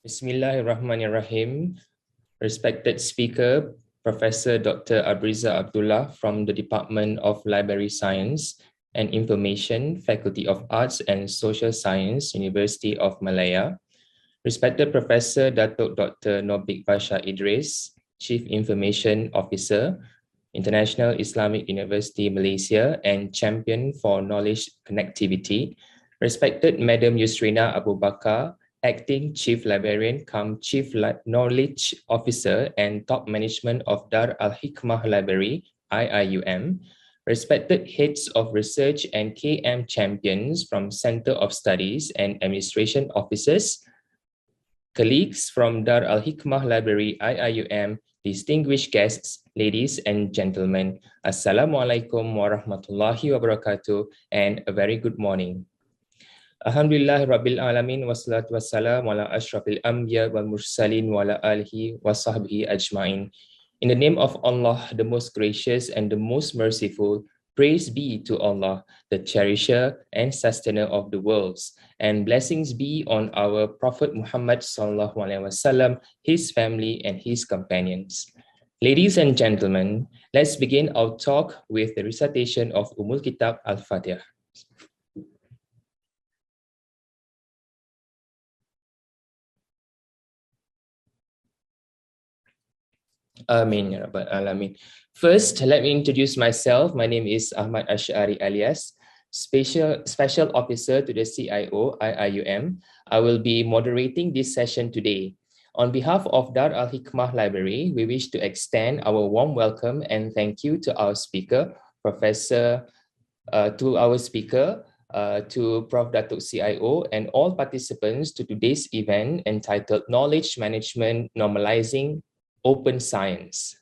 Bismillahirrahmanirrahim. Respected speaker, Professor Dr. Abrizah Abdullah from the Department of Library Science and Information, Faculty of Arts and Social Science, University of Malaya. Respected Professor Dato Dr. Norbik Bashah Idris, Chief Information Officer, International Islamic University Malaysia and Champion for Knowledge Connectivity. Respected Madam Yusrina Abu Bakar, Acting Chief Librarian cum Chief Knowledge Officer and Top Management of Dar Al-Hikmah Library, IIUM. Respected Heads of Research and KM Champions from Center of Studies and Administration Officers, colleagues from Dar Al-Hikmah Library, IIUM, distinguished guests, ladies and gentlemen, Assalamualaikum warahmatullahi wabarakatuh, and a very good morning. Alhamdulillah Rabbil Alamin wassalatu wassalamu ala ashrafil anbiya wal mursalin wa ala alihi wa sahbihi ajma'in. In the name of Allah, the most gracious and the most merciful, praise be to Allah, the cherisher and sustainer of the worlds, and blessings be on our Prophet Muhammad sallallahu alaihi wasallam, his family and his companions. Ladies and gentlemen, let's begin our talk with the recitation of Kitab Al-Fatiha. Amin ya Rabbal Alamin. First, let me introduce myself. My name is Ahmad Ashaari Alias, Special Officer to the CIO IIUM. I will be moderating this session today. On behalf of Dar Al-Hikmah Library, we wish to extend our warm welcome and thank you to our speaker, to Prof. Dato CIO and all participants to today's event entitled Knowledge Management Normalizing Open Science.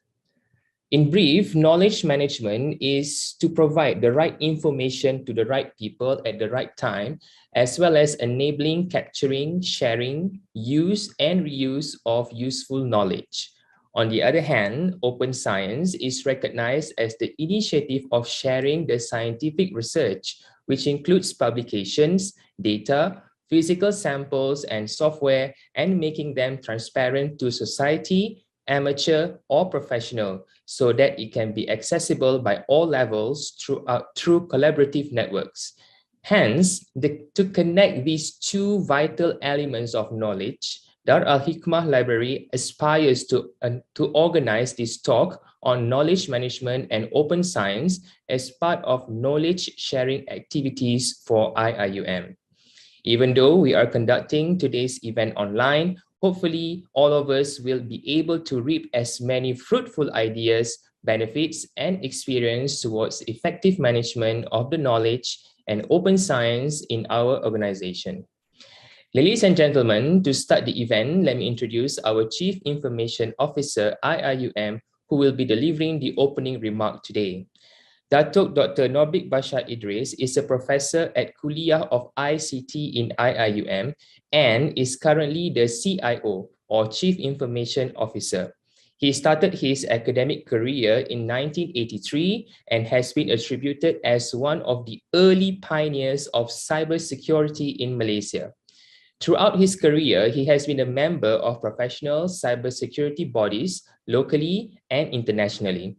In brief, knowledge management is to provide the right information to the right people at the right time, as well as enabling capturing, sharing, use, and reuse of useful knowledge. On the other hand, open science is recognized as the initiative of sharing the scientific research, which includes publications, data, physical samples, and software, and making them transparent to society, amateur or professional, so that it can be accessible by all levels through collaborative networks. Hence, to connect these two vital elements of knowledge, Dar Al-Hikmah Library aspires to organize this talk on knowledge management and open science as part of knowledge sharing activities for IIUM. Even though we are conducting today's event online, hopefully, all of us will be able to reap as many fruitful ideas, benefits, and experience towards effective management of the knowledge and open science in our organization. Ladies and gentlemen, to start the event, let me introduce our Chief Information Officer, IIUM, who will be delivering the opening remark today. Dato Dr. Norbik Bashah Idris is a professor at Kuliah of ICT in IIUM and is currently the CIO or Chief Information Officer. He started his academic career in 1983 and has been attributed as one of the early pioneers of cybersecurity in Malaysia. Throughout his career, he has been a member of professional cybersecurity bodies locally and internationally.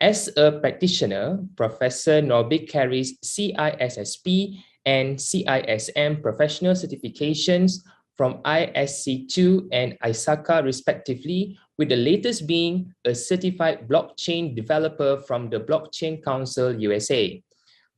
As a practitioner, Professor Norbik carries CISSP and CISM professional certifications from ISC2 and ISACA respectively, with the latest being a certified blockchain developer from the Blockchain Council USA.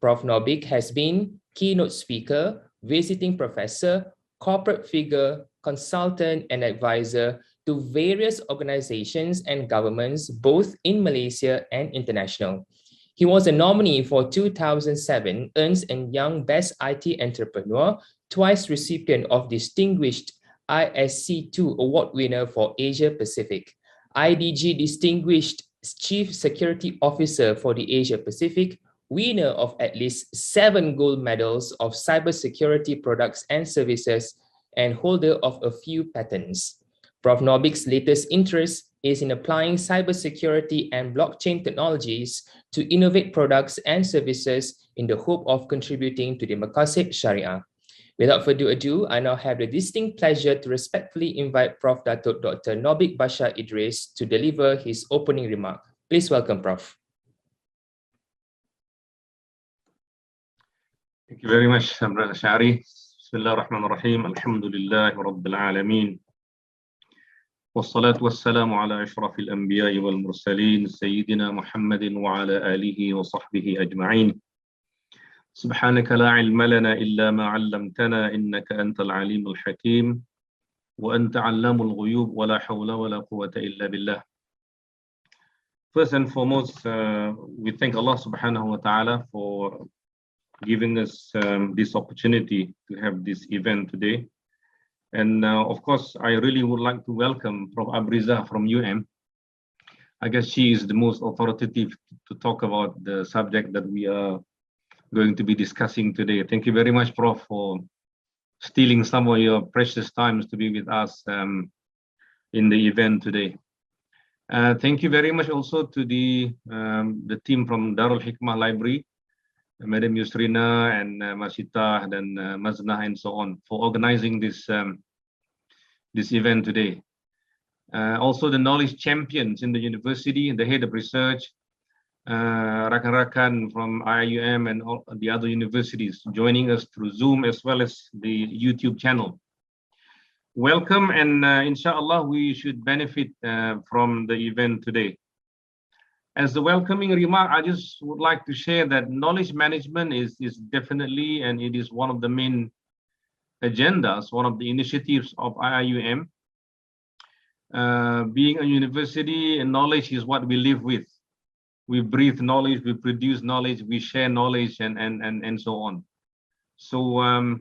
Prof. Norbik has been keynote speaker, visiting professor, corporate figure, consultant, and advisor to various organizations and governments, both in Malaysia and international. He was a nominee for 2007 Ernst & Young Best IT Entrepreneur, twice recipient of Distinguished ISC2 Award winner for Asia Pacific, IDG Distinguished Chief Security Officer for the Asia Pacific, winner of at least 7 gold medals of cybersecurity products and services, and holder of a few patents. Prof. Norbik's latest interest is in applying cybersecurity and blockchain technologies to innovate products and services in the hope of contributing to the Maqasid Sharia. Without further ado, I now have the distinct pleasure to respectfully invite Prof. Dato Dr. Norbik Bashah Idris to deliver his opening remark. Please welcome, Prof. Thank you very much, Brother Ashaari. Bismillah ar-Rahman ar-Rahim. Alhamdulillah Rabbil Alameen. والصلاة والسلام على أشرف الأنبياء والمرسلين سيدنا محمد وعلى آله وصحبه أجمعين. سبحانك لا علم لنا إلا ما علمتنا إنك أنت العليم الحكيم وأنت علام الغيوب ولا حول ولا قوة إلا بالله. First and foremost, we thank Allah subhanahu wa ta'ala for giving us this opportunity to have this event today. And of course, I really would like to welcome Prof. Abrizah from UM. I guess she is the most authoritative to talk about the subject that we are going to be discussing today. Thank you very much, Prof, for stealing some of your precious times to be with us in the event today. Thank you very much also to the team from Darul Hikmah Library, Madam Yusrina and Masita and Maznah and so on for organizing this this event today. Also the knowledge champions in the university, the head of research, rakan-rakan from IIUM and all the other universities joining us through Zoom as well as the YouTube channel. Welcome, and inshallah we should benefit from the event today. As the welcoming remark, I just would like to share that knowledge management is definitely, and it is one of the main agendas, one of the initiatives of IIUM. Being a university, knowledge is what we live with. We breathe knowledge, we produce knowledge, we share knowledge, and so on. So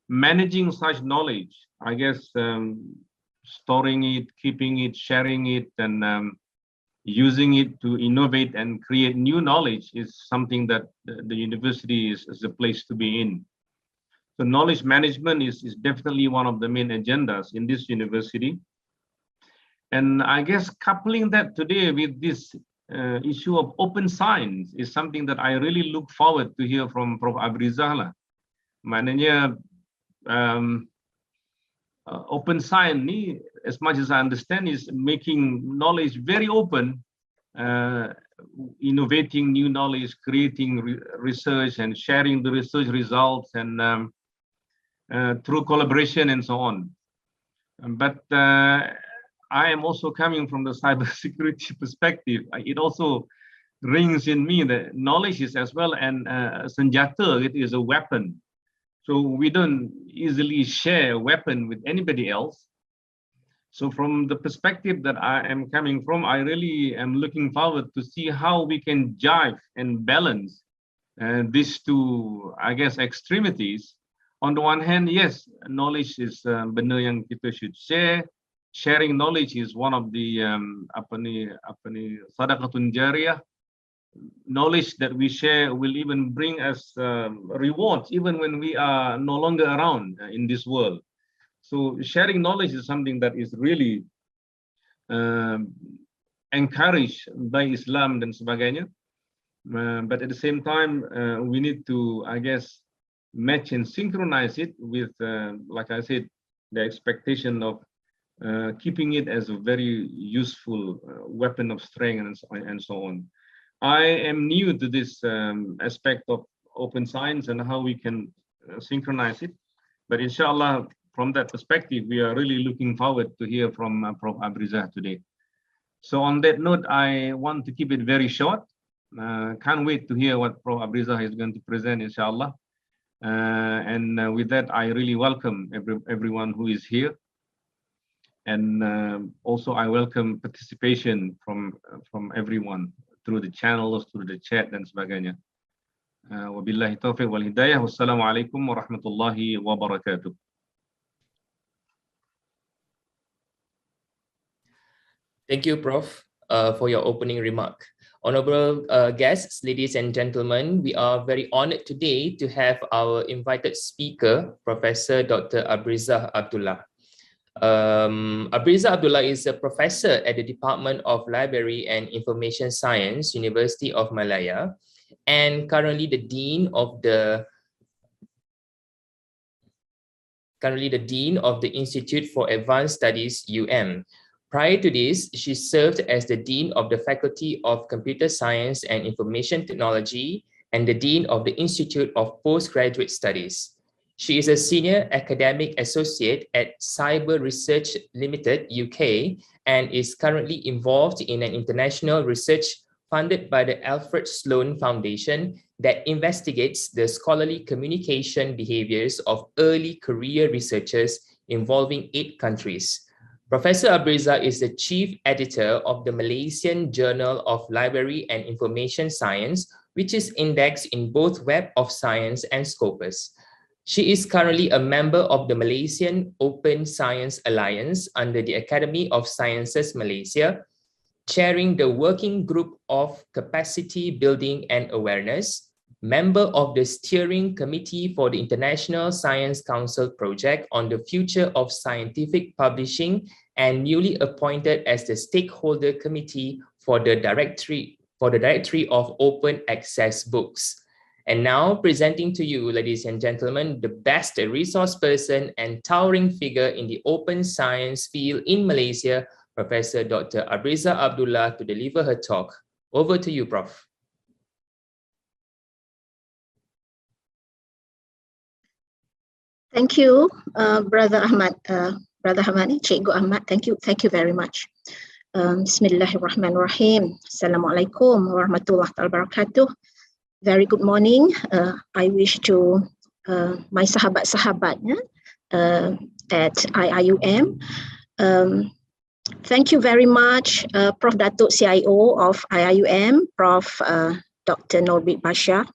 managing such knowledge, I guess storing it, keeping it, sharing it, and using it to innovate and create new knowledge is something that the university is a place to be in. So knowledge management is definitely one of the main agendas in this university. And I guess coupling that today with this issue of open science is something that I really look forward to hear from Prof. Abrizah. Maknanya open science ni, as much as I understand, is making knowledge very open, innovating new knowledge, creating research and sharing the research results and through collaboration and so on. But I am also coming from the cybersecurity perspective. It also rings in me that knowledge is as well and senjata, it is a weapon. So we don't easily share a weapon with anybody else. So from the perspective that I am coming from, I really am looking forward to see how we can jive and balance these two, I guess, extremities. On the one hand, yes, knowledge is benda yang kita should share. Sharing knowledge is one of the sadaqatun jariyah. Knowledge that we share will even bring us rewards even when we are no longer around in this world. So sharing knowledge is something that is really encouraged by Islam dan sebagainya. But at the same time, we need to, I guess, match and synchronize it with, like I said, the expectation of keeping it as a very useful weapon of strength and so on. I am new to this aspect of open science and how we can synchronize it. But inshallah, from that perspective, we are really looking forward to hear from Prof. Abrizah today. So on that note, I want to keep it very short. Can't wait to hear what Prof. Abrizah is going to present, inshallah. And with that, I really welcome everyone who is here. And also I welcome participation from everyone through the channels, through the chat dan sebagainya. Wabillahi taufiq wal hidayah. Wassalamualaikum warahmatullahi wabarakatuh. Thank you, Prof, for your opening remark. Honorable guests, ladies and gentlemen, we are very honored today to have our invited speaker, Professor Dr. Abrizah Abdullah. Abrizah Abdullah is a professor at the Department of Library and Information Science, University of Malaya, and currently the Dean of the currently the Dean of the Institute for Advanced Studies, UM. Prior to this, she served as the Dean of the Faculty of Computer Science and Information Technology and the Dean of the Institute of Postgraduate Studies. She is a Senior Academic Associate at Cyber Research Limited, UK, and is currently involved in an international research funded by the Alfred Sloan Foundation that investigates the scholarly communication behaviors of early career researchers involving 8 countries. Professor Abrizah is the Chief Editor of the Malaysian Journal of Library and Information Science, which is indexed in both Web of Science and Scopus. She is currently a member of the Malaysian Open Science Alliance under the Academy of Sciences Malaysia, chairing the Working Group of Capacity Building and Awareness, member of the Steering Committee for the International Science Council Project on the Future of Scientific Publishing, and newly appointed as the Stakeholder Committee for the Directory of Open Access Books. And now presenting to you, ladies and gentlemen, the best resource person and towering figure in the open science field in Malaysia, Professor Dr. Abrizah Abdullah, to deliver her talk. Over to you, Prof. Thank you, Brother Ahmad. Cikgu Ahmad, thank you very much. Bismillahirrahmanirrahim. Assalamualaikum warahmatullahi wabarakatuh. Very good morning. I wish to my sahabat-sahabat at IIUM. Thank you very much, Prof. Dato CIO of IIUM, Prof. Dr. Norbik Bashah.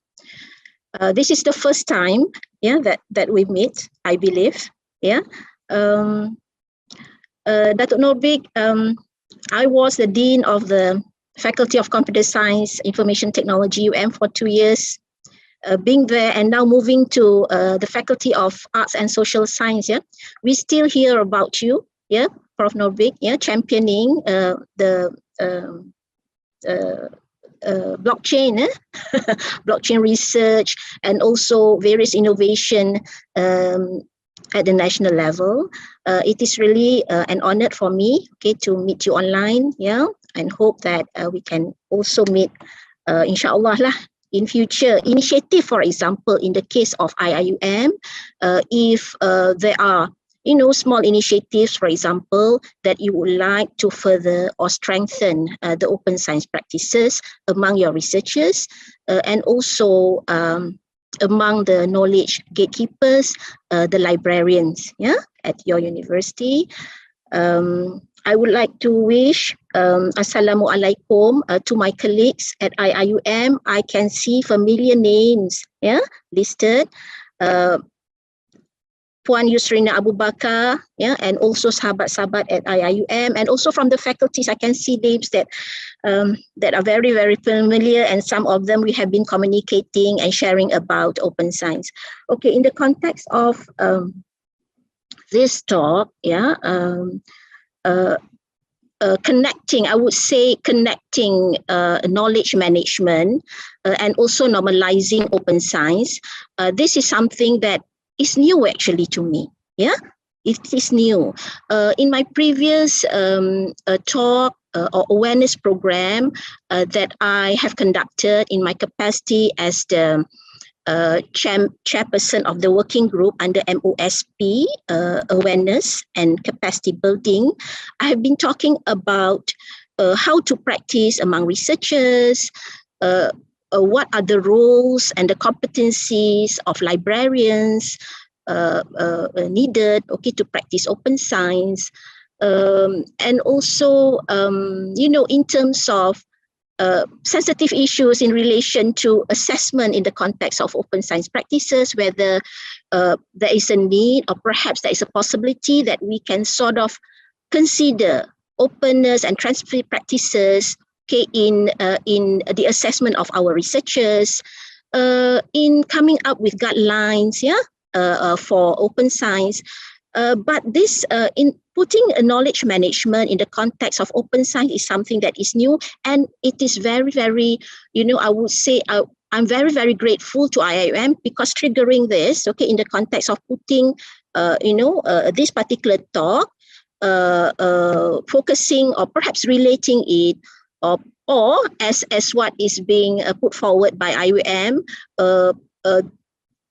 This is the first time, that we meet, I believe. Dato Norbik, I was the Dean of the Faculty of Computer Science, Information Technology, UM, for 2 years. Being there and now moving to the Faculty of Arts and Social Science, we still hear about you, Prof. Norbik, championing the blockchain, blockchain research, and also various innovation at the national level. It is really an honor for me, to meet you online, and hope that we can also meet, inshallah lah, in future initiative. For example, in the case of IIUM, if there are small initiatives, for example, that you would like to further or strengthen the open science practices among your researchers, and also among the knowledge gatekeepers, the librarians, at your university. I would like to wish Assalamualaikum to my colleagues at IIUM. I can see familiar names, listed. Puan Yusrina Abu Bakar, and also sahabat-sahabat at IIUM, and also from the faculties, I can see names that that are very, very familiar, and some of them we have been communicating and sharing about open science. Okay, in the context of this talk, connecting, I would say connecting knowledge management and also normalizing open science. This is something that is new actually to me. It is new. In my previous talk or awareness program that I have conducted in my capacity as the chairperson of the working group under MOSP, awareness and capacity building, I have been talking about how to practice among researchers, what are the roles and the competencies of librarians needed, to practice open science, and also, in terms of sensitive issues in relation to assessment in the context of open science practices, whether there is a need or perhaps there is a possibility that we can sort of consider openness and transparency practices in the assessment of our researchers, in coming up with guidelines for open science. But this, in putting a knowledge management in the context of open science, is something that is new, and it is very, very, I would say I'm very, very grateful to IIUM because triggering this, in the context of putting this particular talk, focusing or perhaps relating it, or as what is being put forward by IIUM,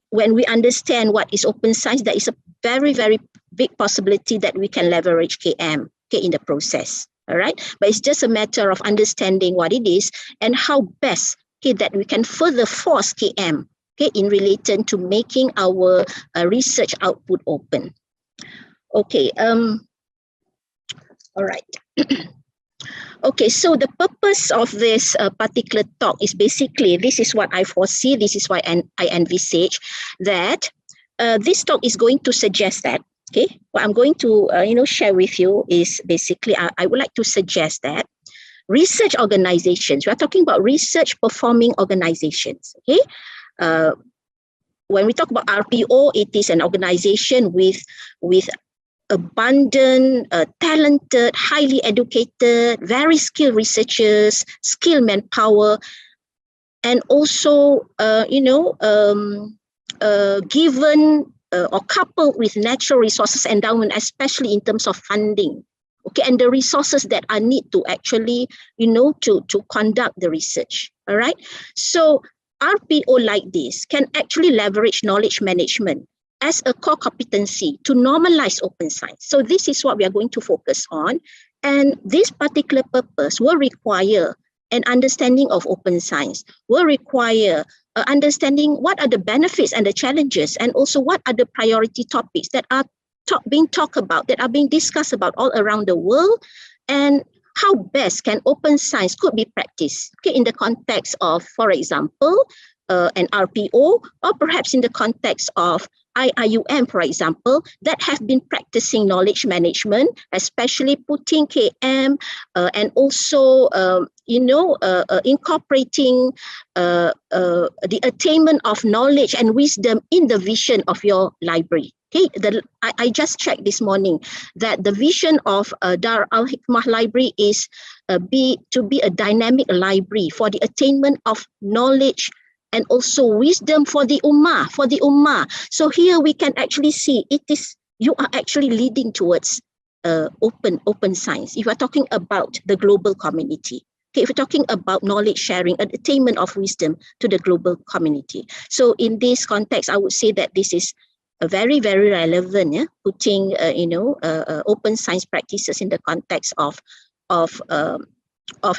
when we understand what is open science, there is a very, very big possibility that we can leverage KM in the process. All right, but it's just a matter of understanding what it is and how best that we can further force KM in relation to making our research output open. Okay. All right. Okay, so the purpose of this particular talk is basically, this is what I foresee, this is why I envisage that this talk is going to suggest that, okay, what I'm going to share with you is basically, I would like to suggest that research organizations, we are talking about research performing organizations, okay? When we talk about RPO, it is an organization with abundant, talented, highly educated, very skilled researchers, skilled manpower, and also, given or coupled with natural resources endowment, especially in terms of funding, okay, and the resources that are need to actually, to conduct the research, all right? So RPO like this can actually leverage knowledge management as a core competency to normalize open science. So this is what we are going to focus on. And this particular purpose will require an understanding of open science, will require understanding what are the benefits and the challenges, and also what are the priority topics that are being talked about, that are being discussed about all around the world, and how best can open science could be practiced, okay, in the context of, for example, an RPO, or perhaps in the context of IIUM, for example, that have been practicing knowledge management, especially putting KM and also, incorporating the attainment of knowledge and wisdom in the vision of your library. Okay, I just checked this morning that the vision of Dar Al-Hikmah Library is to be a dynamic library for the attainment of knowledge and also wisdom for the ummah, So here we can actually see you are actually leading towards open science. If we're talking about the global community, okay, if we're talking about knowledge sharing and attainment of wisdom to the global community. So in this context, I would say that this is a very, very relevant, putting open science practices in the context of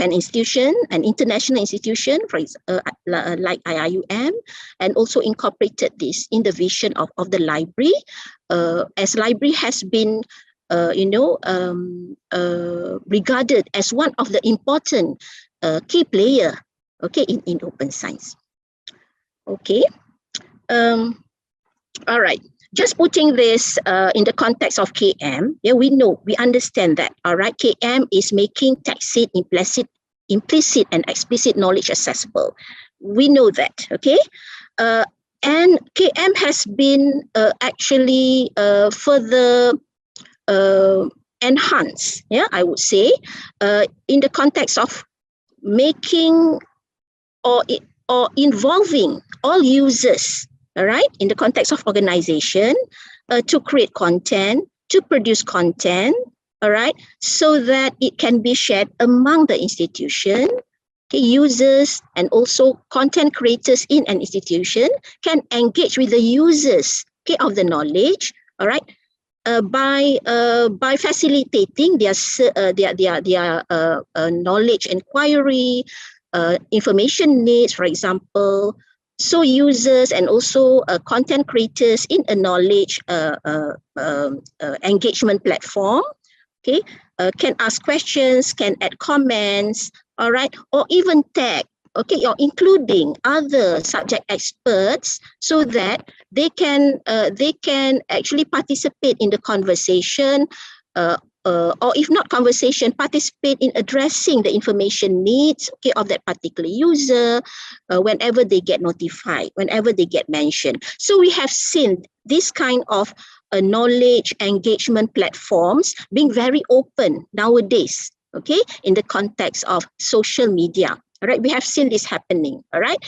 an institution, an international institution, like IIUM, and also incorporated this in the vision of the library, as library has been, regarded as one of the important key player, okay, in open science. Okay, all right. Just putting this in the context of KM, we understand that, all right, KM is making tacit, implicit and explicit knowledge accessible. We know that, okay? And KM has been actually further enhanced, I would say, in the context of making or involving all users, all right, in the context of organization, to create content, to produce content, all right, so that it can be shared among the institution, okay, users and also content creators in an institution can engage with the users, okay, of the knowledge, all right, by facilitating their knowledge inquiry, information needs, for example. So users and also content creators in a knowledge engagement platform, okay, can ask questions, can add comments, all right, or even tag, okay, or including other subject experts, so that they can actually participate in the conversation, or if not conversation, participate in addressing the information needs, okay, of that particular user, whenever they get notified, whenever they get mentioned. So we have seen this kind of knowledge engagement platforms being very open nowadays, okay, in the context of social media. All right, we have seen this happening. All right,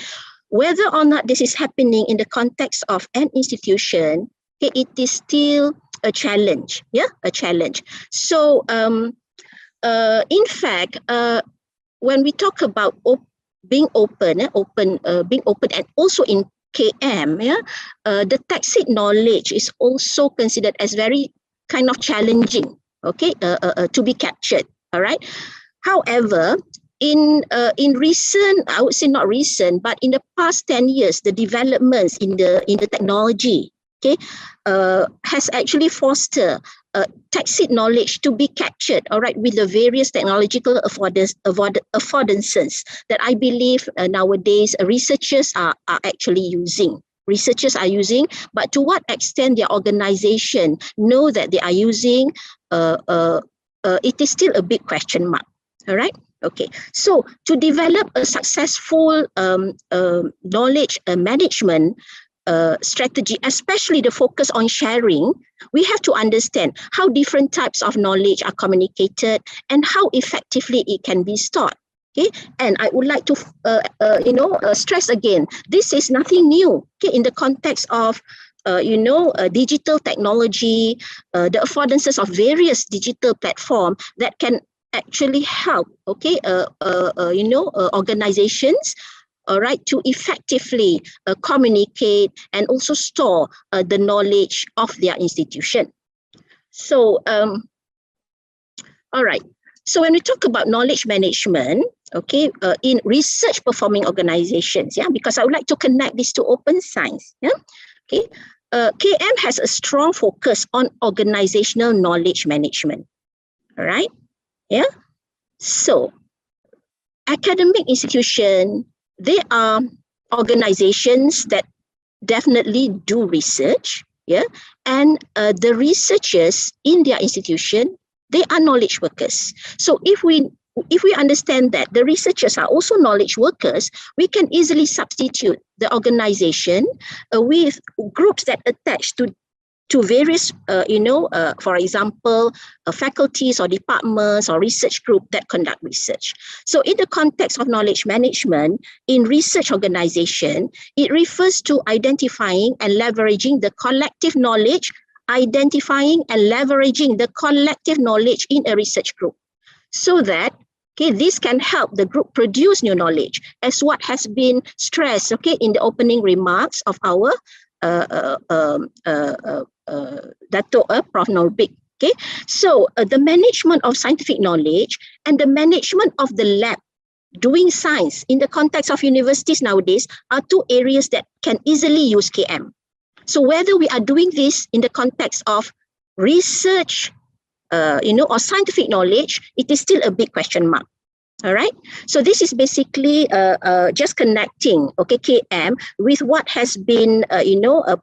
whether or not this is happening in the context of an institution, okay, it is still a challenge, a challenge. So in fact, when we talk about being open, and also in KM, the tacit knowledge is also considered as very kind of challenging, okay, to be captured. All right. However, in recent, I would say not recent, but in the past 10 years, the developments in the technology, okay, has actually fostered tacit knowledge to be captured, all right, with the various technological affordances that I believe nowadays researchers are actually using. Researchers are using, but to what extent their organization know that they are using, it is still a big question mark. All right. Okay. So to develop a successful knowledge management strategy, especially the focus on sharing, we have to understand how different types of knowledge are communicated and how effectively it can be stored. Okay, and I would like to stress again, this is nothing new. Okay, in the context of digital technology, the affordances of various digital platforms that can actually help, okay, organizations, all right, to effectively communicate and also store the knowledge of their institution. So, all right. So when we talk about knowledge management, okay, in research performing organizations, because I would like to connect this to open science, okay, KM has a strong focus on organizational knowledge management, all right, So academic institution, they are organizations that definitely do research, and the researchers in their institution, they are knowledge workers. So if we understand that the researchers are also knowledge workers, we can easily substitute the organization with groups that attach to various, for example, faculties or departments or research group that conduct research. So in the context of knowledge management, in research organization, it refers to identifying and leveraging the collective knowledge, identifying and leveraging the collective knowledge in a research group, so that, okay, this can help the group produce new knowledge, as what has been stressed, okay, in the opening remarks of our Dato, Prof Norbik. Okay, so the management of scientific knowledge and the management of the lab doing science in the context of universities nowadays are two areas that can easily use KM. So whether we are doing this in the context of research, or scientific knowledge, it is still a big question mark. All right. So this is basically just connecting, okay, KM with what has been,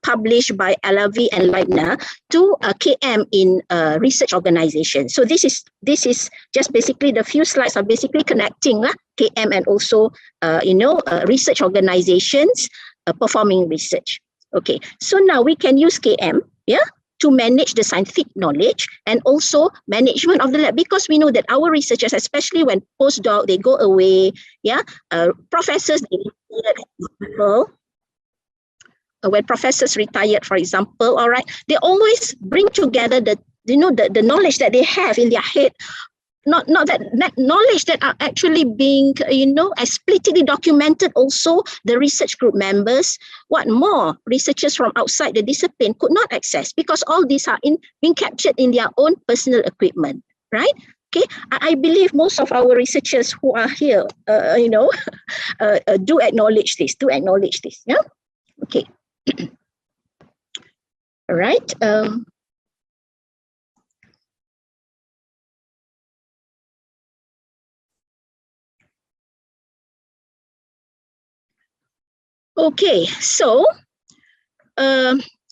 published by Alavi and Leitner to KM in research organizations. So this is just basically the few slides are basically connecting KM and also, research organizations performing research. Okay. So now we can use KM, to manage the scientific knowledge and also management of the lab, because we know that our researchers, especially when postdoc, they go away, professors, when professors retired, for example, all right, they always bring together the knowledge that they have in their head, not that knowledge that are actually being, explicitly documented. Also, the research group members, what more researchers from outside the discipline could not access, because all these are being captured in their own personal equipment, right? Okay, I believe most of our researchers who are here, do acknowledge this. Yeah. Okay. All right. Okay, so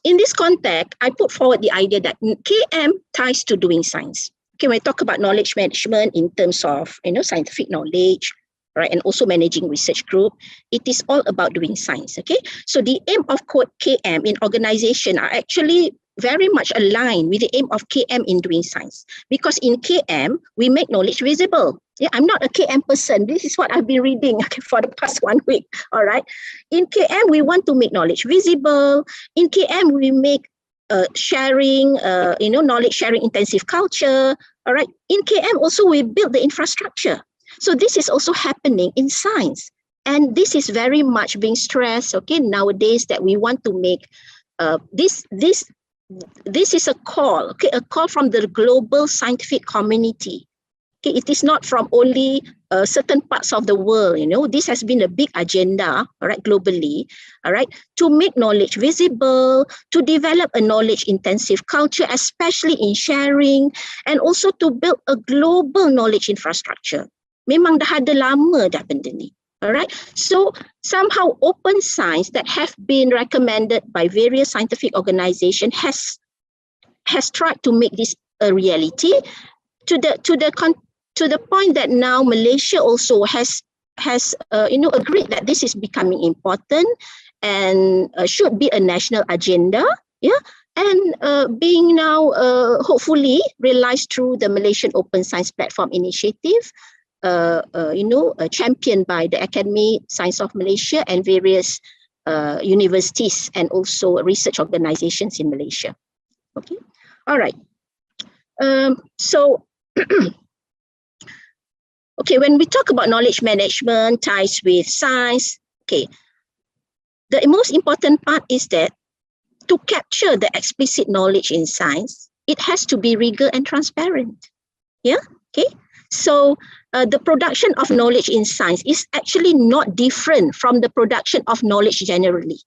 in this context, I put forward the idea that KM ties to doing science. Okay, when I talk about knowledge management in terms of scientific knowledge, right, and also managing research group, it is all about doing science. Okay, so the aim of KM in organization are actually very much aligned with the aim of KM in doing science, because in KM we make knowledge visible. Yeah, I'm not a KM person. This is what I've been reading for the past 1 week. All right. In KM, we want to make knowledge visible. In KM, we make sharing, knowledge sharing intensive culture. All right. In KM also we build the infrastructure. So this is also happening in science. And this is very much being stressed, okay, nowadays, that we want to make this is a call, okay, a call from the global scientific community. Okay, it is not from only certain parts of the world, this has been a big agenda, all right, globally, all right, to make knowledge visible, to develop a knowledge intensive culture, especially in sharing, and also to build a global knowledge infrastructure. Memang dah ada lama dah benda ni. All right. So somehow open science that have been recommended by various scientific organizations has tried to make this a reality to the point that now Malaysia also has agreed that this is becoming important and should be a national agenda. Yeah. And being now hopefully realized through the Malaysian Open Science Platform Initiative. Championed by the Academy Science of Malaysia and various universities and also research organizations in Malaysia. Okay, all right. Okay, when we talk about knowledge management ties with science, okay, the most important part is that to capture the explicit knowledge in science, it has to be rigorous and transparent. Yeah, okay. So the production of knowledge in science is actually not different from the production of knowledge generally.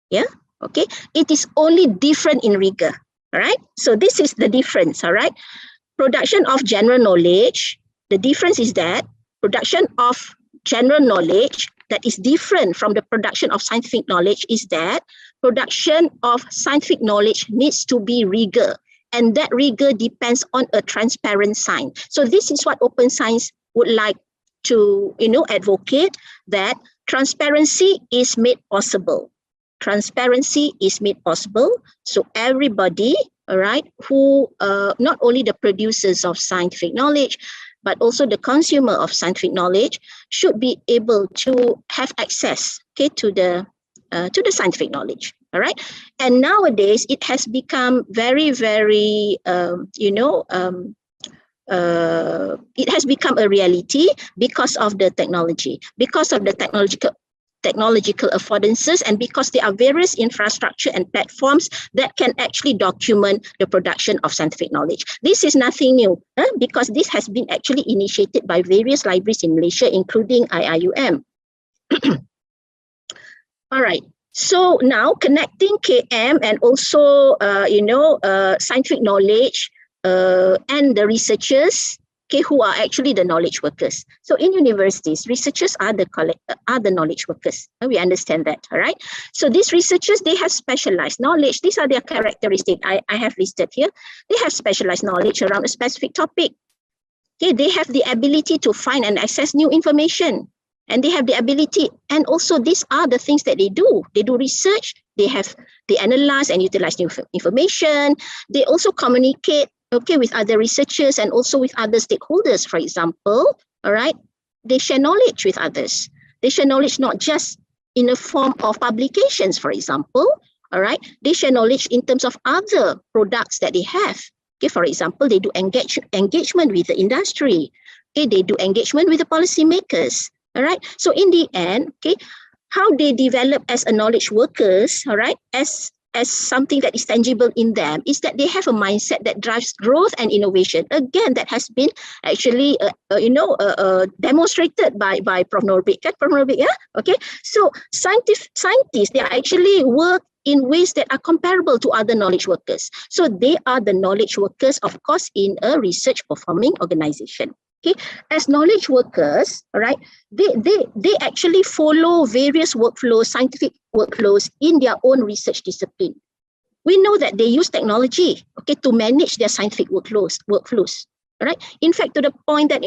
Yeah, okay. It is only different in rigor. All right. So this is the difference. All right. Production of general knowledge. The difference is that production of general knowledge that is different from the production of scientific knowledge is that production of scientific knowledge needs to be rigor. And that rigor depends on a transparent science. So this is what open science would like to, advocate, that transparency is made possible. Transparency is made possible. So everybody, all right, who not only the producers of scientific knowledge, but also the consumer of scientific knowledge should be able to have access, okay, to the scientific knowledge. All right. And nowadays it has become very, very, it has become a reality because of the technology, because of the technological affordances, and because there are various infrastructure and platforms that can actually document the production of scientific knowledge. This is nothing new, because this has been actually initiated by various libraries in Malaysia, including IIUM. All right. So now connecting KM and also, scientific knowledge and the researchers, okay, who are actually the knowledge workers. So in universities, researchers are the knowledge workers. We understand that, all right? So these researchers, they have specialized knowledge. These are their characteristics I have listed here. They have specialized knowledge around a specific topic. Okay, they have the ability to find and access new information. And they have the ability, and also these are the things that they do. They do research, they analyze and utilize new information. They also communicate, okay, with other researchers and also with other stakeholders, for example, all right? They share knowledge with others. They share knowledge not just in a form of publications, for example, all right? They share knowledge in terms of other products that they have. Okay, for example, they do engagement with the industry. Okay, they do engagement with the policymakers. All right. So in the end, okay, how they develop as a knowledge workers, all right, as something that is tangible in them, is that they have a mindset that drives growth and innovation. Again, that has been actually, demonstrated by Prof. Norbik. Prof. Norbik, yeah. Okay. So scientists, they actually work in ways that are comparable to other knowledge workers. So they are the knowledge workers, of course, in a research performing organization. Okay, as knowledge workers, all right, they actually follow various workflows, scientific workflows in their own research discipline. We know that they use technology, okay, to manage their scientific workflows. All right. In fact, to the point that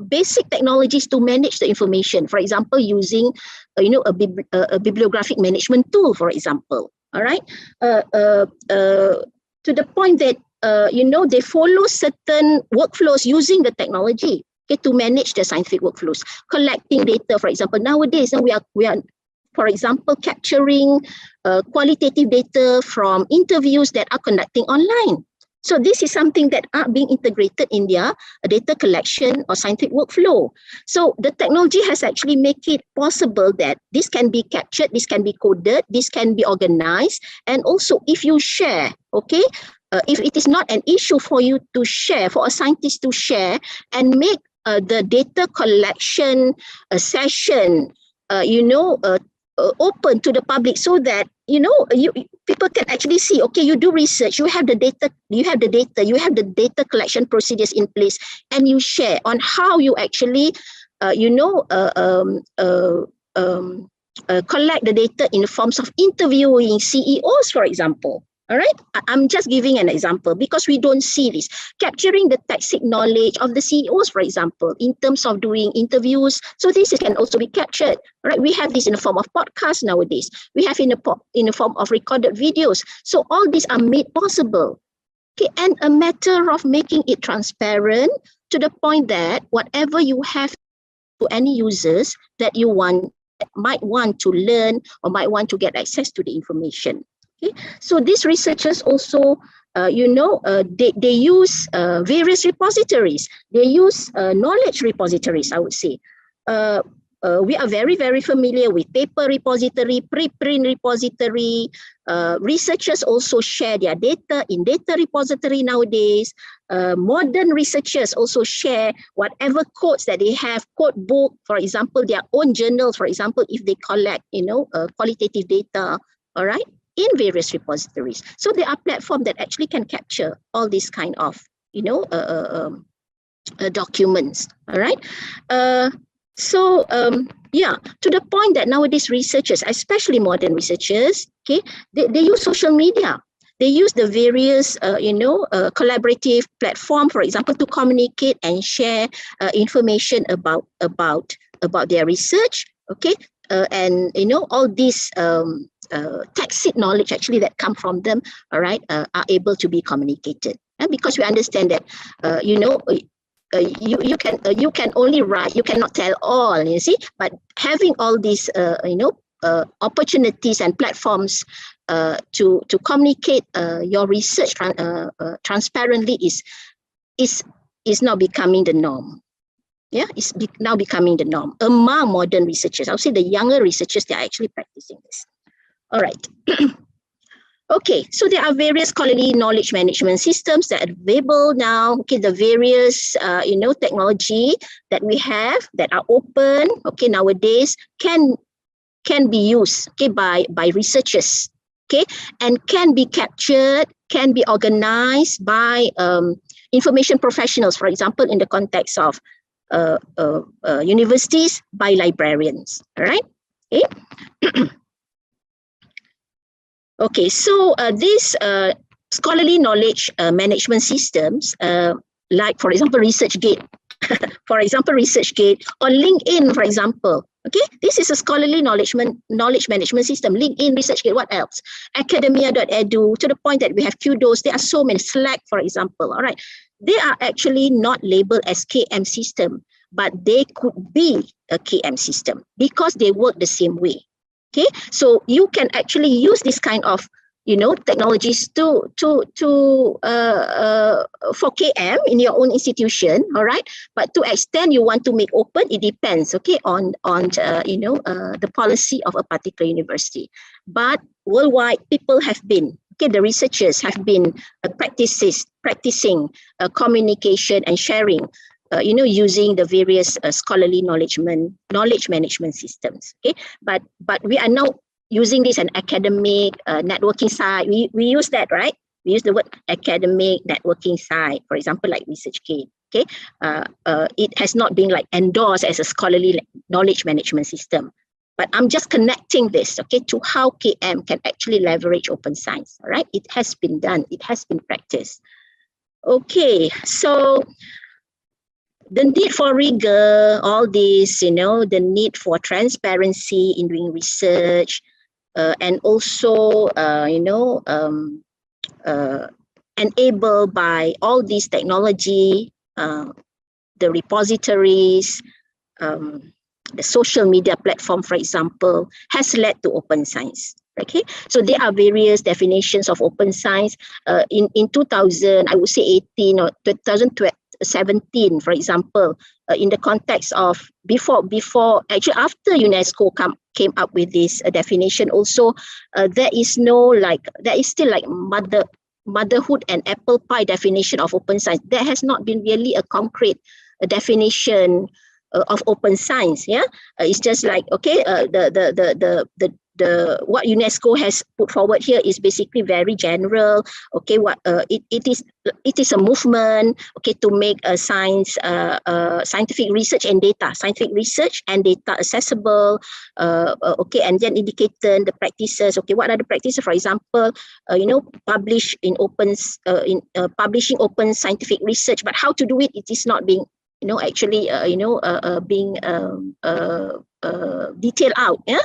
basic technologies to manage the information. For example, using a bibliographic management tool, for example. All right. To the point that they follow certain workflows using the technology, okay, to manage the scientific workflows, collecting data. For example, nowadays we are For example, capturing qualitative data from interviews that are conducting online. So this is something that are being integrated in their data collection or scientific workflow. So the technology has actually made it possible that this can be captured, this can be coded, this can be organized, and also if you share, okay, if it is not an issue for you to share, for a scientist to share and make the data collection session, open to the public, so that people can actually see, okay, you do research, you have the data, you have the data collection procedures in place, and you share on how you actually collect the data in the forms of interviewing CEOs, for example. All right, I'm just giving an example because we don't see this. Capturing the tacit knowledge of the CEOs, for example, in terms of doing interviews. So this can also be captured. All right, we have this in the form of podcasts nowadays. We have in the form of recorded videos. So all these are made possible. Okay, and a matter of making it transparent to the point that whatever you have to any users that you might want to learn or might want to get access to the information. Okay. So these researchers also, they use various repositories. They use knowledge repositories, I would say. We are very, very familiar with paper repository, preprint repository. Researchers also share their data in data repository nowadays. Modern researchers also share whatever codes that they have, code book, for example, their own journals, for example, if they collect, qualitative data, all right, in various repositories. So there are platforms that actually can capture all these kind of, documents, all right? To the point that nowadays researchers, especially modern researchers, okay, they use social media. They use the various, collaborative platform, for example, to communicate and share information about their research, okay? And all these tacit knowledge actually that come from them, all right, are able to be communicated. And because we understand that, you can only write, you cannot tell all, you see, but having all these, opportunities and platforms to communicate your research transparently is now becoming the norm. Yeah, it's now becoming the norm among modern researchers. I would say the younger researchers, they are actually practicing this. All right. Okay, so there are various scholarly knowledge management systems that are available now. Okay, the various technology that we have that are open, okay, nowadays can be used, okay, by researchers, okay, and can be captured, can be organized by information professionals, for example, in the context of universities, by librarians. All right. Okay. Okay, so these scholarly knowledge management systems, like, for example, ResearchGate, or LinkedIn, for example. Okay, this is a scholarly knowledge management system. LinkedIn, ResearchGate, what else? Academia.edu, to the point that we have kudos. There are so many. Slack, for example. All right, they are actually not labeled as KM system, but they could be a KM system because they work the same way. Okay, so you can actually use this kind of technologies for KM in your own institution, all right? But to extent you want to make open, it depends, okay, on the policy of a particular university. But worldwide, people have been, okay, the researchers have been practicing communication and sharing, using the various scholarly knowledge management systems. Okay, but we are now using this an academic networking site. We use that, right? We use the word academic networking site, for example, like ResearchGate. Okay, it has not been like endorsed as a scholarly knowledge management system, but I'm just connecting this, okay, to how KM can actually leverage open science. All right, it has been done, it has been practiced. Okay, so the need for rigor, all this, the need for transparency in doing research, and also, enabled by all these technology, the repositories, the social media platform, for example, has led to open science. Okay, so there are various definitions of open science. In 2000, I would say 18 or 2017, for example, in the context of actually after UNESCO came up with this definition, also there is still like motherhood and apple pie definition of open science. There has not been really a concrete definition of open science. Yeah, it's just like, okay, the what UNESCO has put forward here is basically very general. Okay, what it is a movement, okay, to make a scientific research and data accessible. Okay, and then indicating the practices. Okay, what are the practices? For example, publishing open scientific research, but how to do it? It is not being being detailed out. Yeah.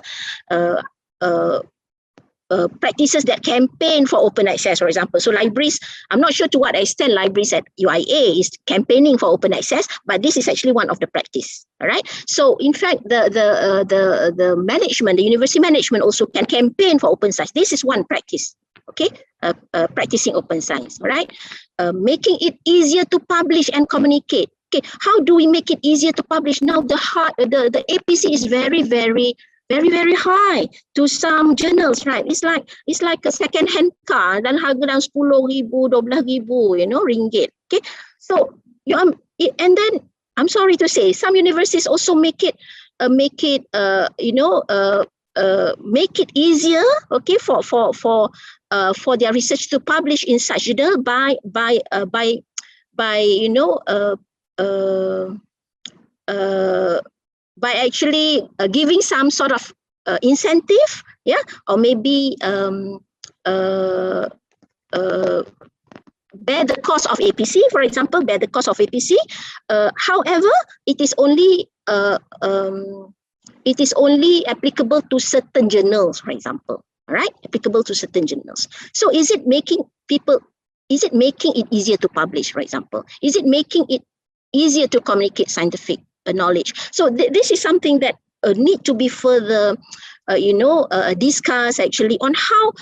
Practices that campaign for open access, for example. So libraries, I'm not sure to what extent libraries at UIA is campaigning for open access, but this is actually one of the practice. All right. So in fact, the management, the university management also can campaign for open science. This is one practice. Okay, practicing open science. All right, making it easier to publish and communicate. Okay, how do we make it easier to publish? Now the APC is very, very high to some journals, right? It's like a second-hand car dan harga dalam 10,000, 12,000, ringgit. Okay, so and then I'm sorry to say, some universities also make it easier, okay, for their research to publish in such journal by actually giving some sort of incentive, yeah, or maybe bear the cost of APC, for example, bear the cost of APC. However, it is only applicable to certain journals, for example. All right, applicable to certain journals. So is it making it easier to publish, for example? Is it making it easier to communicate scientific knowledge? So this is something that need to be further discussed actually on how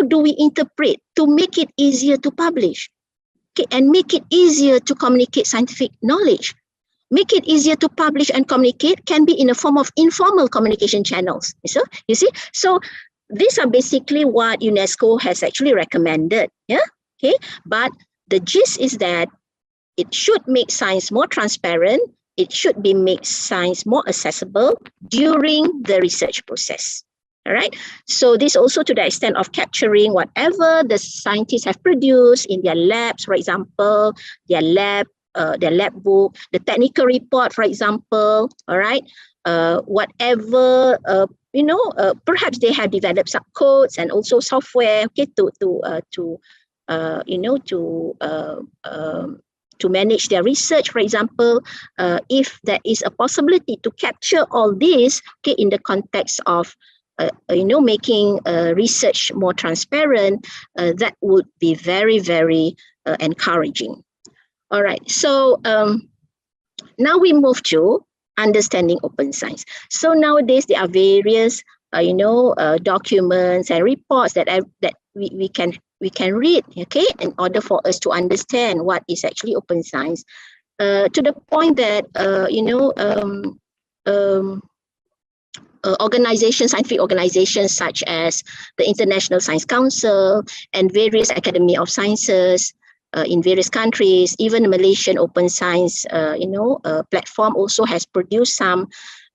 do we interpret to make it easier to publish, okay, and make it easier to communicate scientific knowledge. Make it easier to publish and communicate can be in a form of informal communication channels. You see, so these are basically what UNESCO has actually recommended. Yeah, okay, but the gist is that it should make science more transparent. It should be make science more accessible during the research process. All right. So this also to the extent of capturing whatever the scientists have produced in their labs, for example, their lab book, the technical report, for example. All right. Whatever perhaps they have developed some codes and also software, okay, to manage their research, for example. If there is a possibility to capture all this, okay, in the context of making research more transparent, that would be very, very encouraging. All right, so now we move to understanding open science. So nowadays there are various documents and reports that we can read, okay, in order for us to understand what is actually open science, to the point that scientific organizations such as the International Science Council and various Academy of Sciences in various countries, even the Malaysian Open Science platform also has produced some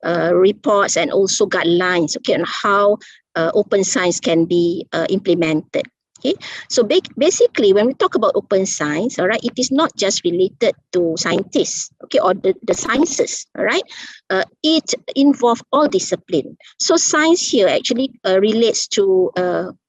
reports and also guidelines, okay, on how open science can be implemented. Okay, so basically, when we talk about open science, all right, it is not just related to scientists, okay, or the sciences, all right. It involves all discipline. So science here actually relates to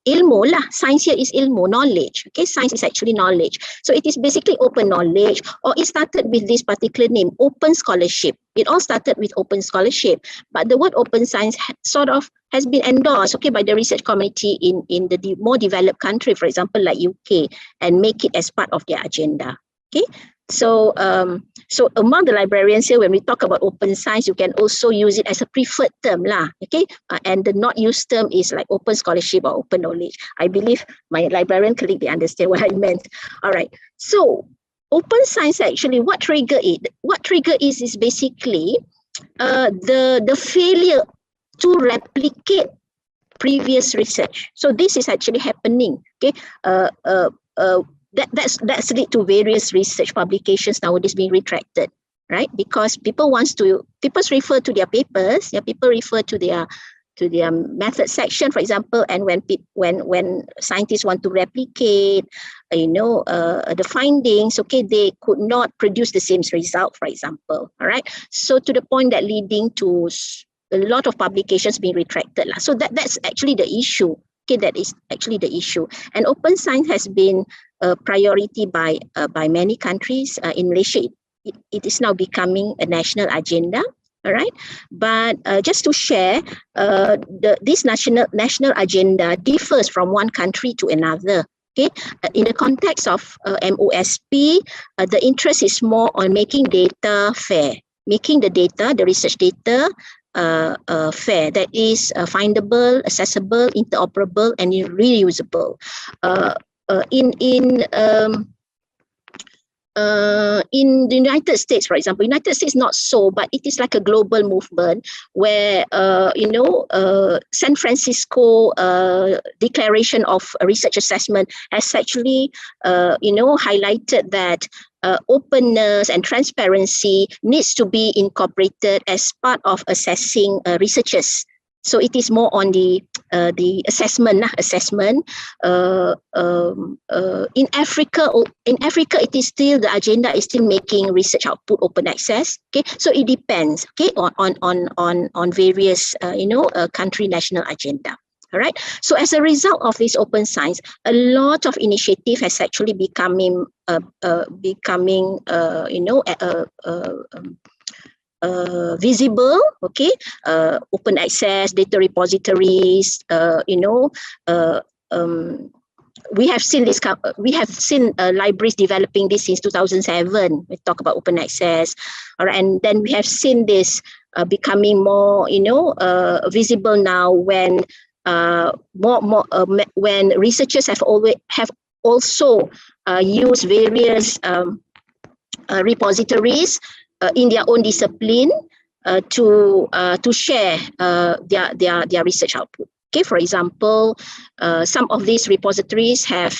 ilmu lah. Science here is ilmu, knowledge. Okay, science is actually knowledge. So it is basically open knowledge, or it started with this particular name, open scholarship. It all started with open scholarship, but the word open science sort of has been endorsed, okay, by the research community in the more developed country, for example, like UK, and make it as part of their agenda. Okay, So, so among the librarians here, when we talk about open science, you can also use it as a preferred term lah. Okay, and the not used term is like open scholarship or open knowledge. I believe my librarian colleague, they understand what I meant. All right. So open science actually, what trigger it? What trigger is basically the failure to replicate previous research. So this is actually happening. Okay. That's lead to various research publications nowadays being retracted, right? Because people refer to their papers, people refer to their method section, for example, and when scientists want to replicate, the findings, okay, they could not produce the same result, for example, all right? So to the point that leading to a lot of publications being retracted. So that's actually the issue. Okay, that is actually the issue. And open science has been a priority by many countries. In Malaysia, it is now becoming a national agenda. All right, but just to share, this national agenda differs from one country to another. Okay, in the context of MOSP, the interest is more on making data fair, making the research data fair, that is findable, accessible, interoperable, and reusable. In the United States, for example, United States not so, but it is like a global movement where San Francisco Declaration of Research Assessment has actually highlighted that openness and transparency needs to be incorporated as part of assessing researchers. So it is more on the assessment. In Africa, it is still, the agenda is still making research output open access. Okay, so it depends. Okay, on various country national agenda. All right. So as a result of this open science, a lot of initiative has actually becoming visible. Okay, open access, data repositories. We have seen this. We have seen libraries developing this since 2007. We talk about open access, all right, and then we have seen this becoming more, visible now when when researchers have also used various repositories in their own discipline to share their research output. Okay, for example, some of these repositories have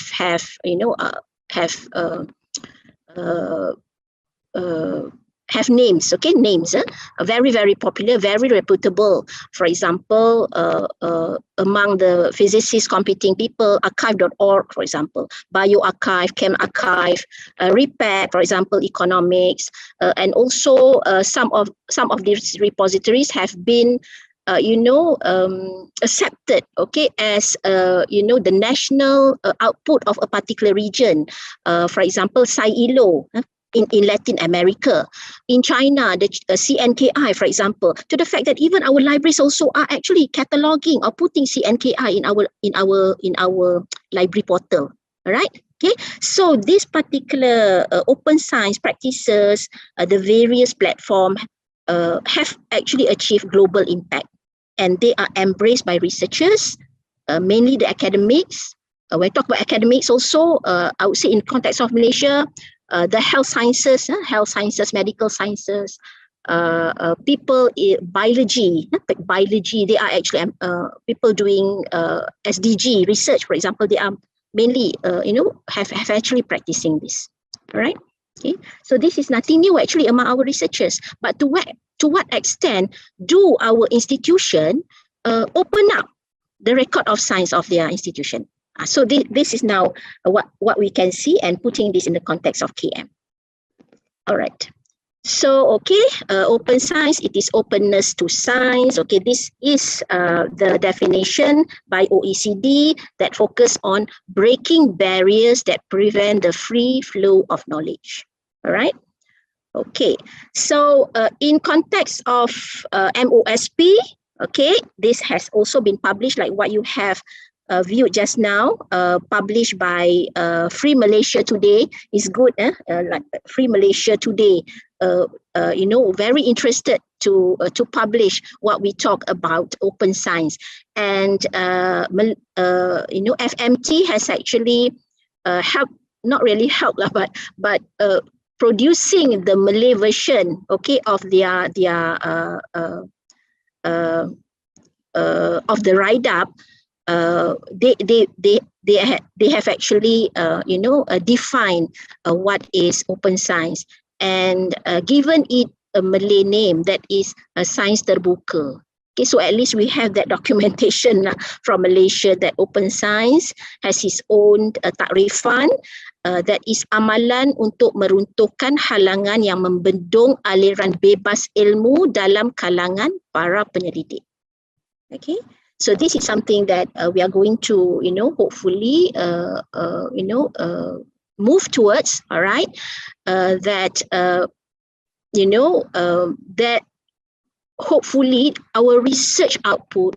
names. Okay, names very, very popular, very reputable. For example, among the physicists competing people, archive.org, for example, bioarchive, chem archive, repack, for example, economics, and also some of these repositories have been accepted, okay, as the national output of a particular region. For example, CELO in Latin America, in China, the CNKI, for example, to the fact that even our libraries also are actually cataloging or putting CNKI in our library portal. All right. Okay, so this particular open science practices, the various platforms have actually achieved global impact, and they are embraced by researchers, mainly the academics. When I talk about academics also, I would say in context of Malaysia, the health sciences, medical sciences, people in biology, they are actually people doing SDG research, for example, they are mainly, have actually practicing this, all right? Okay, so this is nothing new actually among our researchers, but to what extent do our institution open up the record of science of their institution? So this is now what we can see, and putting this in the context of KM. All right. So, okay, open science, it is openness to science. Okay, this is the definition by OECD that focus on breaking barriers that prevent the free flow of knowledge. All right. Okay, so in context of MOSP, okay, this has also been published, like what you have viewed just now, published by Free Malaysia Today, is good. Like Free Malaysia Today, very interested to publish what we talk about open science, and FMT has actually helped, not really helped, but producing the Malay version, okay, of their of the write-up. They have actually defined what is open science, and given it a Malay name, that is Sains Terbuka. Okay, so at least we have that documentation from Malaysia that open science has its own takrifan, that is amalan untuk meruntuhkan halangan yang membendung aliran bebas ilmu dalam kalangan para penyelidik. Okay, so this is something that we are going to, hopefully, move towards. All right, that that hopefully our research output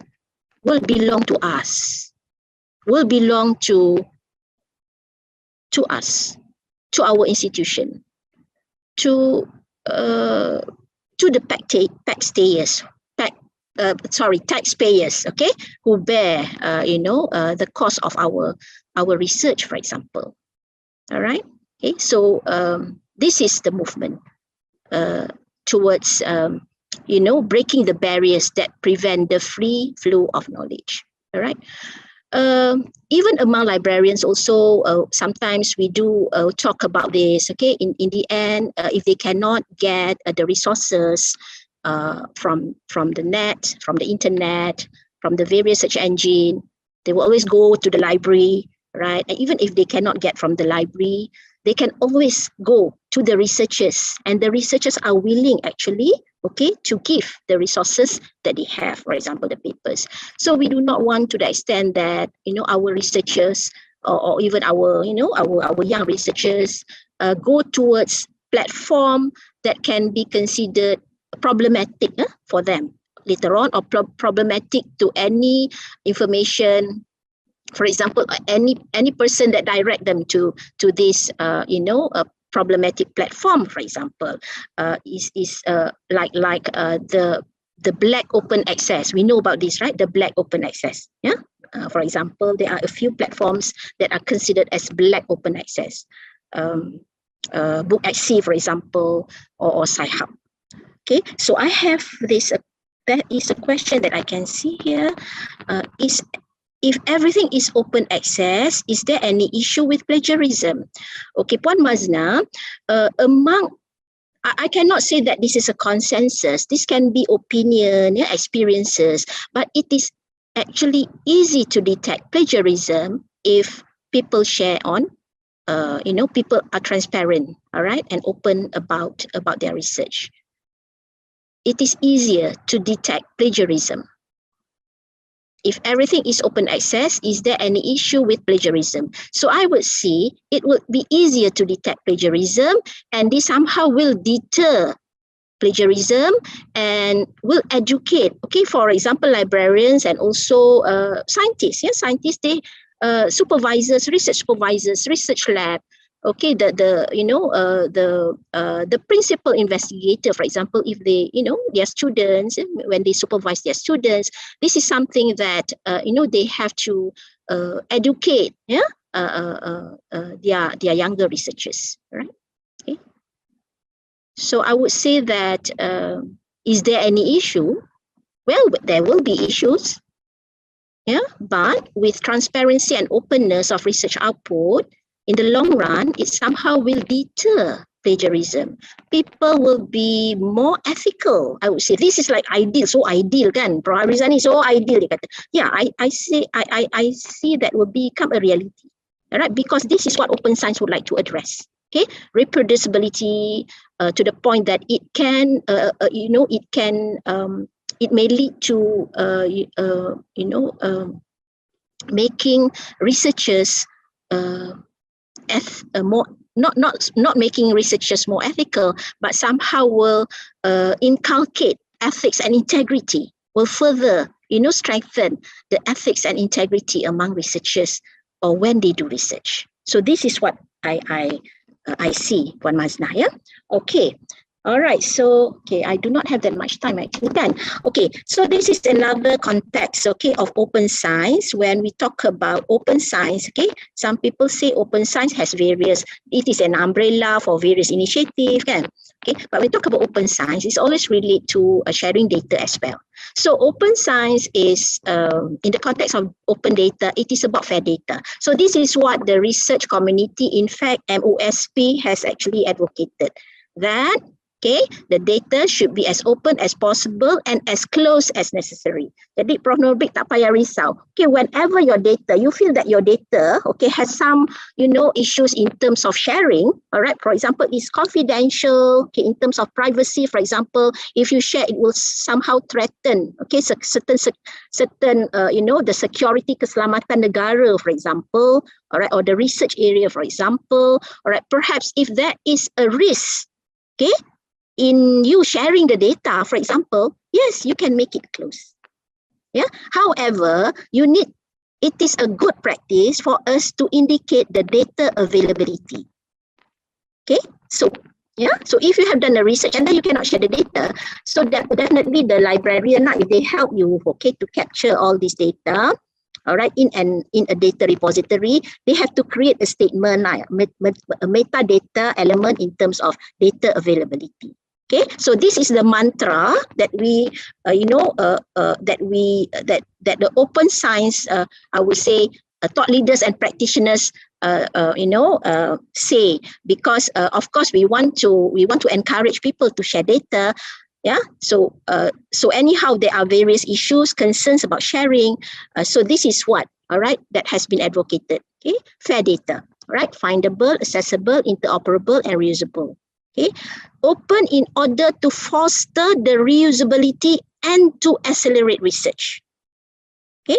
will belong to us, will belong to us, to our institution, to the taxpayers, okay, who bear the cost of our research, for example. All right, okay, so this is the movement towards breaking the barriers that prevent the free flow of knowledge. All right. Even among librarians also, sometimes we do talk about this. Okay, in the end, if they cannot get the resources from the net, from the internet, from the various search engine, they will always go to the library, right? And even if they cannot get from the library, they can always go to the researchers, and the researchers are willing actually, okay, to give the resources that they have, for example, the papers. So we do not want to the extent that, our researchers or even our young researchers go towards platform that can be considered problematic for them later on, or problematic to any information. For example, any person that direct them to this problematic platform, for example, is like the black open access. We know about this, right? The black open access. Yeah. For example, there are a few platforms that are considered as black open access. Book@C, for example, or Sci-Hub. Okay. So I have this. That is a question that I can see here. If everything is open access, is there any issue with plagiarism? Okay, Puan Mazna, I cannot say that this is a consensus. This can be opinion, experiences, but it is actually easy to detect plagiarism if people share on, people are transparent, all right, and open about their research. It is easier to detect plagiarism. If everything is open access, is there any issue with plagiarism? So I would say it would be easier to detect plagiarism, and this somehow will deter plagiarism and will educate. Okay, for example, librarians and also scientists. Yeah, scientists, they supervisors, research supervisors, research lab. Okay, the principal investigator, for example, if they, their students, when they supervise their students, this is something that they have to educate, their younger researchers, right? Okay. So I would say that is there any issue? Well, there will be issues, yeah, but with transparency and openness of research output, in the long run, it somehow will deter plagiarism. People will be more ethical. I would say this is like ideal, so ideal, kan? Prof. Abrizah is so ideal. Yeah, I see that will become a reality, all right? Because this is what open science would like to address. Okay, reproducibility to the point that it can, it may lead to, making researchers more, not making researchers more ethical, but somehow will inculcate ethics and integrity, will further strengthen the ethics and integrity among researchers or when they do research. So this is what I see, Puan Mazna, yeah? Okay. All right, so, okay, I do not have that much time actually then. Okay, so this is another context, okay, of open science. When we talk about open science, okay, some people say open science has various, it is an umbrella for various initiatives, okay? But we talk about open science, it's always related to sharing data as well. So open science is, in the context of open data, it is about fair data. So this is what the research community, in fact, MOSP has actually advocated, that okay, the data should be as open as possible and as close as necessary. Jadi Prof Norbik tak payah risau. Okay, whenever your data, you feel that your data, okay, has some, issues in terms of sharing, all right, for example, it's confidential, okay, in terms of privacy, for example, if you share, it will somehow threaten, okay, certain, the security keselamatan negara, for example, all right, or the research area, for example, all right, perhaps if there is a risk, okay, in you sharing the data, for example, yes, you can make it close. Yeah. However, it is a good practice for us to indicate the data availability. Okay. So, yeah. So if you have done the research and then you cannot share the data, so that definitely the librarian, if they help you, okay, to capture all this data, all right, in a data repository, they have to create a statement, a metadata element in terms of data availability. Okay, so this is the mantra that we, that the open science, I would say, thought leaders and practitioners, say, because of course we want to encourage people to share data. Yeah. So anyhow, there are various issues, concerns about sharing. So this is what, all right, that has been advocated. Okay, fair data, right, findable, accessible, interoperable, and reusable. Okay, open in order to foster the reusability and to accelerate research. Okay,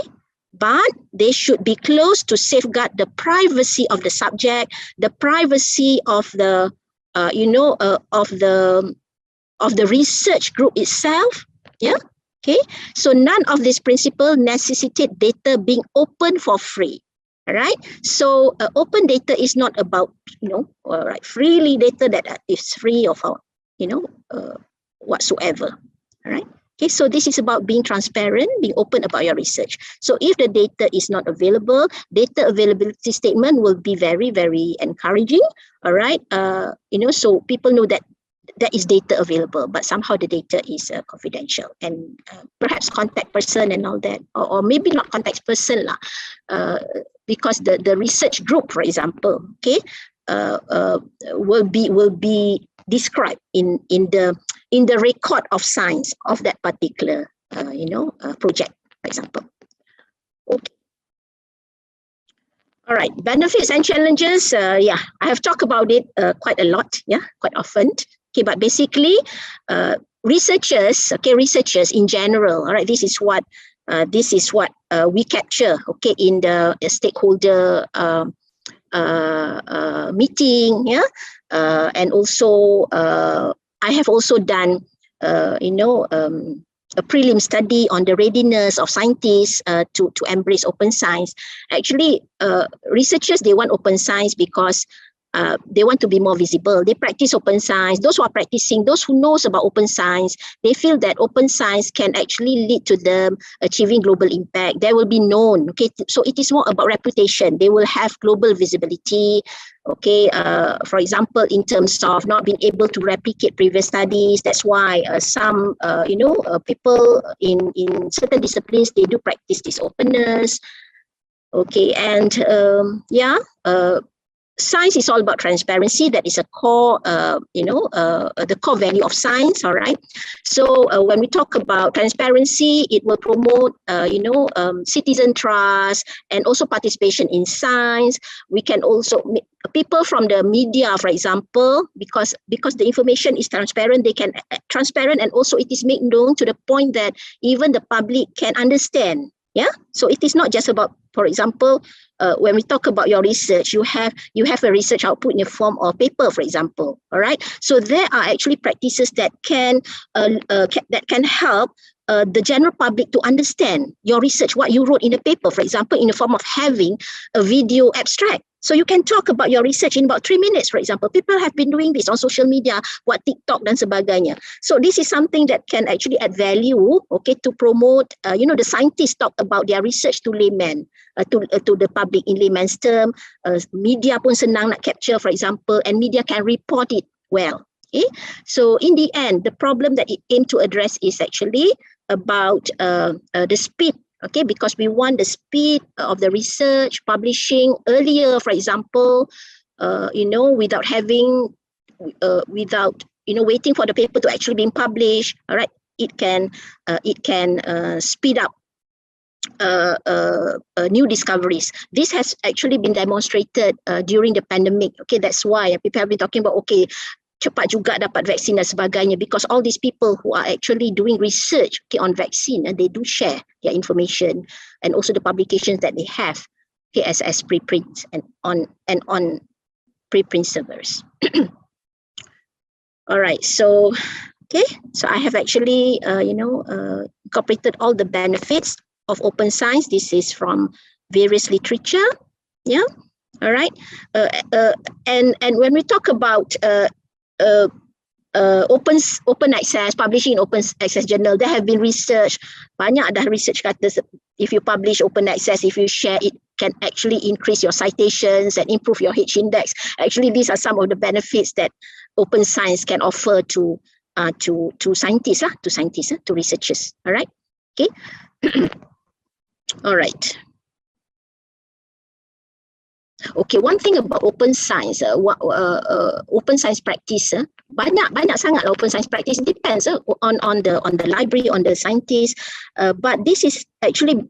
but they should be close to safeguard the privacy of the subject, the privacy of the, of the research group itself. Yeah. Okay. So none of these principles necessitate data being open for free. All right. So open data is not about, all right, freely data that is free of, whatsoever. All right. Okay. So this is about being transparent, being open about your research. So if the data is not available, data availability statement will be very, very encouraging. All right. So people know that there is data available, but somehow the data is confidential, and perhaps contact person and all that, or maybe not contact person because the research group, for example, okay, will be described in the record of science of that particular project, for example. Okay. All right, benefits and challenges. I have talked about it quite a lot, quite often. Okay, but basically, researchers in general, all right, this is what we capture, okay, in the stakeholder meeting, and also I have also done, a prelim study on the readiness of scientists to embrace open science. Actually, researchers, they want open science because they want to be more visible. They practice open science. Those who are practicing, those who knows about open science, they feel that open science can actually lead to them achieving global impact. They will be known. Okay, so it is more about reputation. They will have global visibility. Okay, for example, in terms of not being able to replicate previous studies. That's why some, people in certain disciplines, they do practice this openness. Okay, and science is all about transparency. That is a core, the core value of science. All right. So when we talk about transparency, it will promote, citizen trust and also participation in science. We can also people from the media, for example, because the information is transparent, they can transparent, and also it is made known to the point that even the public can understand. Yeah. So it is not just about For example, when we talk about your research, you have a research output in the form of paper, for example. All right. So there are actually practices that can help the general public to understand your research, what you wrote in the paper, for example, in the form of having a video abstract. So you can talk about your research in about 3 minutes, for example. People have been doing this on social media, buat TikTok dan sebagainya. So this is something that can actually add value, okay, to promote, the scientists talk about their research to laymen, to the public in layman's term. Media pun senang nak capture, for example, and media can report it well. Okay, so in the end, the problem that it aims to address is actually about the speed. Okay, because we want the speed of the research publishing earlier, for example, without waiting for the paper to actually being published. All right, it can speed up new discoveries. This has actually been demonstrated during the pandemic. Okay, that's why people have been talking about, okay, cepat juga dapat vaksin dan sebagainya, because all these people who are actually doing research, okay, on vaccine, and they do share their information and also the publications that they have, okay, as preprints and on preprint servers. All right, so I have actually incorporated all the benefits of open science. This is from various literature. Yeah, all right, and when we talk about open access, publishing in open access journal, there have been research, banyak dah research kata if you publish open access, if you share, it can actually increase your citations and improve your H index. Actually, these are some of the benefits that open science can offer to scientists, to researchers. All right, okay. All right. Okay, one thing about open science, open science practice, banyak sangat open science practice. Depends on the library, on the scientists, but this is actually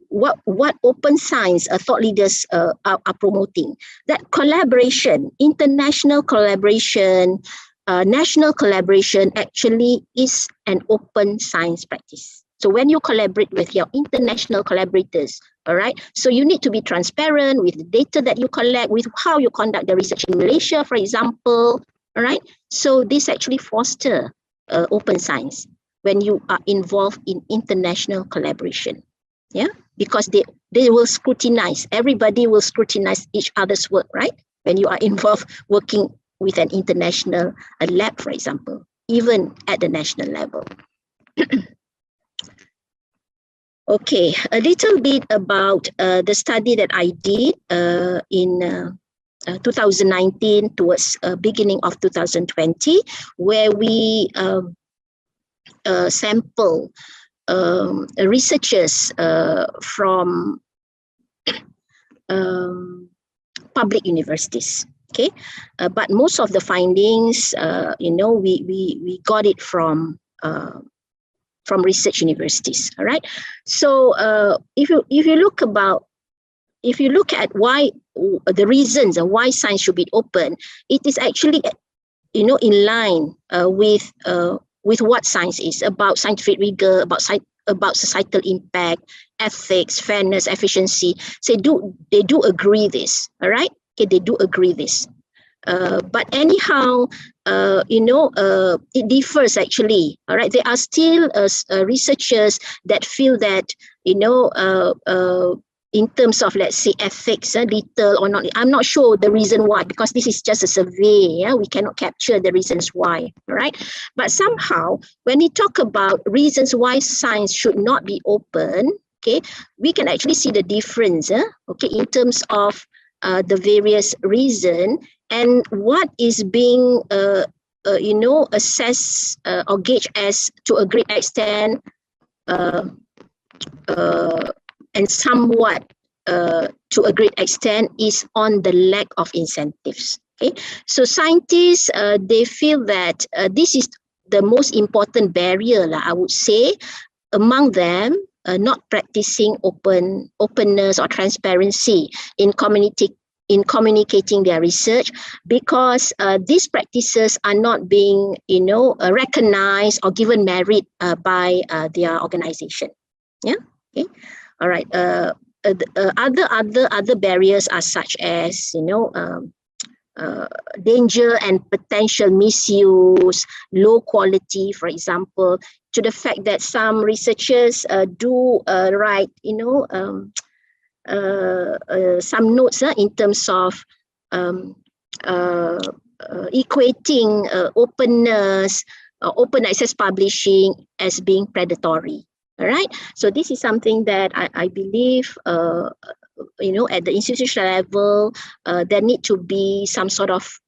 what open science thought leaders are promoting. That collaboration, international collaboration, national collaboration actually is an open science practice. So when you collaborate with your international collaborators, all right, so you need to be transparent with the data that you collect, with how you conduct the research in Malaysia, for example, all right. So this actually foster open science when you are involved in international collaboration, yeah, because they will scrutinize, everybody will scrutinize each other's work, right? When you are involved working with an international lab, for example, even at the national level. Okay, a little bit about the study that I did in 2019 towards beginning of 2020, where we sample researchers from public universities. Okay, but most of the findings, we got it from research universities. All right. So if you look at why the reasons and why science should be open, it is actually in line with what science is about: scientific rigor, about societal impact, ethics, fairness, efficiency. So they do agree this. All right. Okay, they do agree this. But anyhow, it differs actually. All right, there are still researchers that feel that in terms of, let's say, ethics, little or not. I'm not sure the reason why, because this is just a survey. Yeah, we cannot capture the reasons why. All right, but somehow when we talk about reasons why science should not be open, okay, we can actually see the difference. Okay, in terms of the various reason and what is being assessed or gauged as, to a great extent, and somewhat to a great extent, is on the lack of incentives. Okay, so scientists they feel that this is the most important barrier, I would say, among them. Not practicing openness or transparency in communicating their research, because these practices are not being recognized or given merit by their organization. Yeah. Okay. All right. other barriers are such as, danger and potential misuse, low quality, for example, to the fact that some researchers do write, some notes in terms of equating openness, open access publishing as being predatory. All right. So this is something that I believe, at the institutional level, there need to be some sort of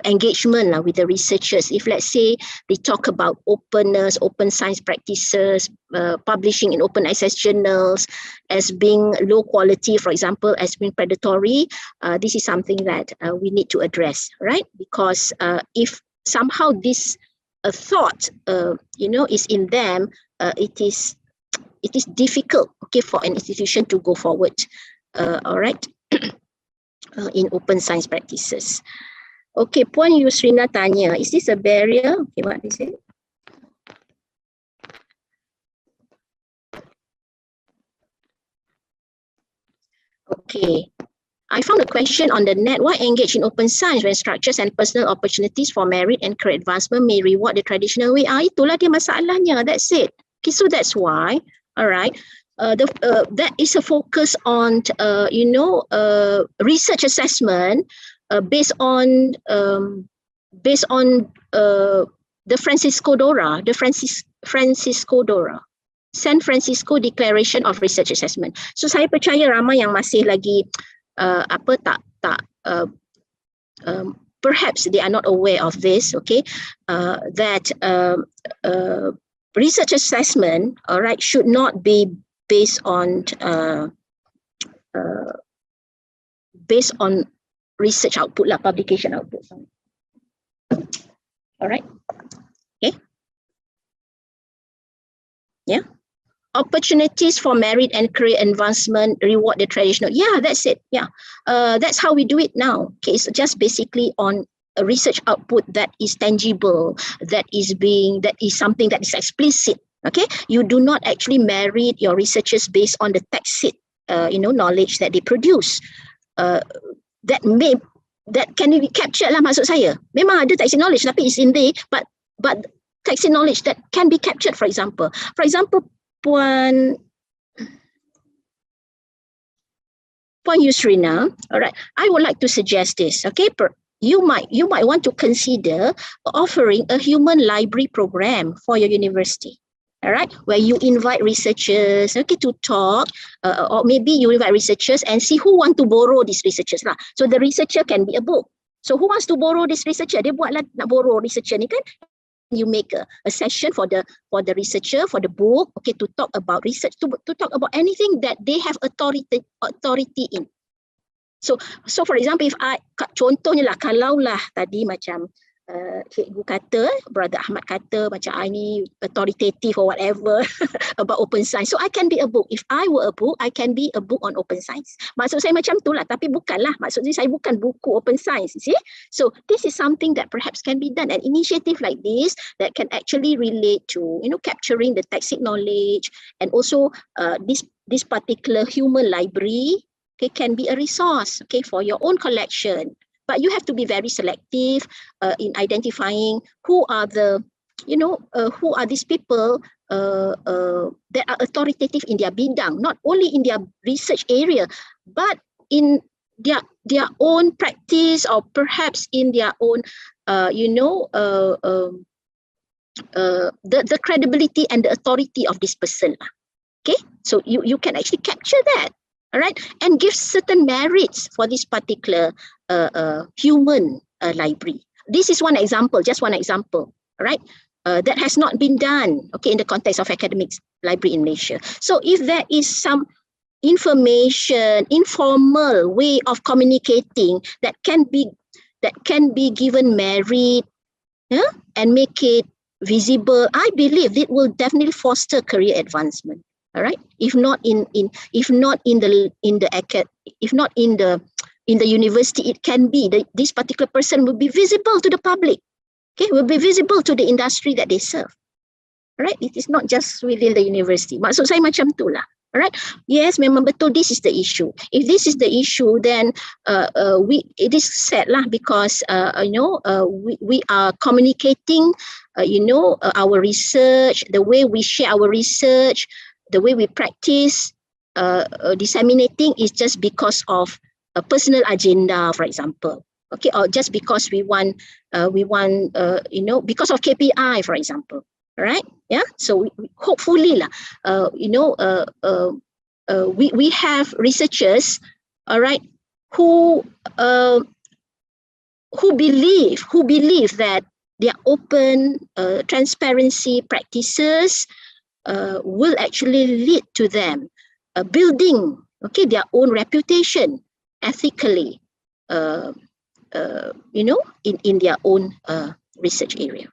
engagement with the researchers. If let's say they talk about openness, open science practices, publishing in open access journals as being low quality, for example, as being predatory, this is something that we need to address, right? Because if somehow this thought, is in them, it is difficult, okay, for an institution to go forward, all right, in open science practices. Okay, Puan Yusrina tanya, is this a barrier? Okay, what is it? Okay, I found a question on the net. Why engage in open science when structures and personal opportunities for merit and career advancement may reward the traditional way? Itulah dia masalahnya. That's it. Okay, so that's why. All right. That is a focus on, research assessment based on the San Francisco Declaration of Research Assessment. So saya percaya ramai yang masih lagi perhaps they are not aware of this, okay, that research assessment, all right, should not be based on research output, publication output. All right, okay, yeah. Opportunities for merit and career advancement reward the traditional. Yeah, that's it. Yeah, that's how we do it now. Okay, it's just basically on a research output that is tangible, that is something that is explicit. Okay, you do not actually merit your researchers based on the tacit, knowledge that they produce. That can be captured lah, maksud saya. Memang ada tacit knowledge, tapi it's in there, but tacit knowledge that can be captured, for example, Puan Yusrina, all right, I would like to suggest this, okay? You might want to consider offering a human library program for your university, all right, where you invite researchers, okay, to talk, or maybe you invite researchers and see who want to borrow these researchers lah. So the researcher can be a book. So who wants to borrow this researcher? Dia buatlah nak borrow researcher ni kan. You make a session for the researcher, for the book, okay, to talk about research, to talk about anything that they have authority in. So for example, if contohnya lah, kalau lah tadi macam cikgu kata, Brother Ahmad kata macam I ni authoritative or whatever about open science. So I can be a book. If I were a book, I can be a book on open science. Maksud saya macam tu lah, tapi bukanlah. Maksudnya saya bukan buku open science, you see. So this is something that perhaps can be done. An initiative like this that can actually relate to, capturing the tacit knowledge, and also this particular human library, okay, can be a resource, okay, for your own collection. But you have to be very selective in identifying who are the, who are these people that are authoritative in their bidang, not only in their research area, but in their own practice, or perhaps in their own, the credibility and the authority of this person. Okay, so you can actually capture that. All right, and give certain merits for this particular human library. This is one example, just one example, right? That has not been done, okay, in the context of academic library in Malaysia. So if there is some information, informal way of communicating that can be given merit, and make it visible, I believe it will definitely foster career advancement. All right. If not in the university, it can be this particular person will be visible to the public. Okay, will be visible to the industry that they serve. All right. It is not just within the university. Maksud saya macam tu lah. All right. Yes, memang betul. This is the issue. If this is the issue, then it is sad lah, because we are communicating, our research, the way we share our research, the way we practice, disseminating is just because of a personal agenda, for example. Okay, or just because we want, because of KPI, for example. Right? Yeah. So hopefully, we have researchers, all right, who believe that their open transparency practices will actually lead to them building, okay, their own reputation ethically, in their own research area.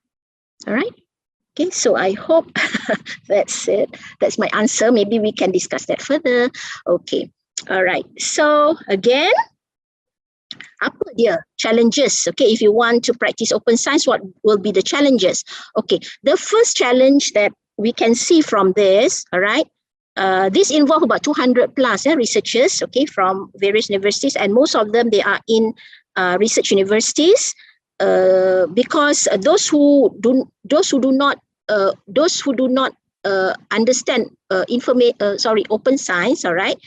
All right. Okay, so I hope that's it. That's my answer. Maybe we can discuss that further. Okay, all right. So again, apa dia challenges? Okay, if you want to practice open science, what will be the challenges? Okay, the first challenge that we can see from this, all right, this involve about 200 plus researchers, okay, from various universities, and most of them, they are in research universities. Because those who do not understand open science, all right,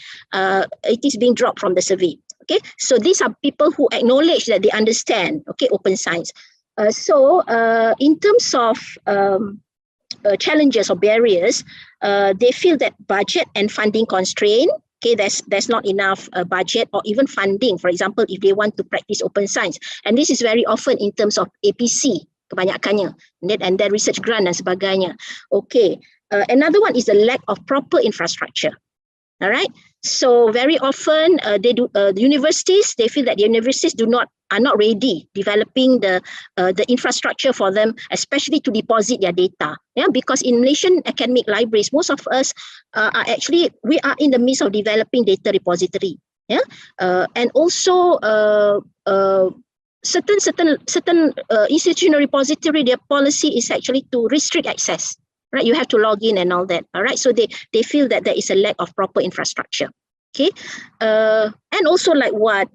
it is being dropped from the survey. Okay, so these are people who acknowledge that they understand, okay, open science. So in terms of challenges or barriers, they feel that budget and funding constraint. Okay, there's not enough budget or even funding, for example, if they want to practice open science. And this is very often in terms of APC, kebanyakannya, and then research grant dan sebagainya. Okay, another one is the lack of proper infrastructure. All right, so very often the universities, they feel that the universities are not ready developing the infrastructure for them, especially to deposit their data. Yeah, because in Malaysian academic libraries, most of us we are in the midst of developing data repository. Yeah, and also certain institutional repository, their policy is actually to restrict access. Right, you have to log in and all that. All right, so they feel that there is a lack of proper infrastructure. Okay, and also like what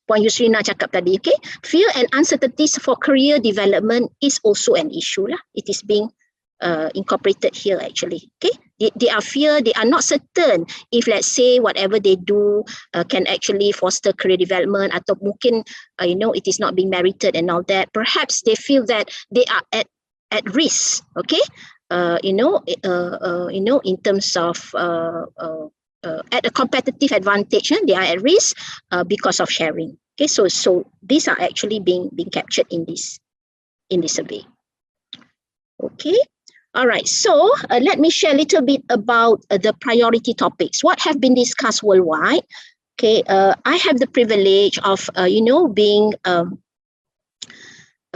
Puan Yusrina cakap tadi. Okay, fear and uncertainties for career development is also an issue lah. It is being incorporated here actually. Okay, they are not certain if, let's say, whatever they do can actually foster career development, atau mungkin it is not being merited and all that. Perhaps they feel that they are at risk, okay, in terms of at a competitive advantage, they are at risk because of sharing. Okay, so these are actually being captured in this survey. Okay, all right. So let me share a little bit about the priority topics. What have been discussed worldwide? Okay, I have the privilege of being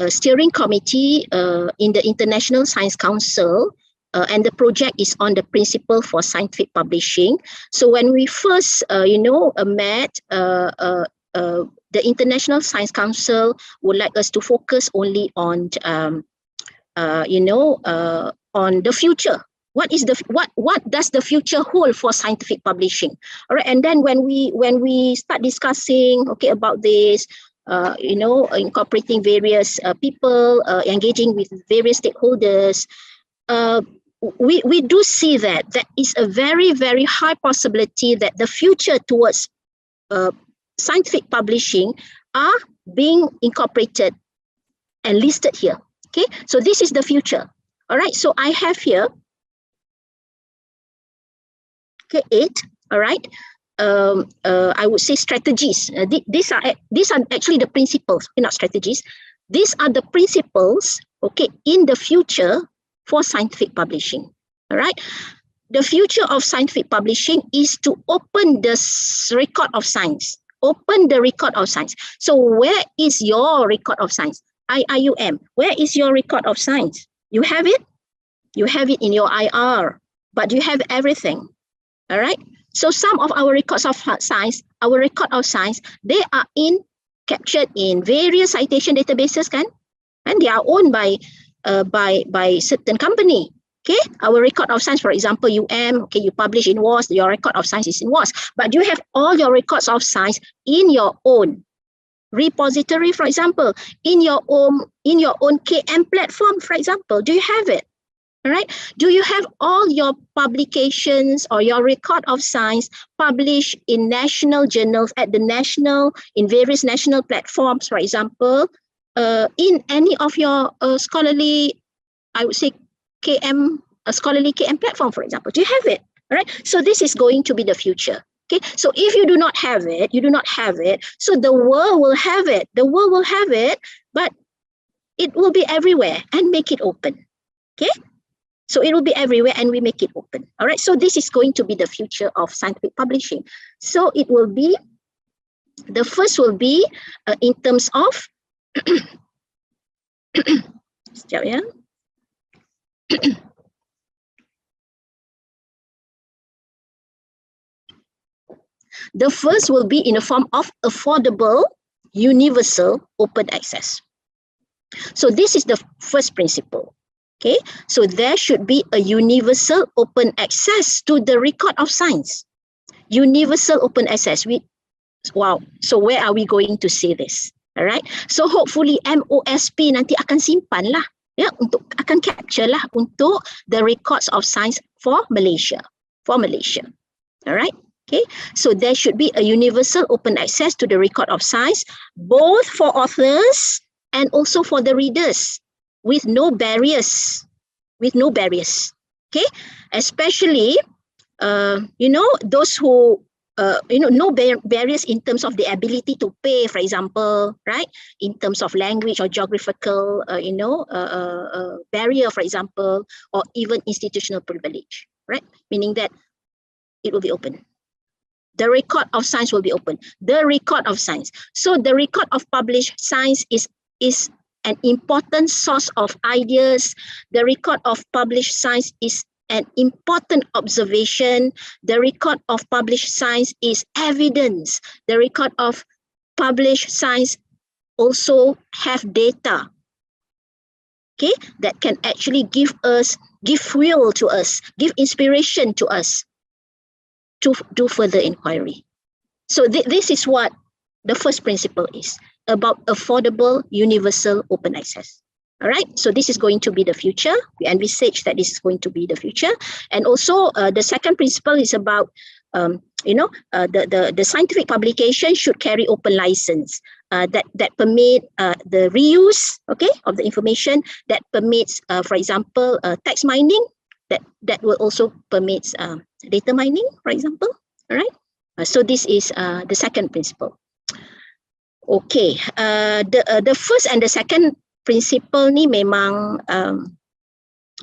steering committee in the International Science Council, and the project is on the principle for scientific publishing. So when we first, met, the International Science Council would like us to focus only on, on the future. What does the future hold for scientific publishing? All right, and then when we start discussing, okay, about this. Incorporating various people, engaging with various stakeholders, we do see that there is a very, very high possibility that the future towards scientific publishing are being incorporated and listed here. Okay, so this is the future. All right, so I have here, okay, 8. All right. I would say strategies. These are actually the principles, not strategies. These are the principles, okay, in the future for scientific publishing. All right. The future of scientific publishing is to open the record of science. Open the record of science. So where is your record of science? IIUM. Where is your record of science? You have it? You have it in your IR, but you have everything. All right. So some of our records of science, they are captured in various citation databases, kan? And they are owned by certain company. Okay, our record of science, for example, UM, okay, you publish in WAS, your record of science is in WAS, but you have all your records of science in your own repository, for example, in your own KM platform, for example. Do you have it? All right. Do you have all your publications or your record of science published in national journals at the national, in various national platforms, for example, in any of your scholarly, I would say, KM, a scholarly KM platform, for example? Do you have it? All right. So this is going to be the future. Okay. So if you do not have it, you do not have it. So the world will have it. The world will have it, but it will be everywhere, and make it open. Okay. So it will be everywhere, and we make it open. All right. So this is going to be the future of scientific publishing. So it will be, the first will be in terms of, sekejap ya. The first will be in the form of affordable, universal, open access. So this is the first principle. Okay, so there should be a universal open access to the record of science. Universal open access. Wow. So where are we going to see this? All right. So hopefully MOSP nanti akan simpan lah, ya, untuk akan capture lah untuk the records of science for Malaysia. For Malaysia. All right. Okay. So there should be a universal open access to the record of science, both for authors and also for the readers, with no barriers, okay, especially, those who, no barriers in terms of the ability to pay, for example, right, in terms of language or geographical, barrier, for example, or even institutional privilege, right, meaning that it will be open. The record of science will be open. The record of science. So the record of published science is an important source of ideas. The record of published science is an important observation. The record of published science is evidence. The record of published science also have data, okay, that can actually give fuel to us, give inspiration to us to do further inquiry. So this is what the first principle is, about affordable, universal, open access. All right, so this is going to be the future. We envisage that this is going to be the future. And also the second principle is about, the scientific publication should carry open license that permit the reuse, okay, of the information, that permits, for example, text mining, that will also permits data mining, for example. All right, so this is the second principle. Okay, the first and the second principle ni memang,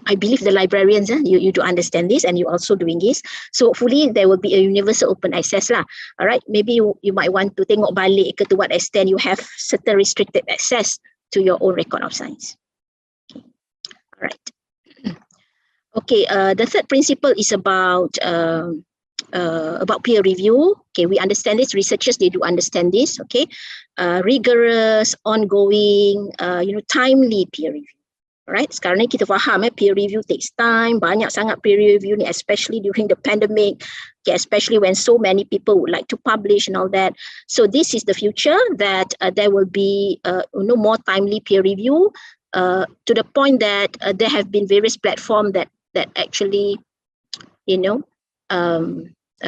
I believe the librarians, you do understand this, and you also doing this. So hopefully there will be a universal open access lah. All right, maybe you might want to tengok balik to what extent you have certain restricted access to your own record of science. Okay. All right. Okay, the third principle is about peer review. Okay, we understand this. Researchers, they do understand this. Okay, rigorous, ongoing, timely peer review. Right? Sekarang ni kita faham peer review takes time. Banyak sangat peer review ni, especially during the pandemic. Okay, especially when so many people would like to publish and all that. So this is the future, that there will be more timely peer review, to the point that there have been various platforms that actually,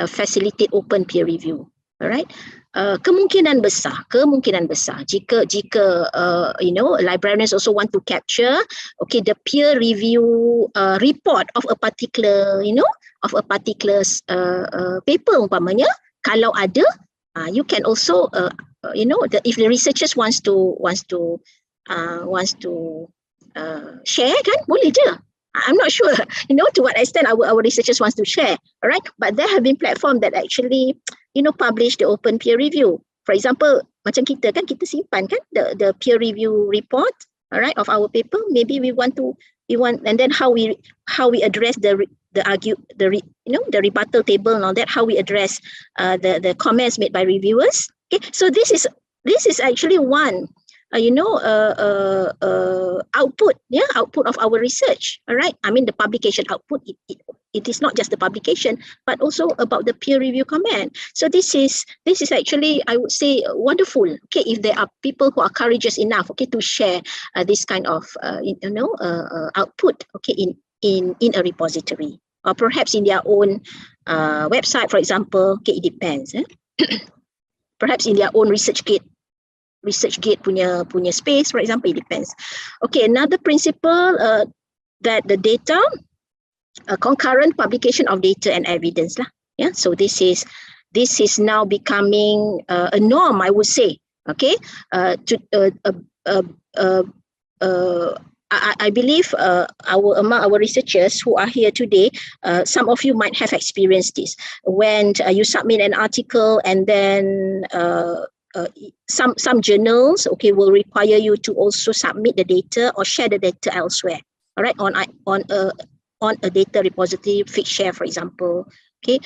facilitate open peer review. All right. Kemungkinan besar jika librarians also want to capture, okay, the peer review report of a particular, paper umpamanya, kalau ada, you can also, if the researchers wants to share, kan, boleh je. I'm not sure, to what extent our researchers wants to share, all right? But there have been platforms that actually, publish the open peer review. For example, macam kita kan, kita simpan kan the peer review report, all right, of our paper. Maybe we want, and then how we address the rebuttal table and all that, how we address the comments made by reviewers. Okay, so this is actually one output, output of our research. All right, I mean the publication output. It is not just the publication, but also about the peer review comment. So this is actually, I would say, wonderful. Okay, if there are people who are courageous enough, okay, to share this kind of output, okay, in a repository, or perhaps in their own website, for example. Okay, it depends. Perhaps in their own ResearchGate punya space, for example. It depends. Okay, another principle that the data, concurrent publication of data and evidence lah. Yeah, so this is now becoming a norm, I would say. Okay, I believe among our researchers who are here today, some of you might have experienced this when you submit an article, and then some journals, okay, will require you to also submit the data or share the data elsewhere. All right, on a data repository, Figshare, for example. Okay,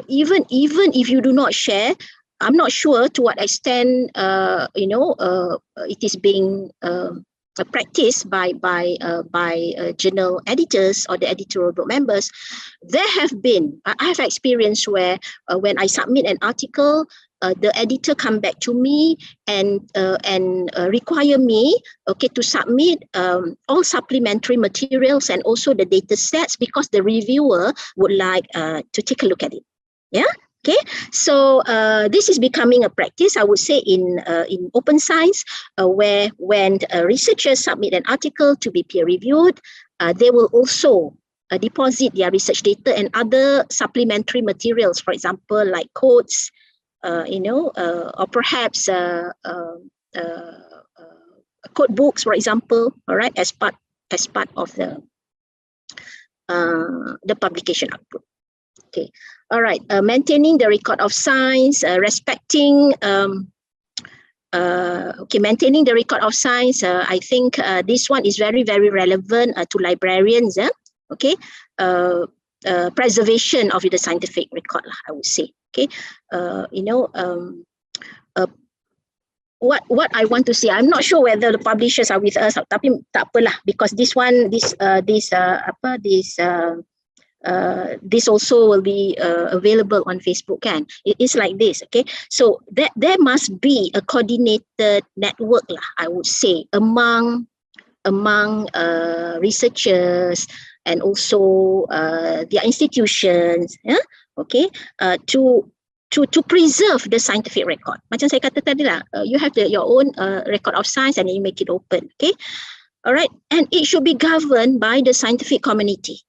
even if you do not share, I'm not sure to what extent it is being practiced by journal editors or the editorial board members. I have experience where when I submit an article, the editor come back to me and require me, okay, to submit all supplementary materials and also the data sets, because the reviewer would like to take a look at it. Yeah. Okay, so this is becoming a practice, I would say, in open science, where when researchers submit an article to be peer reviewed, they will also deposit their research data and other supplementary materials, for example, like codes, or perhaps code books, for example. All right, as part of the publication output. Okay, all right. Maintaining the record of science, respecting. Maintaining the record of science. I think this one is very, very relevant to librarians. Okay, preservation of the scientific record, I would say. Okay, what I want to say, I'm not sure whether the publishers are with us, tapi tak apalah, because this also will be available on Facebook. It is like this. Okay, so there must be a coordinated network, I would say, among researchers and also their institutions. Yeah, okay, to preserve the scientific record. Macam saya kata tadi lah, you have your own record of science and you make it open. Okay, all right, and it should be governed by the scientific community.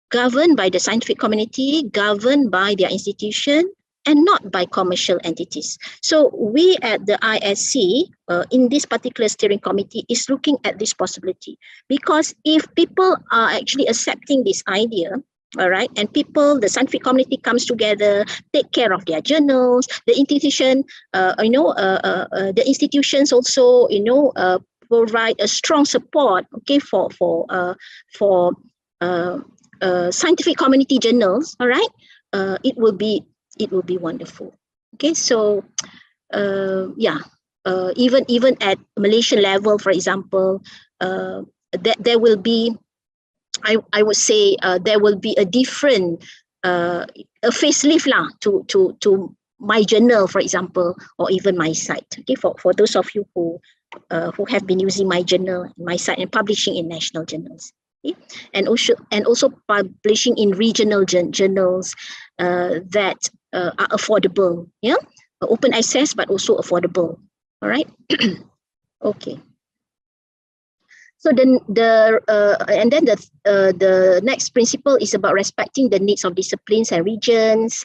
Governed by the scientific community, governed by their institution, and not by commercial entities. So we at the ISC, in this particular steering committee, is looking at this possibility. Because if people are actually accepting this idea, all right, and the scientific community comes together, take care of their journals, the institution, the institutions also, provide a strong support, okay, for scientific community journals. All right, it will be wonderful. Okay, so even at Malaysian level, for example, there will be, I would say, there will be a different a facelift lah to my journal, for example, or even my site. Okay, for those of you who have been using my journal, my site, and publishing in national journals. Okay? And also publishing in regional journals that are affordable, open access but also affordable. All right. Okay. So then the next principle is about respecting the needs of disciplines and regions,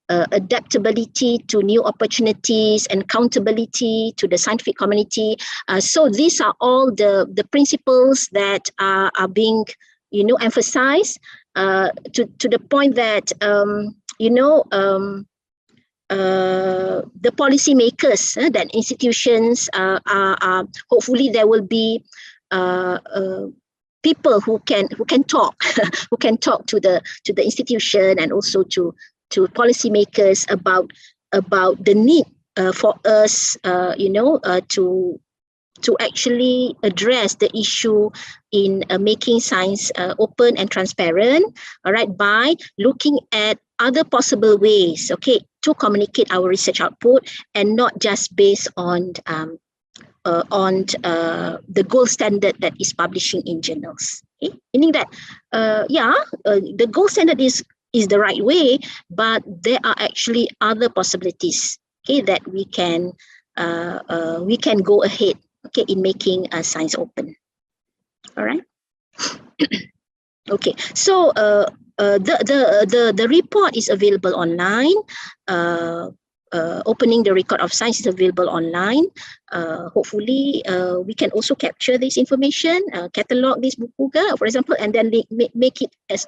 adaptability to new opportunities, and accountability to the scientific community. So these are all the principles that are being, emphasized to the point that the policymakers, that institutions are hopefully there will be people who can talk who can talk to the institution and also to policymakers about the need for us, to actually address the issue in making science open and transparent, all right, by looking at other possible ways, okay, to communicate our research output and not just based on the gold standard that is publishing in journals. Okay? Meaning that, the gold standard is the right way, but there are actually other possibilities, okay, that we can go ahead, okay, in making science open. All right. Okay. So the report is available online. Opening the record of science is available online. Hopefully, we can also capture this information, catalog this buku, for example, and then make it as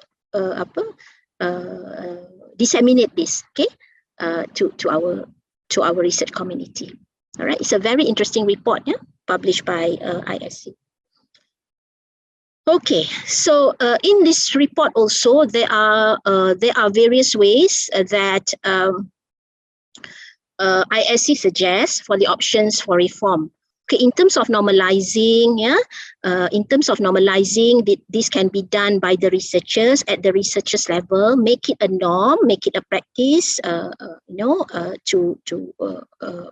disseminate this, okay, to our research community. All right, it's a very interesting report, published by ISC. Okay, so in this report also there are various ways that ISC suggests for the options for reform. Okay, in terms of normalizing, this can be done by the researchers at the researchers level. Make it a norm, make it a practice,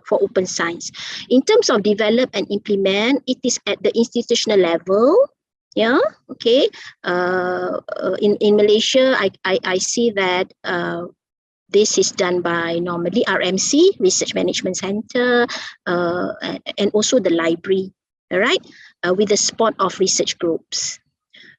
for open science. In terms of develop and implement, it is at the institutional level. Yeah, okay. In Malaysia, I see that this is done by normally RMC, Research Management Center, and also the library, all right, with the support of research groups.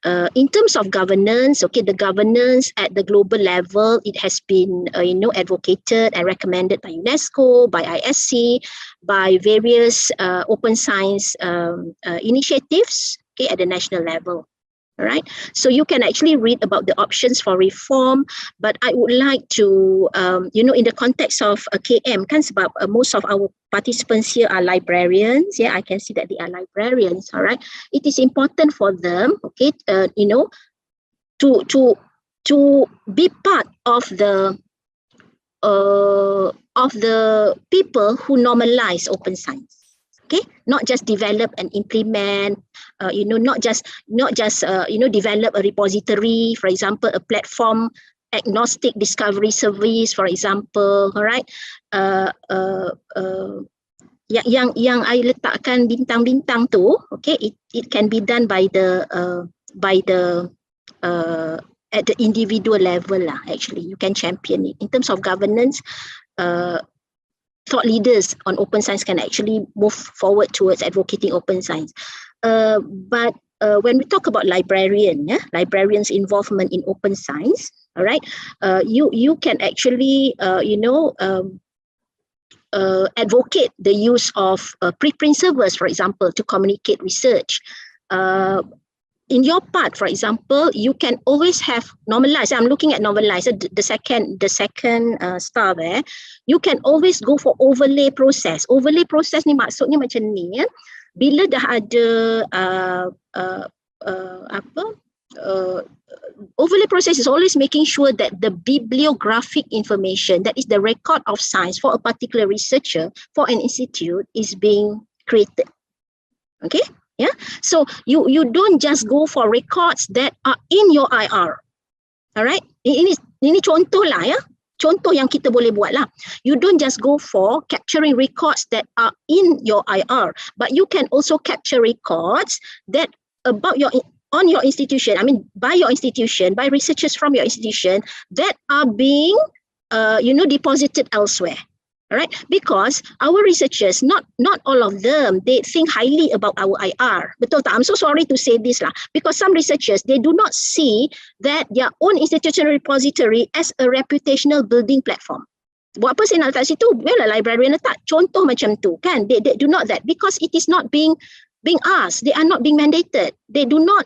In terms of governance, okay, the governance at the global level, it has been, advocated and recommended by UNESCO, by ISC, by various open science initiatives, okay, at the national level. All right, so you can actually read about the options for reform, but I would like to, in the context of KM, kan sebab most of our participants here are librarians. Yeah, I can see that they are librarians. All right, it is important for them, okay, to be part of the people who normalize open science. Okay, not just develop and implement, not just develop a repository, for example, a platform agnostic discovery service, for example, all right. Yang I letakkan bintang-bintang tu, okay, it can be done by the at the individual level lah. Actually, you can champion it in terms of governance. Thought leaders on open science can actually move forward towards advocating open science. But when we talk about librarians' involvement in open science, all right, you can actually, advocate the use of preprint servers, for example, to communicate research. In your part, for example, you can always have normalize. I'm looking at normalize, the second star there. You can always go for overlay process. Overlay process ni maksudnya macam ni, ya. Bila dah ada overlay process is always making sure that the bibliographic information, that is the record of science for a particular researcher, for an institute, is being created. Okay. Yeah, so you don't just go for records that are in your IR. Alright, ini contoh lah, ya. Contoh yang kita boleh buat lah. You don't just go for capturing records that are in your IR, but you can also capture records that about on your institution. I mean, by your institution, by researchers from your institution that are being, deposited elsewhere. All right, because our researchers, not all of them, they think highly about our IR. Betul tak? I'm so sorry to say this lah, because some researchers, they do not see that their own institutional repository as a reputational building platform. Buat apa saya nak letak situ? Well, librarian letak contoh macam tu, kan? They do not that, because it is not being asked. They are not being mandated. They do not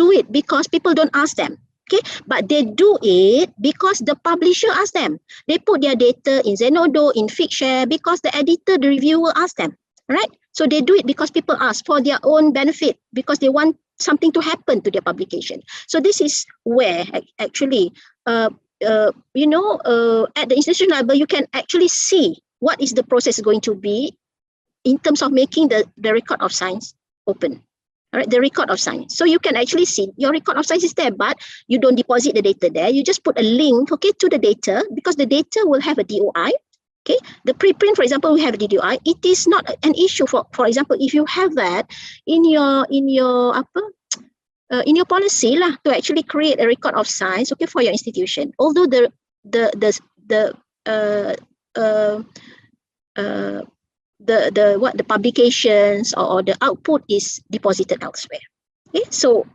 do it because people don't ask them. Okay, but they do it because the publisher asked them. They put their data in Zenodo, in Figshare, because the editor, the reviewer asked them, right? So they do it because people ask for their own benefit, because they want something to happen to their publication. So this is where actually, at the institutional level, you can actually see what is the process going to be in terms of making the record of science open. All right, the record of science. So you can actually see your record of science is there, but you don't deposit the data there. You just put a link, okay, to the data, because the data will have a DOI. Okay, the preprint, for example, we have a DOI. It is not an issue for example, if you have that in your policy lah, to actually create a record of science, okay, for your institution. Although the publications or the output is deposited elsewhere. Okay, so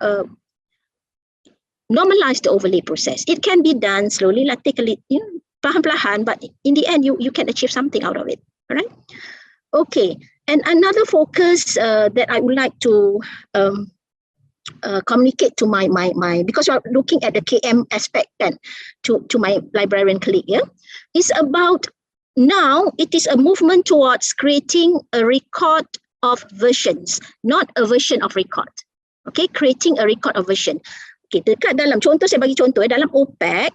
normalize the overlay process. It can be done slowly, like take a little, perlahan-lahan, but in the end, you can achieve something out of it. All right. Okay, and another focus that I would like to communicate to my because you're looking at the KM aspect then to my librarian colleague here, is about now it is a movement towards creating a record of versions, not a version of record. Okay, creating a record of version. Okay, dekat dalam contoh, saya bagi contoh dalam OPEC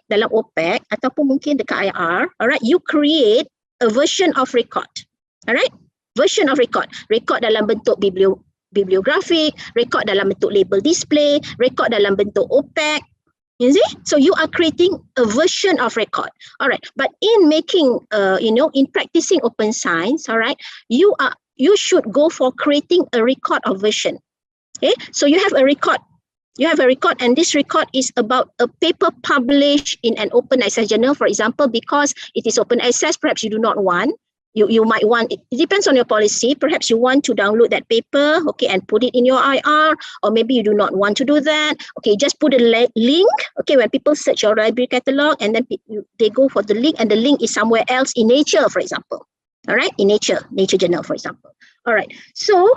ataupun mungkin dekat IR, alright, you create a version of record. Alright, version of record. Record dalam bentuk bibliographic, record dalam bentuk label display, record dalam bentuk OPEC. You see? So you are creating a version of record. All right. But in making, in practicing open science, all right, you should go for creating a record of version. Okay. So you have a record. You have a record, and this record is about a paper published in an open access journal, for example, because it is open access. Perhaps you do not want. You might want, it depends on your policy. Perhaps you want to download that paper, okay, and put it in your IR, or maybe you do not want to do that. Okay, just put a link, okay, when people search your library catalog, and then they go for the link, and the link is somewhere else in Nature, for example. All right, in Nature Journal, for example. All right, so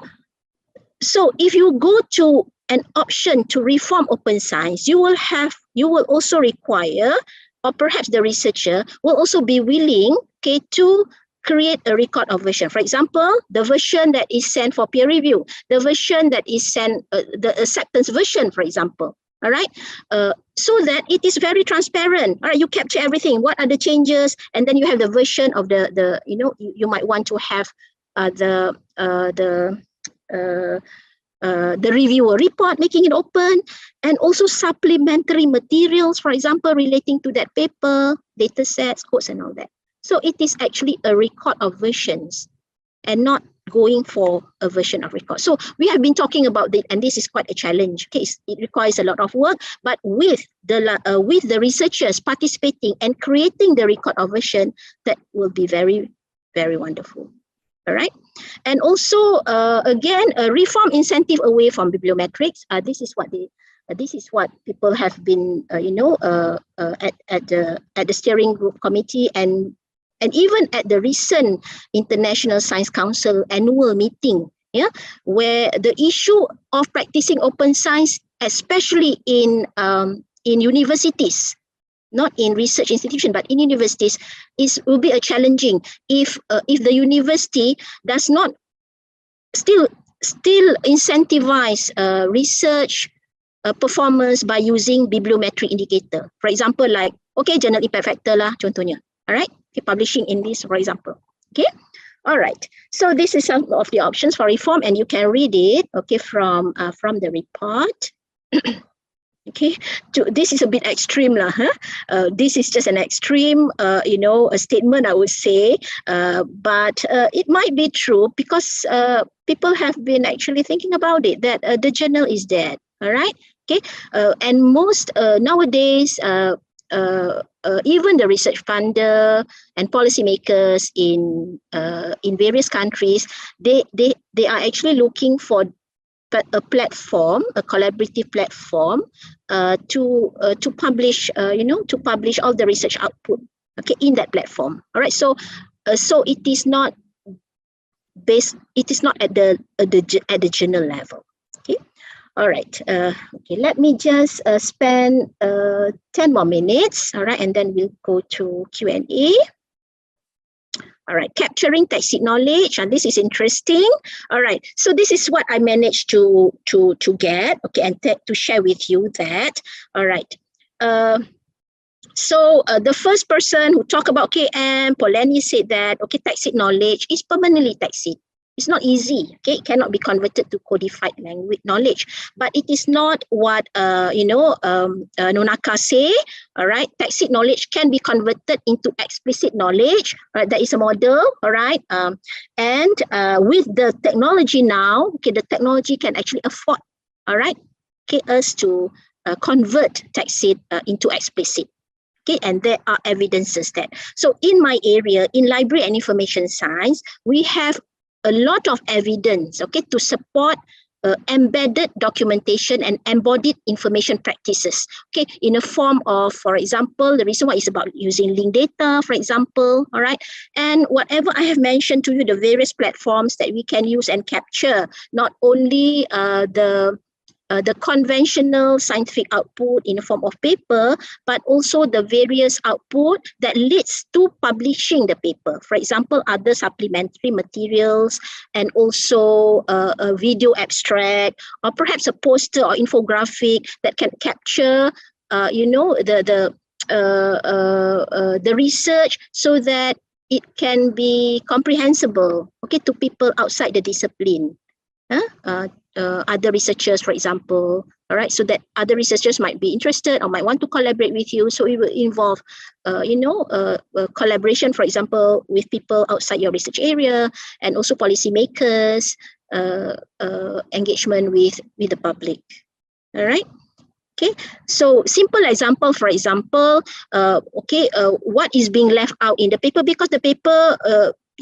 if you go to an option to reform open science, you will also require, or perhaps the researcher will also be willing, okay, to create a record of version. For example, the version that is sent for peer review, the version that is sent, the acceptance version, for example. All right, so that it is very transparent. All right, you capture everything. What are the changes, and then you have the version of the you might want to have the reviewer report, making it open, and also supplementary materials, for example, relating to that paper, data sets, codes, and all that. So it is actually a record of versions and not going for a version of record. So we have been talking about it, and this is quite a challenge case. It requires a lot of work, but with the researchers participating and creating the record of version, that will be very, very wonderful. All right. And also, again, a reform incentive away from bibliometrics. This is what people have been, at the steering group committee and even at the recent International Science Council annual meeting, where the issue of practicing open science, especially in universities, not in research institutions, but in universities, will be a challenging if the university does not still incentivize research performance by using bibliometric indicator. For example, like, okay, journal impact factor lah, contohnya. All right, okay, publishing in this, for example. Okay, all right. So this is some of the options for reform, and you can read it, okay, from the report. Okay, this is a bit extreme lah, this is just an extreme, a statement, I would say, but it might be true because people have been actually thinking about it, that the journal is dead. All right, okay, and most nowadays, even the research funder and policymakers in various countries, they are actually looking for a platform, a collaborative platform, to publish, to publish all the research output, okay, in that platform. All right, so it is not based, it is not at the journal level. Okay, all right. Okay, let me just spend 10 more minutes. All right, and then we'll go to Q&A. All right, capturing tacit knowledge, and this is interesting. All right, so this is what I managed to get, okay, and to share with you that. All right, So the first person who talked about KM, Polanyi said that, okay, tacit knowledge is permanently tacit. It's not easy, okay? It cannot be converted to codified language knowledge, but it is not what, Nonaka say, all right? Tacit knowledge can be converted into explicit knowledge, right? That is a model, all right? And with the technology now, okay, the technology can actually afford, all right, okay, us to convert tacit into explicit. Okay, and there are evidences that. So in my area, in library and information science, we have a lot of evidence, okay, to support embedded documentation and embodied information practices, okay, in a form of, for example, the reason why is about using linked data, for example, all right, and whatever I have mentioned to you, the various platforms that we can use and capture, not only the conventional scientific output in the form of paper, but also the various output that leads to publishing the paper. For example, other supplementary materials, and also a video abstract, or perhaps a poster or infographic that can capture, the research, so that it can be comprehensible, okay, to people outside the discipline. Other researchers, for example, all right, so that other researchers might be interested or might want to collaborate with you. So it will involve, collaboration, for example, with people outside your research area, and also policymakers, engagement with the public. All right. Okay, so simple example, for example, what is being left out in the paper, because the paper,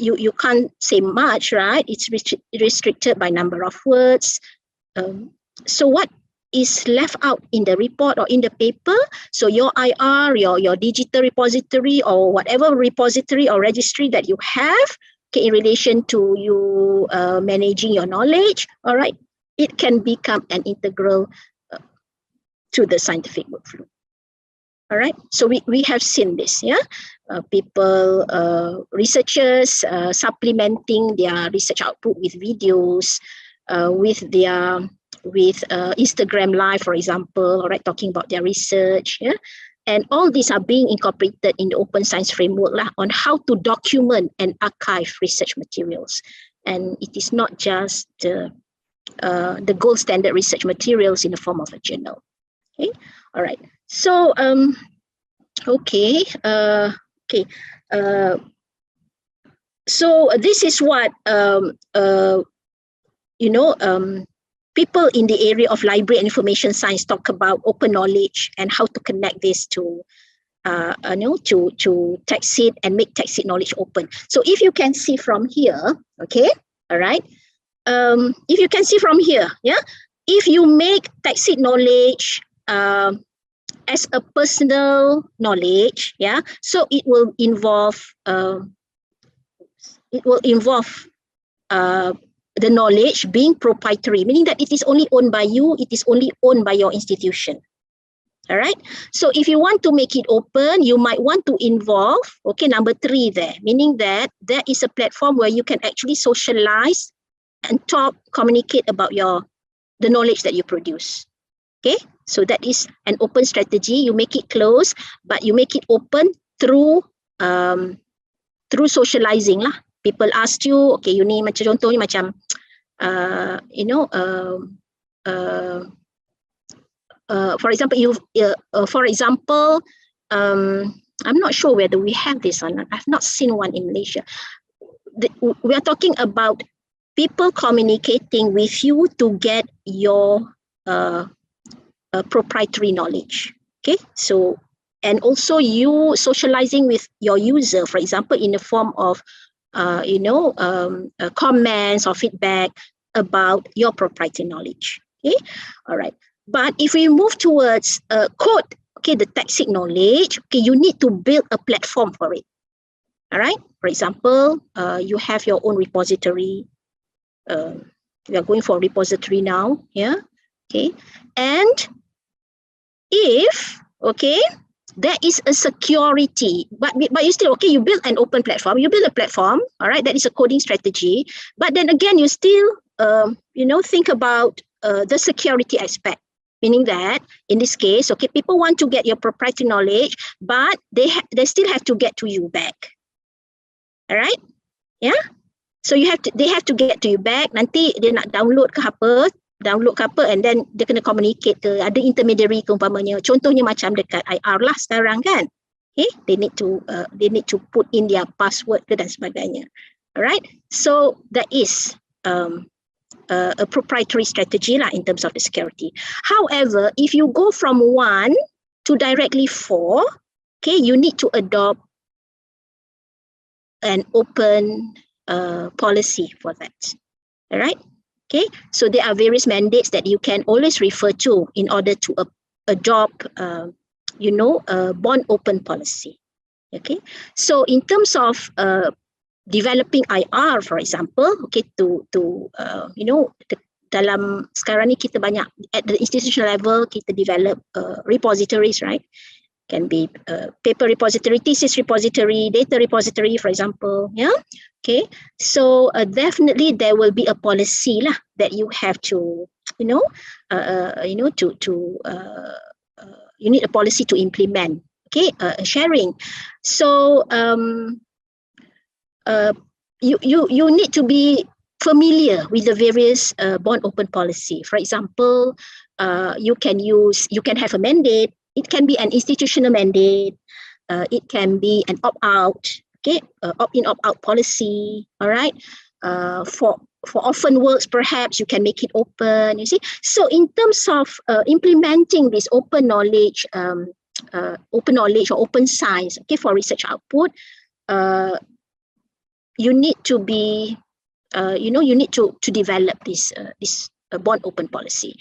you can't say much, right? It's restricted by number of words. So what is left out in the report or in the paper? So your IR, your digital repository, or whatever repository or registry that you have, okay, in relation to you managing your knowledge, all right, it can become an integral to the scientific workflow. All right, so we have seen this, yeah, people, researchers supplementing their research output with videos, with Instagram Live, for example, all right, talking about their research, yeah, and all these are being incorporated in the open science framework on how to document and archive research materials, and it is not just the gold standard research materials in the form of a journal. Okay, all right. So, so this is what, people in the area of library and information science talk about open knowledge and how to connect this to, to tacit and make tacit knowledge open. So if you can see from here, okay, all right. If you can see from here, yeah, if you make tacit knowledge as a personal knowledge, yeah, so it will involve the knowledge being proprietary, meaning that it is only owned by you, it is only owned by your institution. All right, so if you want to make it open, you might want to involve, okay, number 3 there, meaning that there is a platform where you can actually socialize and talk, communicate about the knowledge that you produce. Okay, so that is an open strategy. You make it close, but you make it open through socializing lah. People ask you, okay, you ni macam contohnya macam, for example, I'm not sure whether we have this or not. I've not seen one in Malaysia. We are talking about people communicating with you to get your proprietary knowledge. Okay, so, and also you socializing with your user, for example, in the form of comments or feedback about your proprietary knowledge. Okay, all right. But if we move towards code, okay, the tacit knowledge, okay, you need to build a platform for it. All right. For example, you have your own repository. We are going for a repository now. Yeah. Okay, and if, okay, there is a security, but you still, okay, you build an open platform, you build a platform, all right, that is a coding strategy, but then again, you still, think about the security aspect. Meaning that in this case, okay, people want to get your proprietary knowledge, but they still have to get to you back. All right? Yeah. So they have to get to you back. Nanti dia nak download ke apa, and then dia kena communicate ke, ada intermediary ke umpamanya. Contohnya macam dekat IR lah sekarang kan. Okay, they need to put in their password ke dan sebagainya. Alright, so that is a proprietary strategy lah in terms of the security. However, if you go from 1 to directly 4, okay, you need to adopt an open policy for that. All right. Okay. So there are various mandates that you can always refer to in order to adopt, a bond open policy. Okay. So in terms of developing IR, for example, okay, dalam sekarang ni kita banyak at the institutional level kita develop repositories, right? Can be paper repository, thesis repository, data repository, for example. Yeah. Okay. So definitely there will be a policy lah that you have to, you need a policy to implement. Okay. Sharing. So you need to be familiar with the various bond open policy. For example, you can have a mandate. It can be an institutional mandate. It can be an opt-out, okay, opt-in, opt-out policy. All right. For orphan works, perhaps you can make it open. You see. So in terms of implementing this open knowledge or open science, okay, for research output, you need to be, you need to develop this bond open policy,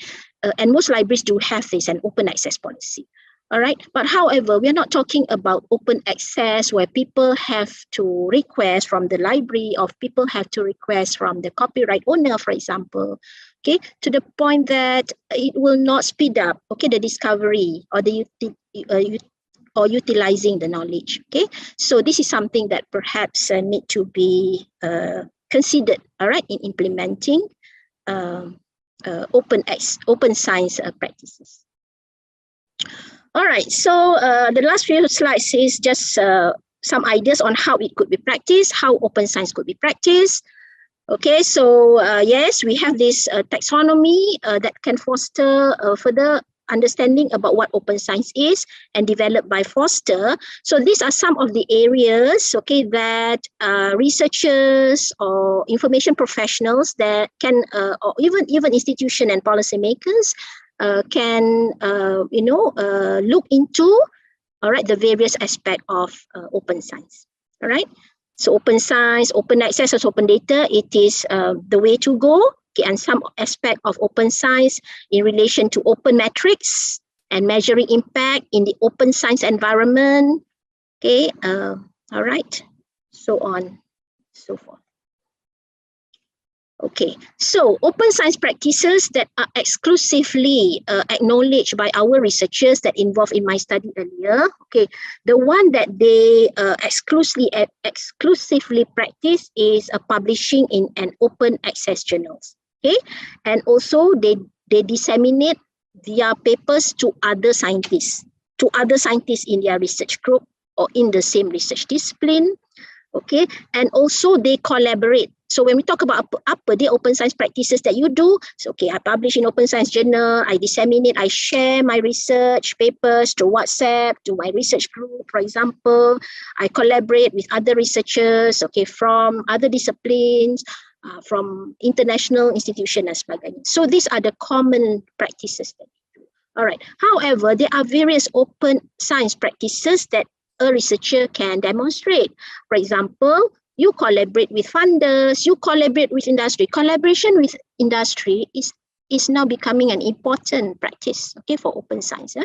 and most libraries do have this, an open access policy. All right, but however, we are not talking about open access where people have to request from the library, or people have to request from the copyright owner, for example. Okay, to the point that it will not speed up, okay, the discovery or the utilizing the knowledge. Okay, so this is something that perhaps need to be considered. All right, in implementing open science practices. All right, so the last few slides is just some ideas on how it could be practiced, how open science could be practiced. Okay, so yes, we have this taxonomy that can foster further understanding about what open science is and developed by Foster. So these are some of the areas, okay, that researchers or information professionals that can, or even institution and policymakers can, look into, all right, the various aspects of open science, all right? So open science, open access, and open data, it is the way to go. Okay, and some aspect of open science in relation to open metrics and measuring impact in the open science environment. Okay, all right, so on, so forth. Okay, so open science practices that are exclusively acknowledged by our researchers that involved in my study earlier. Okay, the one that they exclusively practice is publishing in an open access journals. Okay, and also they disseminate their papers to other scientists in their research group or in the same research discipline. Okay, and also they collaborate. So when we talk about the open science practices that you do, so okay, I publish in open science journal, I disseminate, I share my research papers to WhatsApp, to my research group, for example. I collaborate with other researchers, okay, from other disciplines, from international institutions and sebagainya. So these are the common practices that we do. All right. However, there are various open science practices that a researcher can demonstrate. For example, you collaborate with funders, you collaborate with industry. Collaboration with industry is now becoming an important practice, okay, for open science.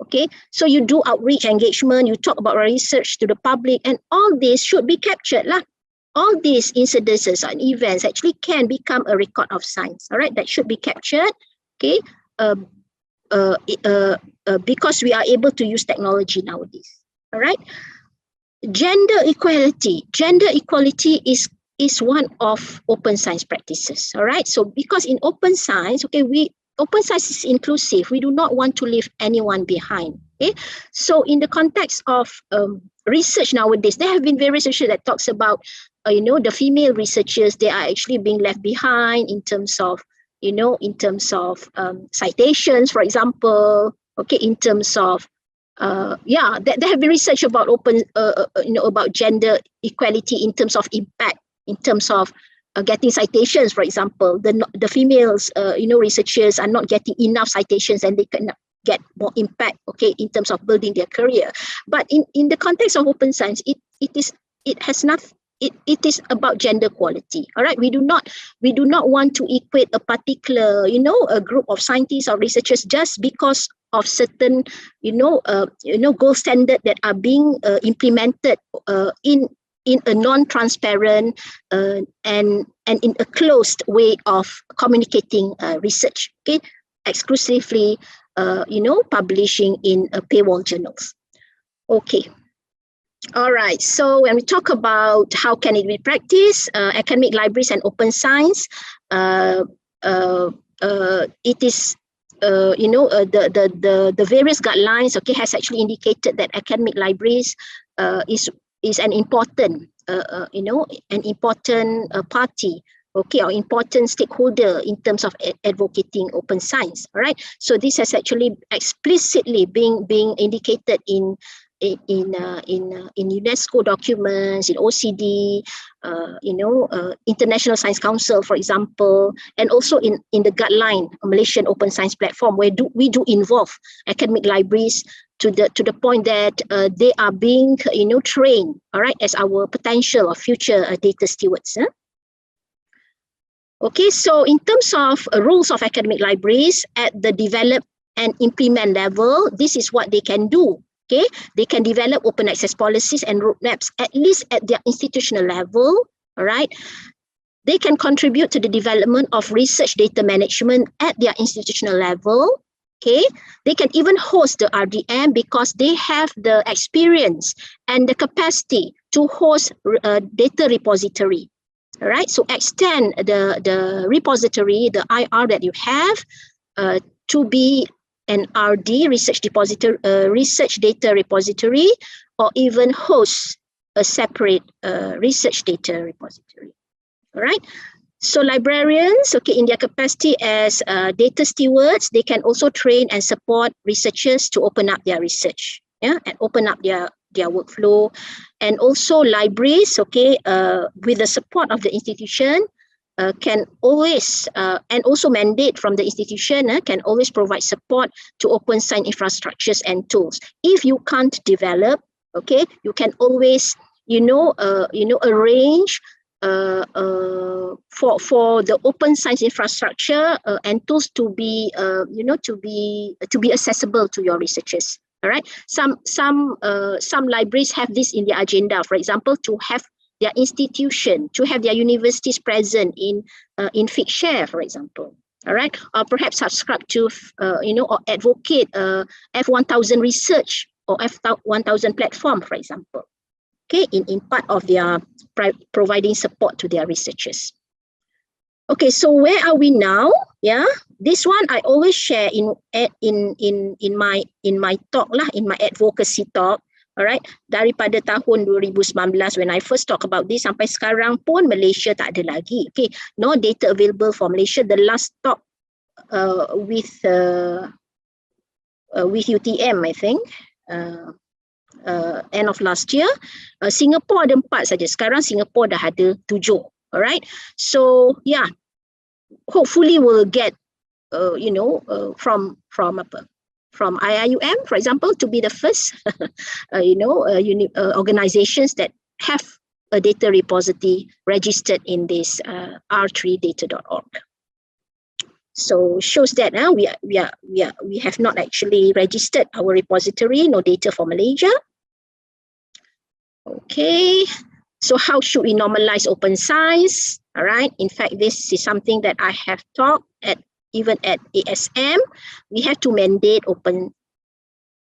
Okay, so you do outreach engagement, you talk about research to the public, and all this should be captured lah. All these incidences and events actually can become a record of science. All right, that should be captured. Okay, because we are able to use technology nowadays. All right. Gender equality is one of open science practices. All right. So because in open science, okay, we open science is inclusive. We do not want to leave anyone behind. Okay, so in the context of research nowadays, there have been various research that talks about, the female researchers, they are actually being left behind in terms of, citations, for example. Okay, in terms of, there have been research about about gender equality in terms of impact, in terms of getting citations, for example. The females, researchers are not getting enough citations, and they cannot get more impact, okay, in terms of building their career. But in the context of open science, it is about gender equality. All right, we do not want to equate a particular, a group of scientists or researchers just because of certain, gold standard that are being implemented in a non-transparent and in a closed way of communicating research. Okay, exclusively, publishing in paywall journals. Okay. All right. So when we talk about how can it be practiced, academic libraries and open science, it is, the various guidelines, okay, has actually indicated that academic libraries is an important, an important party, okay, or important stakeholder in terms of advocating open science. All right. So this has actually explicitly being indicated in UNESCO documents, in OCD, International Science Council, for example, and also in the guideline Malaysian Open Science Platform, where we do involve academic libraries to the point that they are being trained, all right, as our potential or future data stewards. Okay, so in terms of rules of academic libraries at the develop and implement level, this is what they can do. Okay, they can develop open access policies and roadmaps, at least at their institutional level. All right, they can contribute to the development of research data management at their institutional level. Okay, they can even host the RDM because they have the experience and the capacity to host data repository. All right, so extend the repository, the IR that you have, to be an RD, research data repository, or even host a separate research data repository. All right. So librarians, okay, in their capacity as data stewards, they can also train and support researchers to open up their research, and open up their workflow. And also libraries, okay, with the support of the institution, can always, and also mandate from the institution, can always provide support to open science infrastructures and tools. If you can't develop, okay, you can always, arrange for the open science infrastructure and tools to be, to be accessible to your researchers. All right. Some libraries have this in their agenda. For example, to have their institution, to have their universities present in Figshare, for example. All right. Or perhaps subscribe to, or advocate F1000 research or F1000 platform, for example. Okay, in part of their providing support to their researchers. Okay, so where are we now? Yeah, this one I always share in my talk lah, in my advocacy talk. Alright, daripada tahun 2019 when I first talk about this sampai sekarang pun Malaysia tak ada lagi. Okay, no data available for Malaysia. The last talk with UTM, I think. End of last year, Singapore ada 4 saja. Sekarang Singapore dah ada 7. Alright, so yeah, hopefully we'll get, from IIUM, for example, to be the first, organizations that have a data repository registered in this r3data.org. So shows that we have not actually registered our repository, no data for Malaysia. Okay, so how should we normalize open science? All right, in fact, this is something that I have talked at even at ASM. We have to mandate open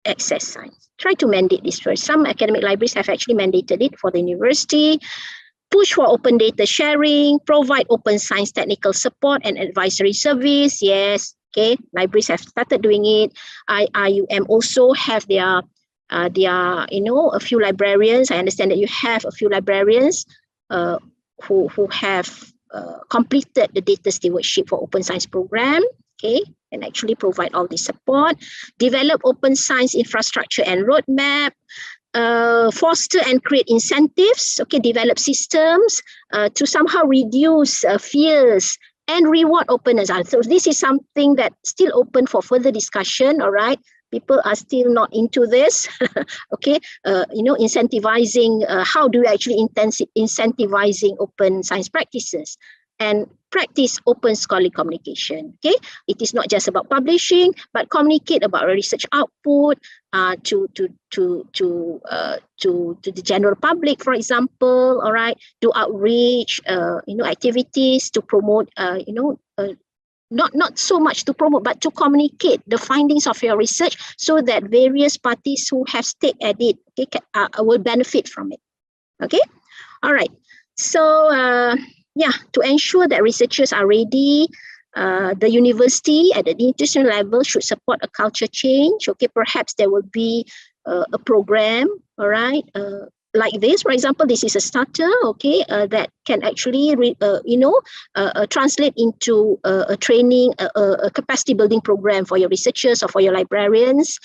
access science. Try to mandate this first. Some academic libraries have actually mandated it for the university. Push for open data sharing, provide open science technical support and advisory service. Yes, Okay, libraries have started doing it. IIUM also have their a few librarians. I understand that you have a few librarians who have completed the data stewardship for open science program. Okay, and actually provide all the support. Develop open science infrastructure and roadmap. Foster and create incentives. Okay, develop systems to somehow reduce fears and reward openness. So this is something that still open for further discussion. All right, people are still not into this. Okay, incentivizing. How do we actually incentivizing open science practices and practice open scholarly communication? Okay, it is not just about publishing, but communicate about research output to the general public, for example. All right, do outreach, activities to promote, not so much to promote, but to communicate the findings of your research so that various parties who have stake at it, okay, will benefit from it. Okay, all right. So to ensure that researchers are ready, the university at the institutional level should support a culture change. Okay, perhaps there will be a program, all right, like this. For example, this is a starter, okay, that can actually translate into a training, a capacity building program for your researchers or for your librarians.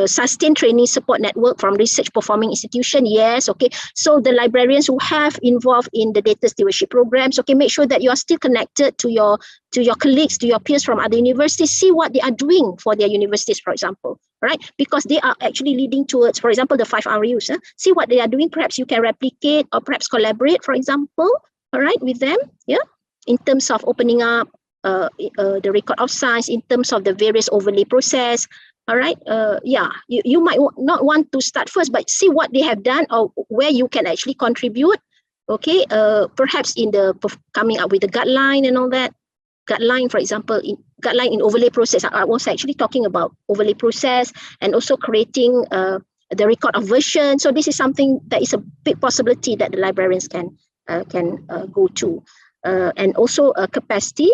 Sustained training support network from research performing institution. Yes, okay. So the librarians who have involved in the data stewardship programs, okay, make sure that you are still connected to your colleagues, to your peers from other universities. See what they are doing for their universities, for example, right? Because they are actually leading towards, for example, the 5 RUs. See what they are doing. Perhaps you can replicate or perhaps collaborate, for example, all right, with them. Yeah, in terms of opening up the record of science, in terms of the various overlay process. All right. You might not want to start first, but see what they have done or where you can actually contribute. Okay. Perhaps in the coming up with the guideline and all that. Guideline, for example, guideline in overlay process. I was actually talking about overlay process and also creating the record of version. So this is something that is a big possibility that the librarians can go to. And also capacity,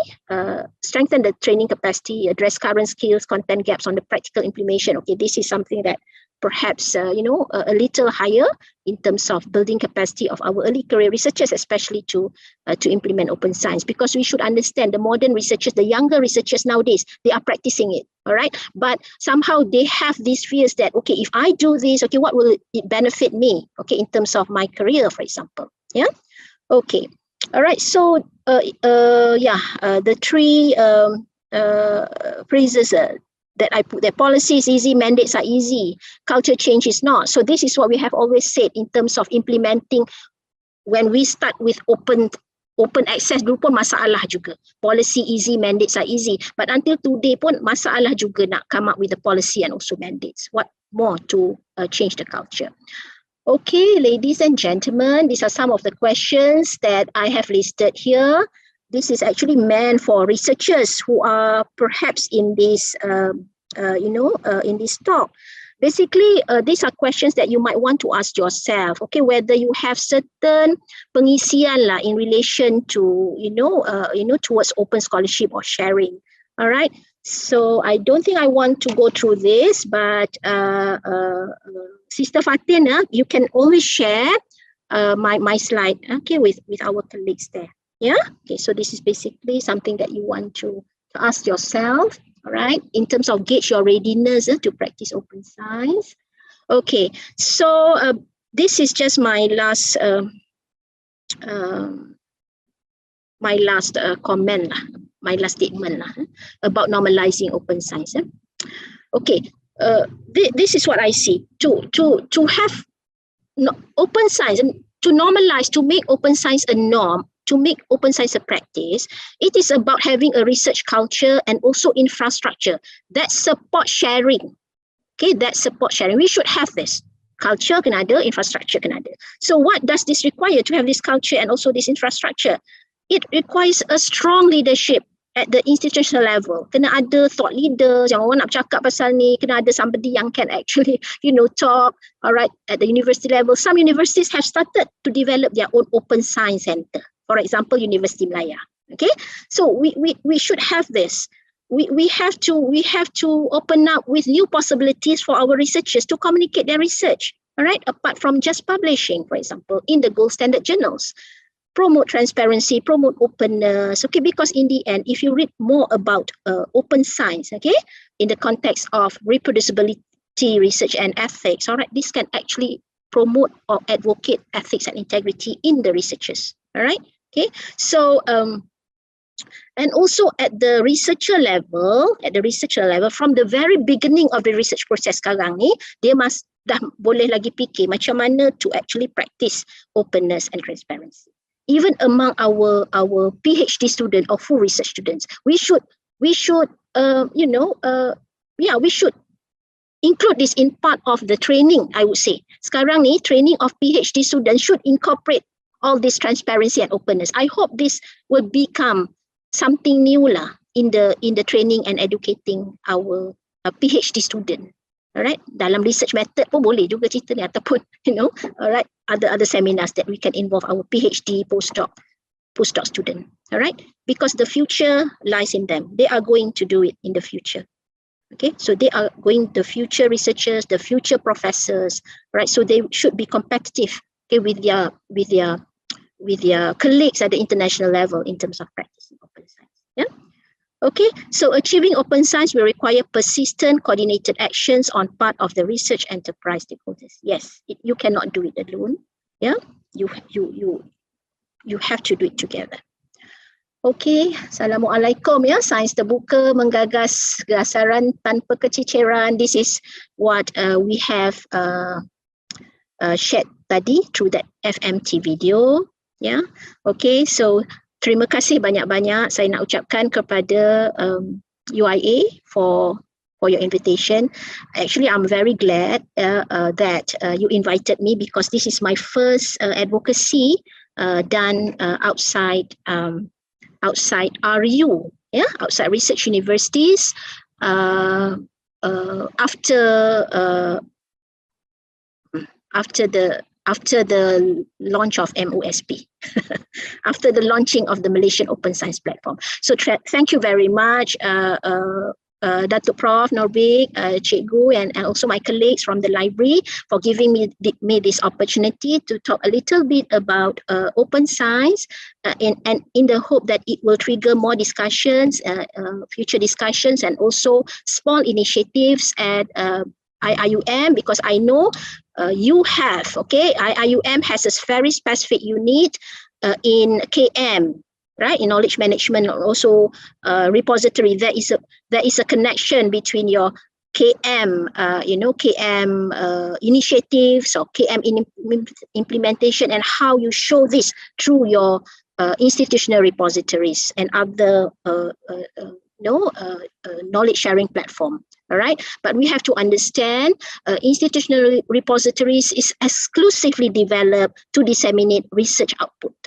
strengthen the training capacity, address current skills, content gaps on the practical implementation. Okay, this is something that perhaps, a little higher in terms of building capacity of our early career researchers, especially to implement open science, because we should understand the modern researchers, the younger researchers nowadays, they are practicing it, all right? But somehow they have these fears that, okay, if I do this, okay, what will it benefit me, okay, in terms of my career, for example, yeah? Okay. All right, so the three phrases that I put there: policy is easy, mandates are easy, culture change is not. So this is what we have always said in terms of implementing. When we start with open access, dulu pun masalah juga. Policy easy, mandates are easy. But until today pun masalah juga nak come up with the policy and also mandates. What more to change the culture? Okay, ladies and gentlemen, these are some of the questions that I have listed here. This is actually meant for researchers who are perhaps in this, in this talk. Basically, these are questions that you might want to ask yourself. Okay, whether you have certain pengisian lah in relation to, towards open scholarship or sharing. All right. So I don't think I want to go through this, but Sister Fatin, you can always share my slide, okay, with our colleagues there. Yeah. Okay. So this is basically something that you want to ask yourself. All right. In terms of gauge your readiness to practice open science. Okay. So this is just my last comment, my last statement about normalizing open science. Okay, this is what I see. To have open science, to normalize, to make open science a norm, to make open science a practice, it is about having a research culture and also infrastructure that support sharing. Okay, that support sharing. We should have this. Culture kena ada, infrastructure kena ada. So what does this require to have this culture and also this infrastructure? It requires a strong leadership at the institutional level. Kena ada thought leaders, yang orang nak cakap pasal ni, kena ada somebody yang can actually, talk, all right, at the university level. Some universities have started to develop their own open science center. For example, University Malaya. Okay, so we should have this. We have to open up with new possibilities for our researchers to communicate their research. All right, apart from just publishing, for example, in the gold standard journals. Promote transparency, promote openness, okay, because in the end, if you read more about open science, okay, in the context of reproducibility research and ethics, all right, this can actually promote or advocate ethics and integrity in the researchers, all right, okay, so and also at the researcher level, from the very beginning of the research process sekarang ni, dia dah boleh lagi fikir macam mana to actually practice openness and transparency. Even among our PhD students or full research students, we should include this in part of the training, I would say. Sekarang ni, training of PhD students should incorporate all this transparency and openness. I hope this will become something new lah in the training and educating our PhD student. Alright, dalam research method pun boleh juga cerita ni, ataupun alright, other seminars that we can involve our PhD postdoc student. Alright, because the future lies in them. They are going to do it in the future. Okay, so they are going the future researchers, the future professors, right? So they should be competitive, okay, with their colleagues at the international level in terms of practicing open science. Yeah. Okay, so achieving open science will require persistent, coordinated actions on part of the research enterprise stakeholders. Yes, you cannot do it alone. Yeah, you have to do it together. Okay, Assalamualaikum ya. Sains terbuka menggagas kegasaran tanpa kececeran. This is what we have shared tadi through that FMT video. Yeah, okay, so terima kasih banyak-banyak saya nak ucapkan kepada UIA for your invitation. Actually, I'm very glad that you invited me, because this is my first advocacy done outside RU, yeah, outside research universities. After the launch of MOSP, after the launching of the Malaysian Open Science Platform. So thank you very much, Dato Prof, Norbik, Cikgu, and also my colleagues from the library for giving me this opportunity to talk a little bit about open science, and in the hope that it will trigger more discussions, future discussions, and also small initiatives at IIUM, because I know you have, okay, IIUM has a very specific unit in KM, right, in knowledge management, and also repository. There is a connection between your KM, KM initiatives or KM implementation, and how you show this through your institutional repositories and other knowledge sharing platform. All right, but we have to understand institutional repositories is exclusively developed to disseminate research output.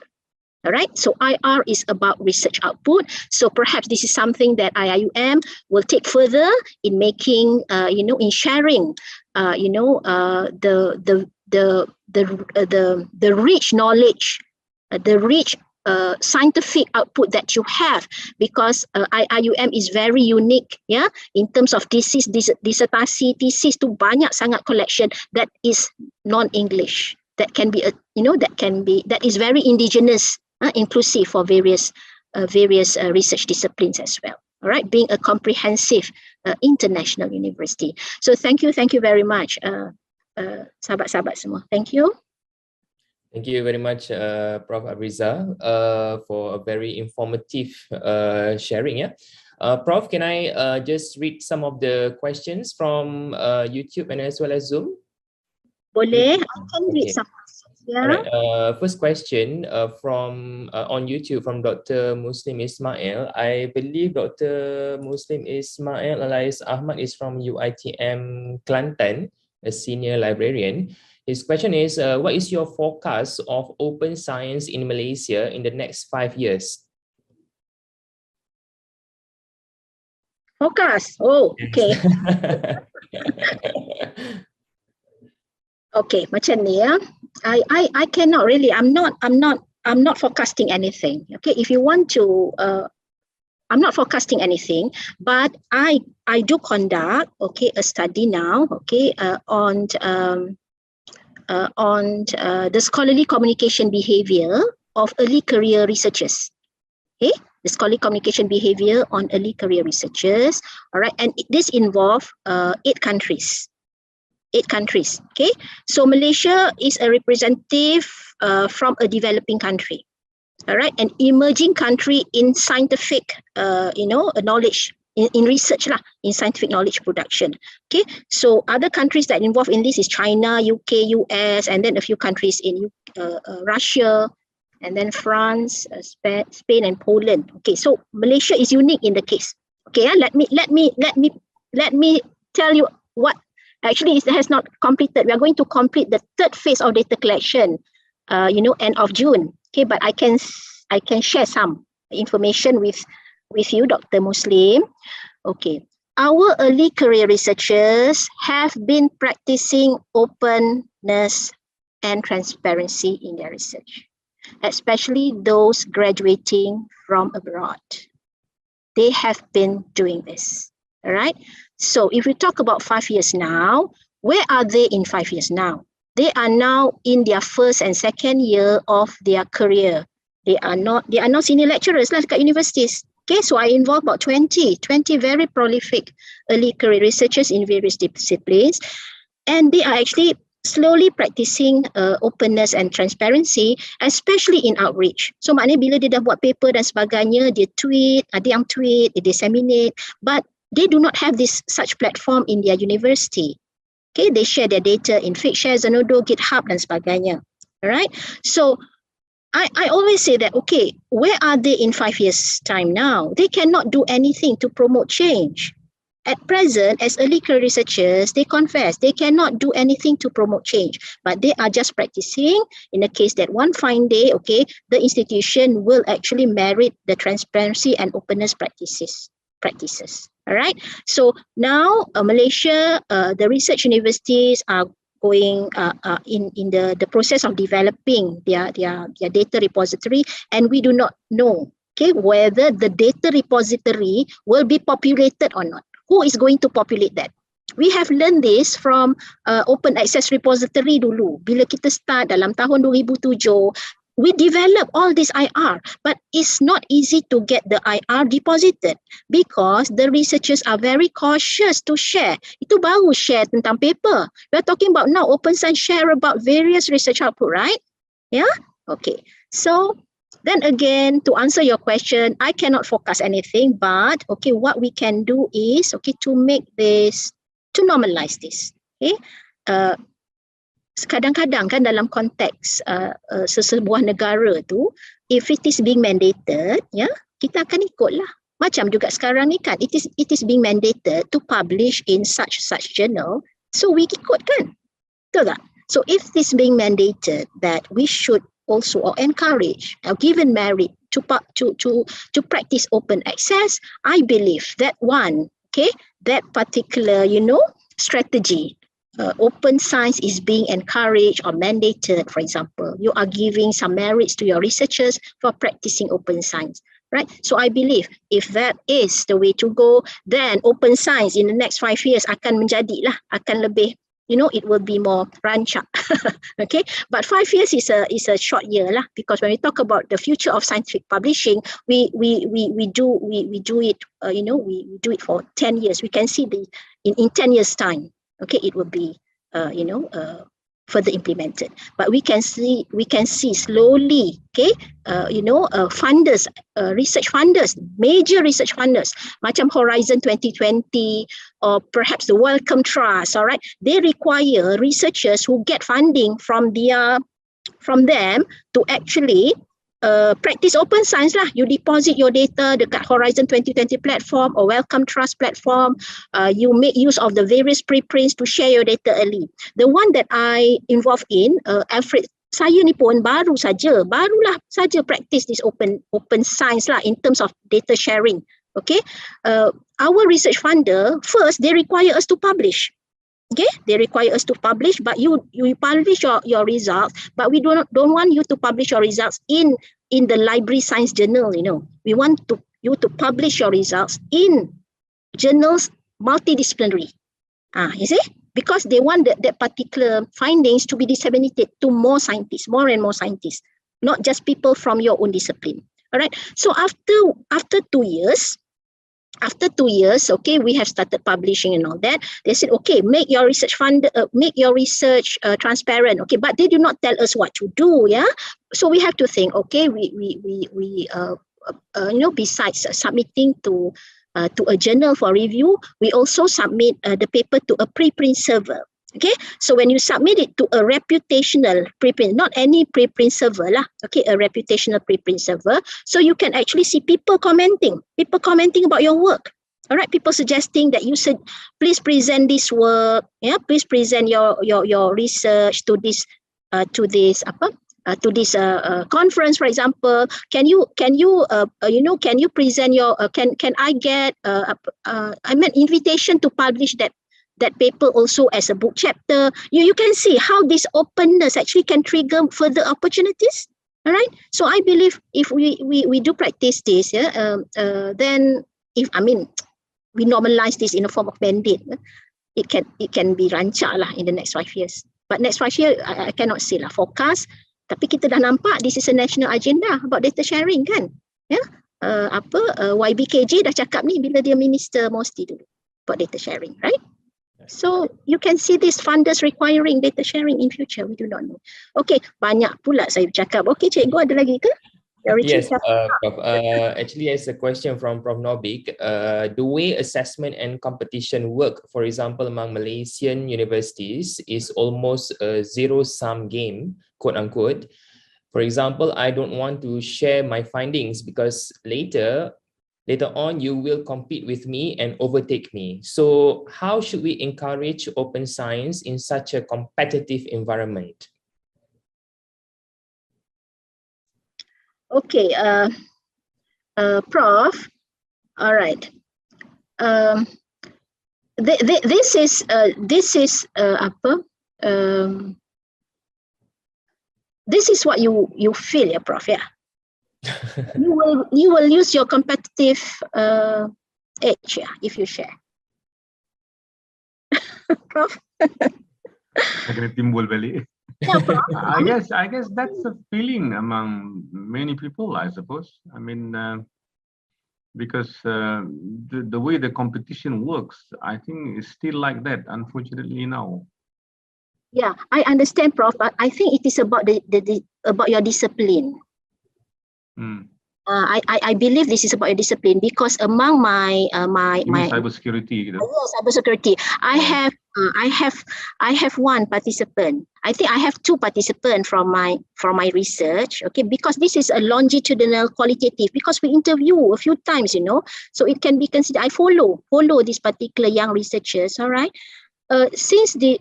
All right, so IR is about research output. So perhaps this is something that IIUM will take further in making, in sharing, the rich knowledge, the rich scientific output that you have, because IIUM is very unique, yeah, in terms of dissertasi, thesis tu banyak sangat collection that is non-English, that can be that is very indigenous, inclusive for various research disciplines as well. All right, being a comprehensive international university. So thank you very much, sahabat-sahabat semua. Thank you. Thank you very much, Prof. Abrizah, for a very informative sharing. Yeah, Prof, can I just read some of the questions from YouTube and as well as Zoom? Boleh, I can read some. Yeah. All right. First question from on YouTube from Dr. Muslim Ismail. I believe Dr. Muslim Ismail alias Ahmad is from UITM Kelantan, a senior librarian. His question is, what is your forecast of open science in Malaysia in the next 5 years? Forecast. Oh, okay. Okay, macam ni ya. I cannot really. I'm not I'm not forecasting anything. Okay, if you want to, I'm not forecasting anything, but I do conduct, okay, a study now, okay, on the scholarly communication behavior of early career researchers. Okay, the scholarly communication behavior on early career researchers. All right, and this involves 8 countries. 8 countries. Okay, so Malaysia is a representative from a developing country. All right, an emerging country in scientific, knowledge, in research lah, in scientific knowledge production. Okay, so other countries that involved in this is China, UK, US, and then a few countries in Russia, and then France, Spain, and Poland. Okay, so Malaysia is unique in the case. Okay, let me tell you what actually it has not completed. We are going to complete the 3rd phase of data collection, end of June. Okay, but I can share some information with you, Dr. Muslim. Okay, our early career researchers have been practicing openness and transparency in their research, especially those graduating from abroad. They have been doing this. All right. So if we talk about 5 years now, where are they in 5 years now? They are now in their 1st and 2nd year of their career. They are not senior lecturers like at universities. Okay, so I involve about 20 very prolific early career researchers in various disciplines, and they are actually slowly practicing openness and transparency, especially in outreach. So maknanya bila dia dah buat paper dan sebagainya, dia tweet, ada yang tweet, they disseminate, but they do not have such platform in their university. Okay, they share their data in Figshare, Zenodo, GitHub, dan sebagainya. All right. So I always say that, okay, where are they in 5 years' time now? They cannot do anything to promote change. At present, as early career researchers, they confess they cannot do anything to promote change, but they are just practicing in the case that one fine day, okay, the institution will actually merit the transparency and openness practices. All right. So now Malaysia, the research universities are going in the process of developing their data repository, and we do not know, okay, whether the data repository will be populated or not. Who is going to populate that? We have learned this from open access repository dulu. Bila kita start dalam tahun 2007, we develop all this IR, but it's not easy to get the IR deposited because the researchers are very cautious to share. Itu baru share tentang paper. We are talking about now open science share about various research output, right? Yeah? Okay. So then again, to answer your question, I cannot forecast anything, but okay, what we can do is, okay, to make this, to normalize this. Okay. Kadang-kadang kan dalam konteks sesebuah negara tu, if it is being mandated, ya, kita akan ikutlah. Macam juga sekarang ni kan, it is being mandated to publish in such journal, so we ikut kan, betul tak? So if this being mandated, that we should also or encourage or given merit to practice open access, I believe that one, okay, that particular strategy. Open science is being encouraged or mandated, for example, you are giving some merits to your researchers for practicing open science, right? So I believe if that is the way to go, then open science in the next 5 years akan menjadilah, akan lebih, it will be more rancak. Okay, but 5 years is a short year lah, because when we talk about the future of scientific publishing, we do it, we do it for 10 years. We can see in 10 years time. Okay, it will be, further implemented. But we can see slowly, okay, funders, research funders, major research funders, macam Horizon 2020 or perhaps the Wellcome Trust. All right, they require researchers who get funding from them to actually practice open science lah. You deposit your data dekat Horizon 2020 platform or Wellcome Trust platform. You make use of the various preprints to share your data early. The one that I involved in, Alfred, saya ni pun barulah saja practice this open science lah in terms of data sharing. Okay, our research funder, first they require us to publish. Okay, they require us to publish, but you publish your results, but we don't want you to publish your results in the library science journal. We want you to publish your results in journals multidisciplinary. You see, because they want that particular findings to be disseminated to more scientists, more and more scientists, not just people from your own discipline. All right. So after 2 years. After 2 years, okay, we have started publishing and all that. They said, okay, make your research transparent. Okay, but they do not tell us what to do. Yeah, so we have to think. Okay, besides submitting to a journal for review, we also submit the paper to a preprint server. Okay, so when you submit it to a reputational preprint, not any preprint server lah, okay, a reputational preprint server, so you can actually see people commenting about your work. All right, people suggesting that you should please present this work, yeah, please present your research to this conference, for example. Can you present your can I get invitation to publish that paper also as a book chapter. You can see how this openness actually can trigger further opportunities. All right. So I believe if we do practice this, then we normalize this in a form of mandate, it can be rancak lah in the next 5 years. But next 5 years I cannot say lah forecast. Tapi kita dah nampak this is a national agenda about data sharing kan. Ya. YBKJ dah cakap ni bila dia minister Mosti dulu about data sharing, right? So you can see these funders requiring data sharing in future. We do not know. Okay, banyak pula saya cakap. Okay, cikgu ada lagi ke? Yes, Prof. Actually, as a question from Prof Norbik, the way assessment and competition work, for example, among Malaysian universities is almost a zero-sum game, quote unquote. For example, I don't want to share my findings because later on you will compete with me and overtake me. So how should we encourage open science in such a competitive environment? Okay, Prof. All right. This is what you feel, yeah, Prof. Yeah. you will use your competitive edge, yeah, if you share. Prof. Akan timbul balik. Yeah, Prof. I guess that's a feeling among many people, I suppose. I mean, because the way the competition works, I think it's still like that, unfortunately now. Yeah, I understand, Prof. But I think it is about about your discipline. I believe this is about your discipline because among my cybersecurity. Cybersecurity. I have one participant. I think I have two participants from my research. Okay, because this is a longitudinal qualitative. Because we interview a few times, so it can be considered. I follow these particular young researchers. All right. Since the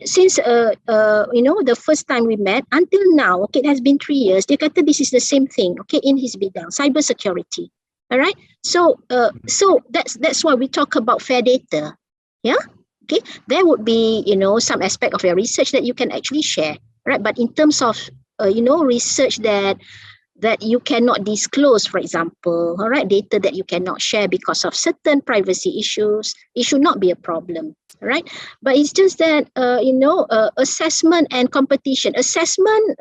first time we met until now, okay, it has been 3 years. Dia kata this is the same thing, okay, in his bidang, cybersecurity. All right. So that's why we talk about fair data. Yeah. Okay. There would be some aspect of your research that you can actually share, right? But in terms of research that you cannot disclose, for example, all right, data that you cannot share because of certain privacy issues, it should not be a problem. Right, but it's just that assessment and competition. Assessment.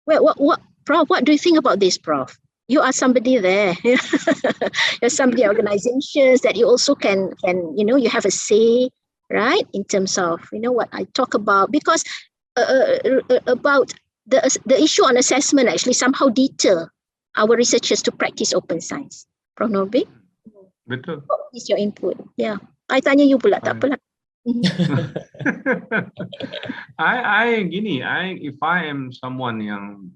What, Prof? What do you think about this, Prof? You are somebody there. You're somebody organizations that you also can you have a say, right? In terms of what I talk about, because about the issue on assessment actually somehow deter our researchers to practice open science. Prof Norbik? Betul. What is your input? Yeah. I tanya you pula, tak apalah. If I am someone yang,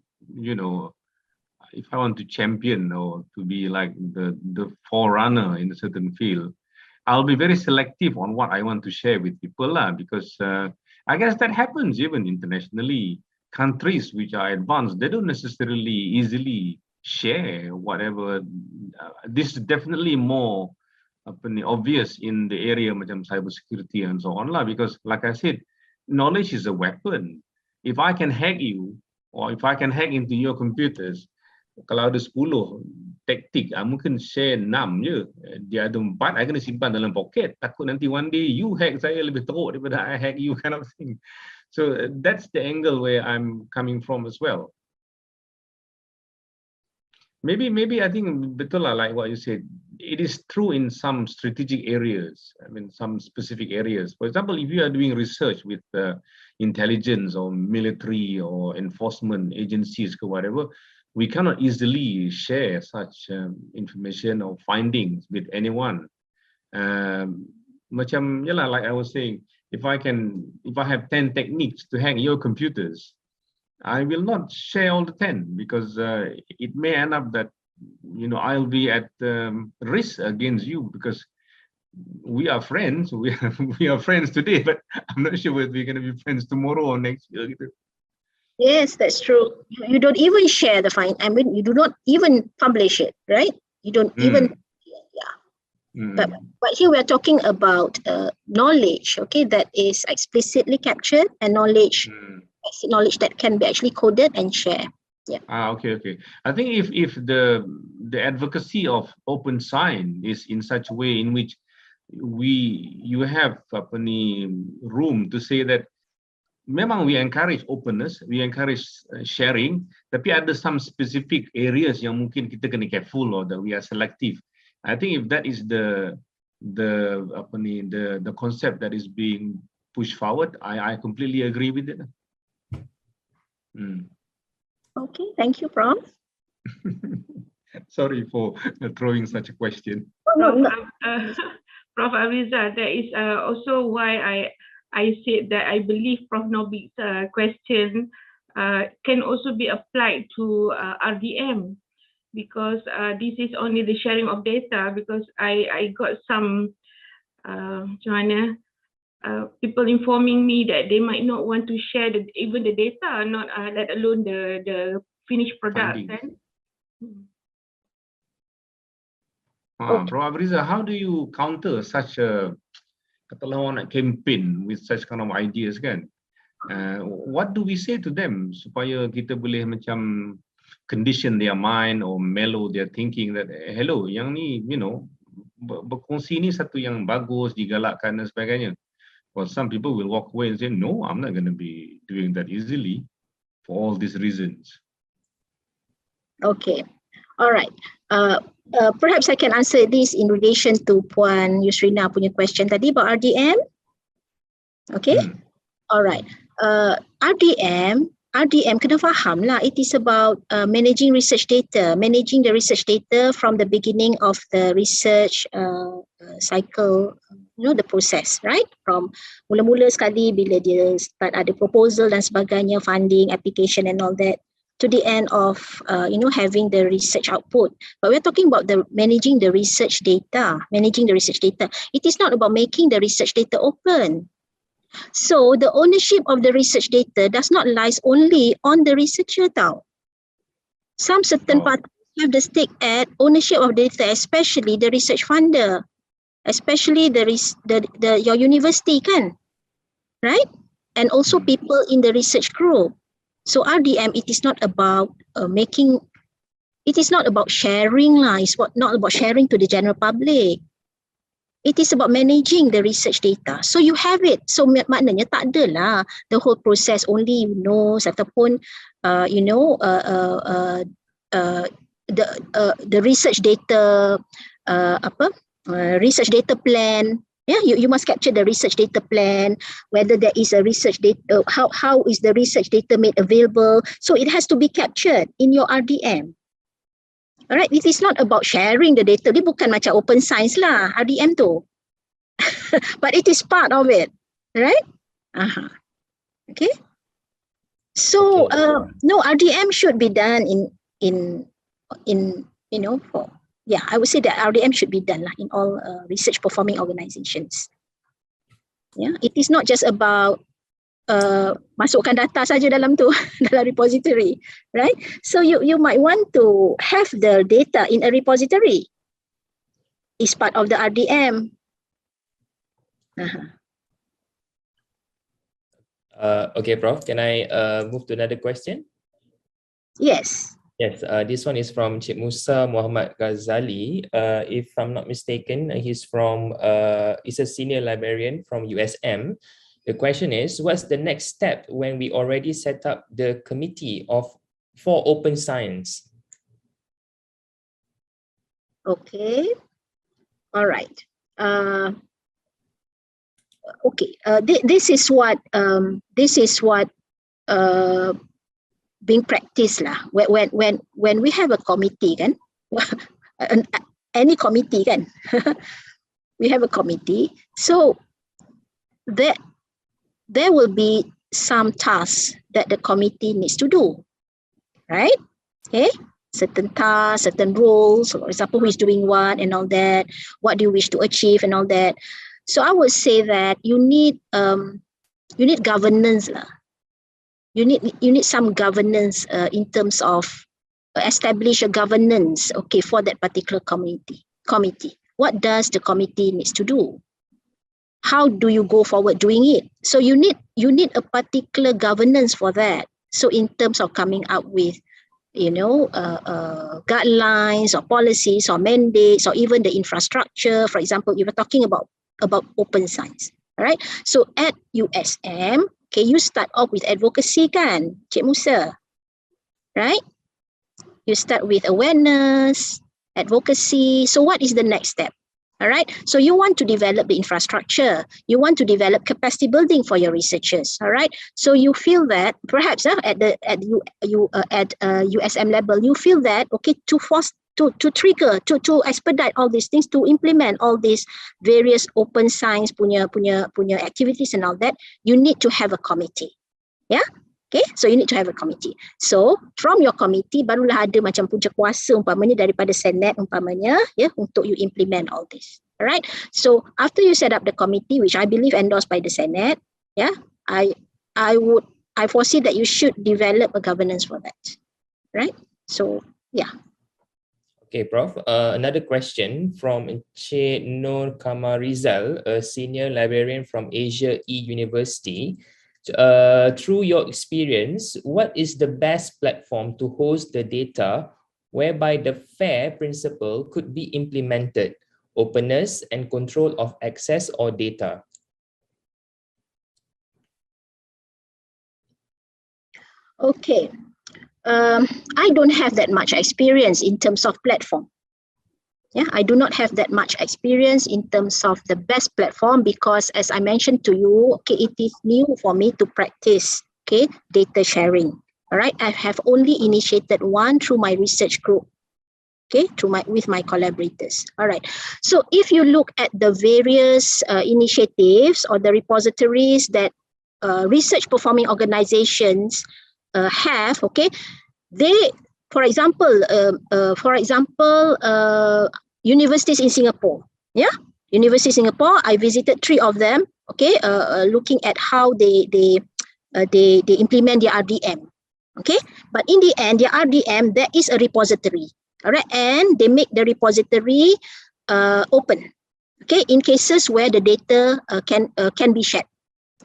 if I want to champion or to be like the forerunner in a certain field, I'll be very selective on what I want to share with people because I guess that happens even internationally. Countries which are advanced, they don't necessarily easily share whatever. This is definitely more obvious in the area macam cyber security and so on lah, because like I said, knowledge is a weapon. If I can hack you, or if I can hack into your computers, kalau ada 10 taktik, mungkin share 6 je. Dia ada 4, I kena simpan dalam poket. Takut nanti one day you hack saya lebih teruk daripada I hack you, kind of thing. So that's the angle where I'm coming from as well. Maybe I think betul lah, like what you said. It is true in some strategic areas. I mean, some specific areas. For example, if you are doing research with intelligence or military or enforcement agencies or whatever, we cannot easily share such information or findings with anyone. Macam yalah, like I was saying, if I have 10 techniques to hack your computers, I will not share all the 10, because it may end up that, you know, I'll be at risk against you, because we are friends. We are friends today, but I'm not sure whether we're going to be friends tomorrow or next year. Yes, that's true. You don't even share the find. I mean, you do not even publish it, right? You don't even, yeah. But here we're talking about knowledge, okay, that is explicitly captured, and knowledge, knowledge that can be actually coded and shared. Yeah. Okay. I think if the advocacy of open science is in such a way in which you have room to say that memang we encourage openness, we encourage sharing, tapi ada some specific areas yang mungkin kita kena careful, or that we are selective. I think if that is the concept that is being pushed forward, I completely agree with it. Okay, thank you, Prof. Sorry for throwing such a question. Prof Abrizah, that is also why I said that I believe Prof Norbik's question can also be applied to RDM, because this is only the sharing of data, because I got some people informing me that they might not want to share even the data, not let alone the finished product. Prof Abrizah, how do you counter such a campaign with such kind of ideas, kan? What do we say to them supaya kita boleh macam condition their mind or mellow their thinking that hello, yang ni, you know, berkongsi ni satu yang bagus, digalakkan dan sebagainya. Well, some people will walk away and say, no, I'm not going to be doing that easily for all these reasons. Okay, all right. Perhaps I can answer this in relation to Puan Yusrina punya question tadi about RDM. Okay, all right. RDM kena faham lah. It is about managing research data, managing the research data from the beginning of the research cycle, you know, the process, right? From mula-mula sekali bila dia start ada proposal dan sebagainya, funding, application and all that, to the end of you know, having the research output. But we're talking about the managing the research data, It is not about making the research data open. So the ownership of the research data does not lie only on the researcher tau. Some certain parties have the stake at ownership of data, especially the research funder, especially your university, kan, right? And also people in the research group. So RDM, it is not about it is not about sharing lah. It's not about sharing to the general public. It is about managing the research data. So you have it. So maknanya tak ada lah the whole process only you know, ataupun you know, the research data research data plan. Yeah, you must capture the research data plan, whether there is a research data, how is the research data made available. So it has to be captured in your RDM. Alright, it is not about sharing the data. Dia bukan macam open science lah, RDM tu. But it is part of it, right? Okay. So no, RDM should be done in you know, I would say that RDM should be done lah in all research performing organizations. Yeah, it is not just about masukkan data saja dalam tu, dalam repository, right? So you might want to have the data in a repository. is part of the RDM. Okay, Prof. Can I move to another question? Yes. Yes, this one is from Cik Musa Muhammad Ghazali. If I'm not mistaken, he's a senior librarian from USM. The question is, what's the next step when we already set up the committee for open science? Okay. All right. Okay. This is what being practiced lah. When we have a committee kan, any committee kan, we have a committee. So there will be some tasks that the committee needs to do, right? Okay. Certain tasks, certain roles, for example, who is doing what and all that, what do you wish to achieve and all that. So I would say that you need governance lah. You need some governance in terms of establish a governance, okay, for that particular committee. What does the committee needs to do? How do you go forward doing it? So you need a particular governance for that. So in terms of coming up with, guidelines or policies or mandates or even the infrastructure. For example, you were talking about open science, all right? So at USM, okay, you start off with advocacy kan, Cik Musa, right? You start with awareness, advocacy. So what is the next step? All right. So you want to develop the infrastructure. You want to develop capacity building for your researchers. All right. So you feel that perhaps at USM level, you feel that okay to expedite all these things, to implement all these various open science punya activities and all that, you need to have a committee. Yeah. Okay, so you need to have a committee. So from your committee barulah ada macam punca kuasa umpamanya daripada Senate umpamanya untuk you implement all this. Alright. So after you set up the committee, which I believe endorsed by the Senate, I foresee that you should develop a governance for that. Right? So yeah. Okay, Prof. Another question from Encik Nur Kamarizal, a senior librarian from Asia E-University. Through your experience, what is the best platform to host the data whereby the FAIR principle could be implemented, openness and control of access or data? Okay, I don't have that much experience in terms of platform. Yeah, I do not have that much experience in terms of the best platform because, as I mentioned to you, okay, it is new for me to practice, okay, data sharing. All right, I have only initiated one through my research group, okay, with my collaborators. All right, so if you look at the various initiatives or the repositories that research performing organizations have, okay, for example, universities in Singapore. Yeah, University of Singapore. I visited 3 of them. Okay, looking at how they implement their RDM. Okay, but in the end, their RDM there is a repository. All right, and they make the repository open. Okay, in cases where the data can be shared.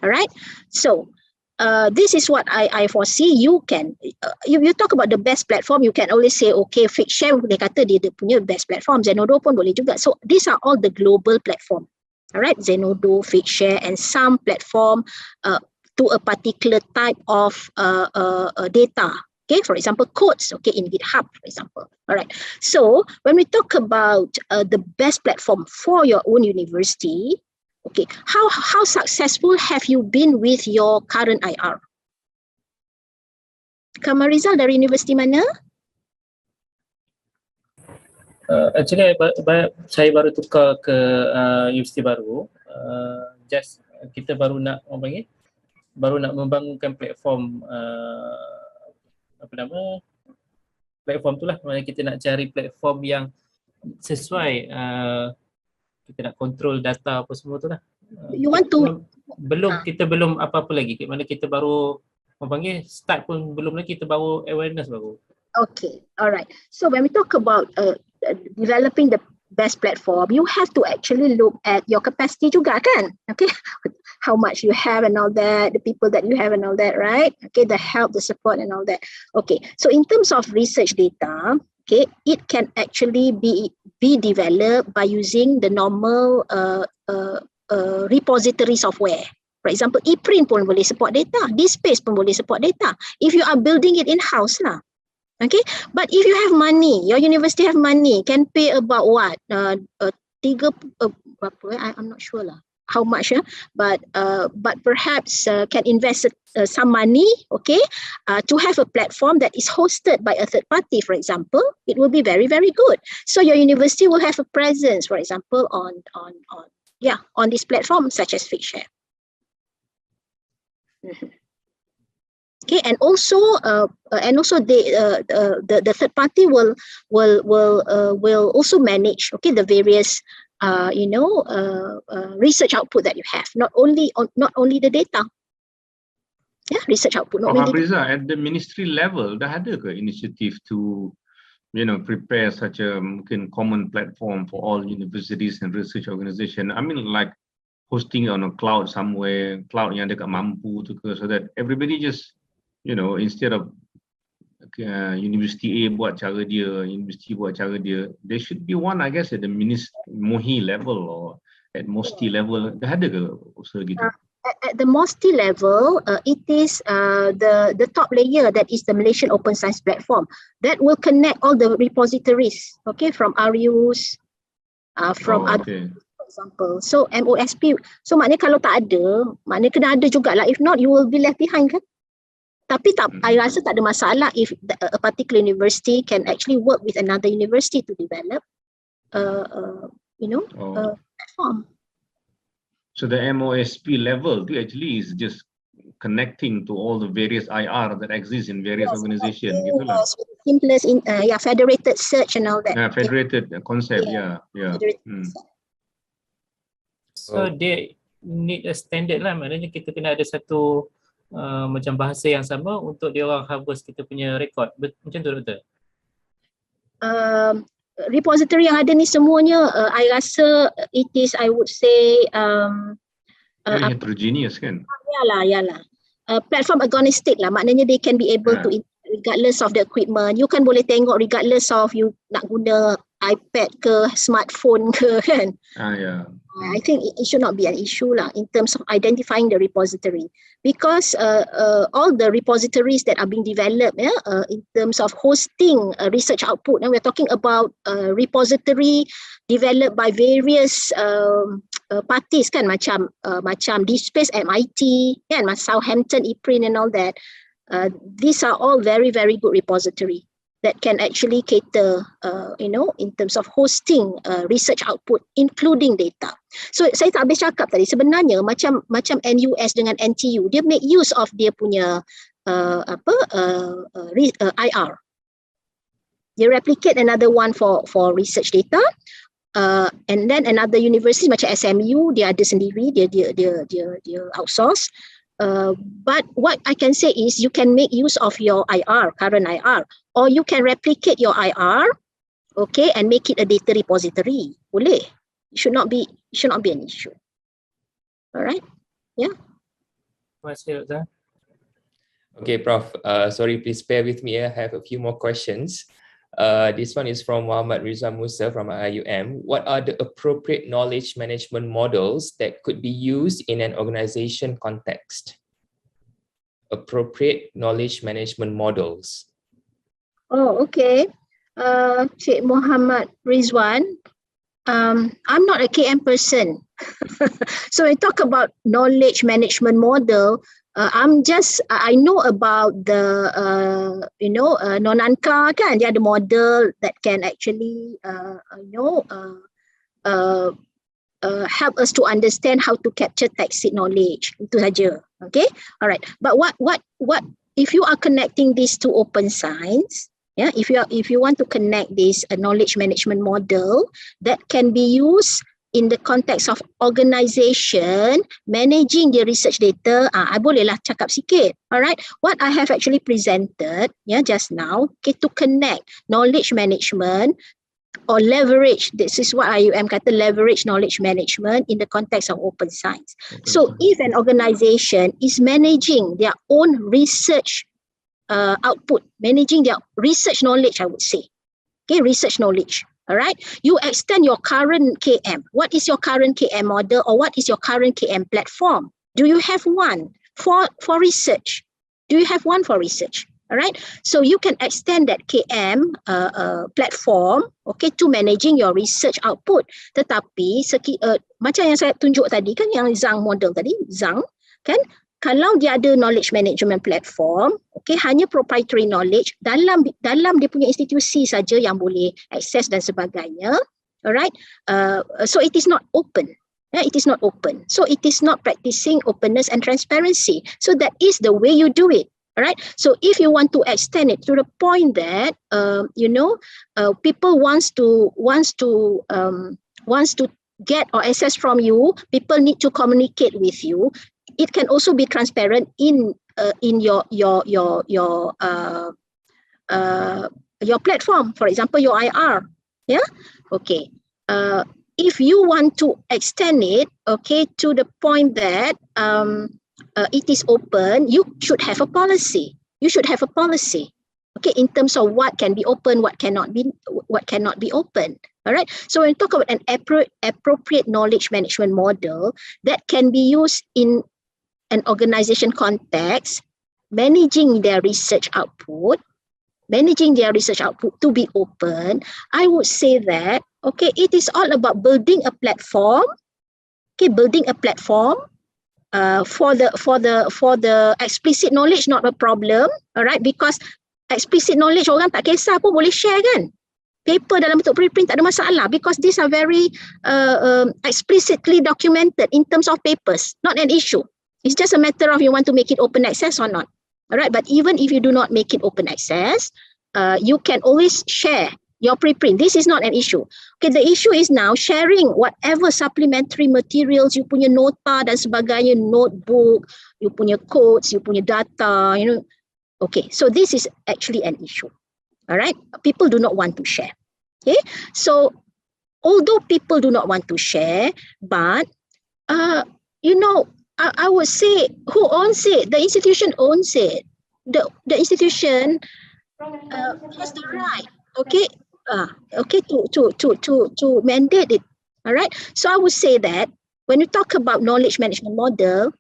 All right, so. This is what I foresee. You can, you talk about the best platform, you can always say, okay, Figshare, dia kata dia punya best platform, Zenodo pun boleh juga. So these are all the global platform. All right, Zenodo, Figshare, and some platform to a particular type of data. Okay, for example, codes, okay, in GitHub, for example. All right, so when we talk about the best platform for your own university, okay, how successful have you been with your current IR? Kamarizal dari universiti mana? Actually, saya baru tukar ke universiti baru. Kita baru nak membangunkan platform platform tu lah. Mana kita nak cari platform yang sesuai. Kita nak control data apa semua tu lah. You want to kita belum apa-apa lagi. Mana kita baru start pun belum lagi, kita baru awareness baru. Okay, all right. So when we talk about developing the best platform, you have to actually look at your capacity juga kan, okay, how much you have and all that, the people that you have and all that, right? Okay, the help, the support and all that. Okay, so in terms of research data, okay, it can actually be developed by using the normal repository software. For example, ePrint pun boleh support data, DSpace pun boleh support data, if you are building it in-house lah. Okay, but if you have money, your university have money, can pay about what? I'm not sure lah how much, but perhaps can invest some money, okay, to have a platform that is hosted by a third party, for example. It will be very, very good. So your university will have a presence, for example, on this platform such as Figshare. Okay, and also the third party will also manage, okay, the various research output that you have, not only the data. Yeah, research output. Not only Abrizah, at the ministry level, dah ada ke initiative to prepare such a common platform for all universities and research organization? I mean, like hosting on a cloud somewhere, cloud yang dekat mampu tu ke, so that everybody just instead of University A buat cara dia, University buat cara dia, there should be one, I guess, at the MOHI level or at MOSTI level. Dah ada ke usaha gitu? At the MOSTI level, it is the top layer, that is the Malaysian Open Science Platform, that will connect all the repositories, okay, from RUs, from other, for example. So MOSP, so maknanya kalau tak ada, maknanya kena ada jugalah. If not, you will be left behind kan? Tapi I rasa tak ada masalah if a particular university can actually work with another university to develop platform. So the MOSP level actually is just connecting to all the various IR that exist in various organizations. Yes, simplest federated search and all that. Yeah, federated concept, yeah. So they need a standard lah, maknanya kita kena ada satu macam bahasa yang sama untuk dia orang harvest kita punya record. Macam tu, betul? Repository yang ada ni semuanya, I rasa it is, I would say, heterogeneous kan? Yalah. Platform agnostic lah, maknanya they can be able to, regardless of the equipment. You kan boleh tengok regardless of you nak guna iPad ke, smartphone ke kan? I think it should not be an issue lah in terms of identifying the repository, because all the repositories that are being developed in terms of hosting research output, and we're talking about repository developed by various parties kan, macam DSpace, MIT kan, Southampton, ePrint and all that. These are all very, very good repository that can actually cater, in terms of hosting research output, including data. So saya tak habis cakap tadi, sebenarnya macam NUS dengan NTU, dia make use of dia punya IR. They replicate another one for research data, and then another university macam SMU, dia ada sendiri, dia outsource. But what I can say is you can make use of your IR, current IR, or you can replicate your IR, okay, and make it a data repository. Boleh. It should not be an issue. All right. Yeah. Okay, Prof. Sorry, please bear with me. I have a few more questions. This one is from Muhammad Rizal Musa from IIUM. What are the appropriate knowledge management models that could be used in an organization context? Appropriate knowledge management models. Oh, okay. Cik Muhammad Rizwan, I'm not a KM person. So we talk about knowledge management model. I know about the, non-ANCA kan, dia ada model that can actually, help us to understand how to capture tacit knowledge. Itu saja. Okay, all right. But what if you are connecting this to open science? Yeah, if you want to connect this knowledge management model that can be used in the context of organization managing the research data, I bolehlah cakap sikit. Alright, what I have actually presented just now, okay, to connect knowledge management or leverage. This is what IIUM kata, leverage knowledge management in the context of open science. So if an organization is managing their own research output, managing their research knowledge, I would say, okay, research knowledge, all right, you extend your current KM. What is your current KM model, or what is your current KM platform? Do you have one for research? Do you have one for research? All right, so you can extend that KM platform, okay, to managing your research output. Tetapi macam yang saya tunjuk tadi kan, yang Zhang model tadi, Zhang kan, kalau dia ada knowledge management platform, okay, hanya proprietary knowledge dalam dia punya institusi saja yang boleh akses dan sebagainya. Alright, so it is not open. It is not open. So it is not practicing openness and transparency. So that is the way you do it. All right. So if you want to extend it to the point that people wants to get or access from you, people need to communicate with you. It can also be transparent in your platform, for example, your IR. Yeah. Okay. If you want to extend it, okay, to the point that it is open, you should have a policy. You should have a policy, okay, in terms of what can be open, what cannot be open. All right. So when we talk about an appropriate knowledge management model that can be used in an organization context, managing their research output to be open, I would say that, okay, it is all about building a platform. Okay, building a platform. For the explicit knowledge, not a problem, all right, because explicit knowledge orang tak kisah pun boleh share kan, paper dalam bentuk preprint tak ada masalah, because these are very explicitly documented in terms of papers, not an issue. It's just a matter of you want to make it open access or not, all right. But even if you do not make it open access, you can always share your preprint. This is not an issue. Okay, the issue is now sharing whatever supplementary materials, you punya nota dan sebagainya, notebook, you punya codes, you punya data, you know. Okay, so this is actually an issue. All right, people do not want to share. Okay, so although people do not want to share, but I would say, who owns it? The institution owns it. The institution has the right. Okay. To mandate it. All right. So I would say that when you talk about knowledge management model,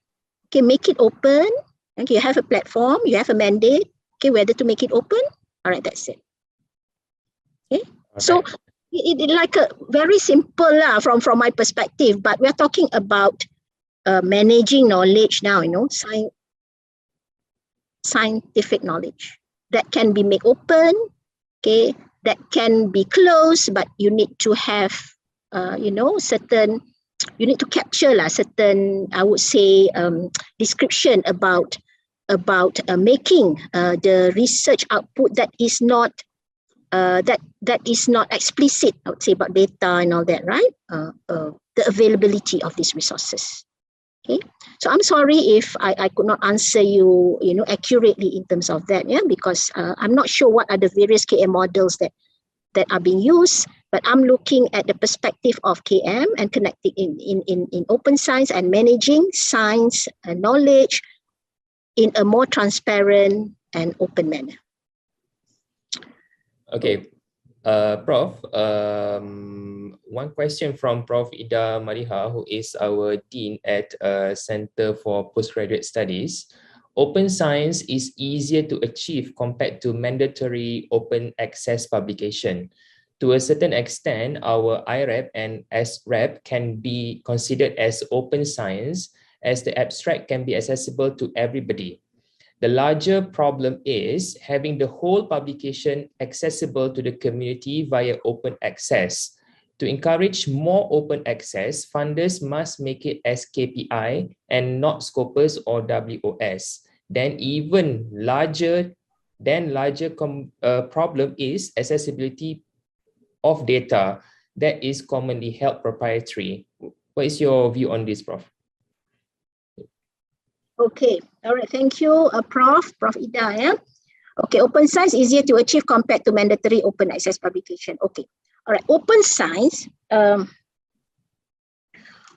okay, make it open. Okay, you have a platform, you have a mandate. Okay, whether to make it open. All right, that's it. Okay. So it like a very simple from my perspective, but we're talking about managing knowledge now. You know, scientific knowledge that can be made open. Okay. That can be closed, but you need to have, you need to capture certain, I would say, description about making the research output that is not explicit, I would say, about data and all that, right? The availability of these resources. Okay, so I'm sorry if I could not answer you, accurately in terms of that, yeah, because I'm not sure what are the various KM models that are being used, but I'm looking at the perspective of KM and connecting in open science and managing science and knowledge in a more transparent and open manner. Okay, Prof, one question from Prof. Ida Mariha, who is our Dean at Center for Postgraduate Studies. Open science is easier to achieve compared to mandatory open access publication. To a certain extent, our IREP and SREP can be considered as open science, as the abstract can be accessible to everybody. The larger problem is having the whole publication accessible to the community via open access. To encourage more open access, funders must make it as KPI and not Scopus or WOS. Then even larger problem is accessibility of data that is commonly held proprietary. What is your view on this, Prof? Okay, all right, thank you, Prof Ida. Yeah? Okay, open science easier to achieve compared to mandatory open access publication. Okay, All right, open science.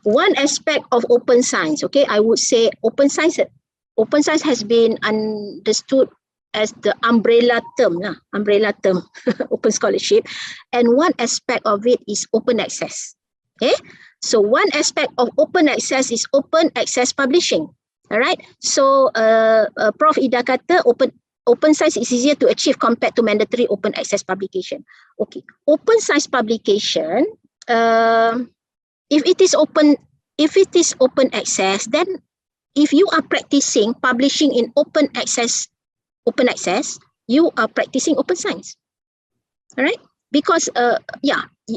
One aspect of open science, okay, I would say open science has been understood as the umbrella term, open scholarship, and one aspect of it is open access. Okay, so one aspect of open access is open access publishing. All right, so Prof Ida kata open science is easier to achieve compared to mandatory open access publication. Okay, open science publication, if it is open access, then if you are practicing publishing in open access, you are practicing open science. All right, because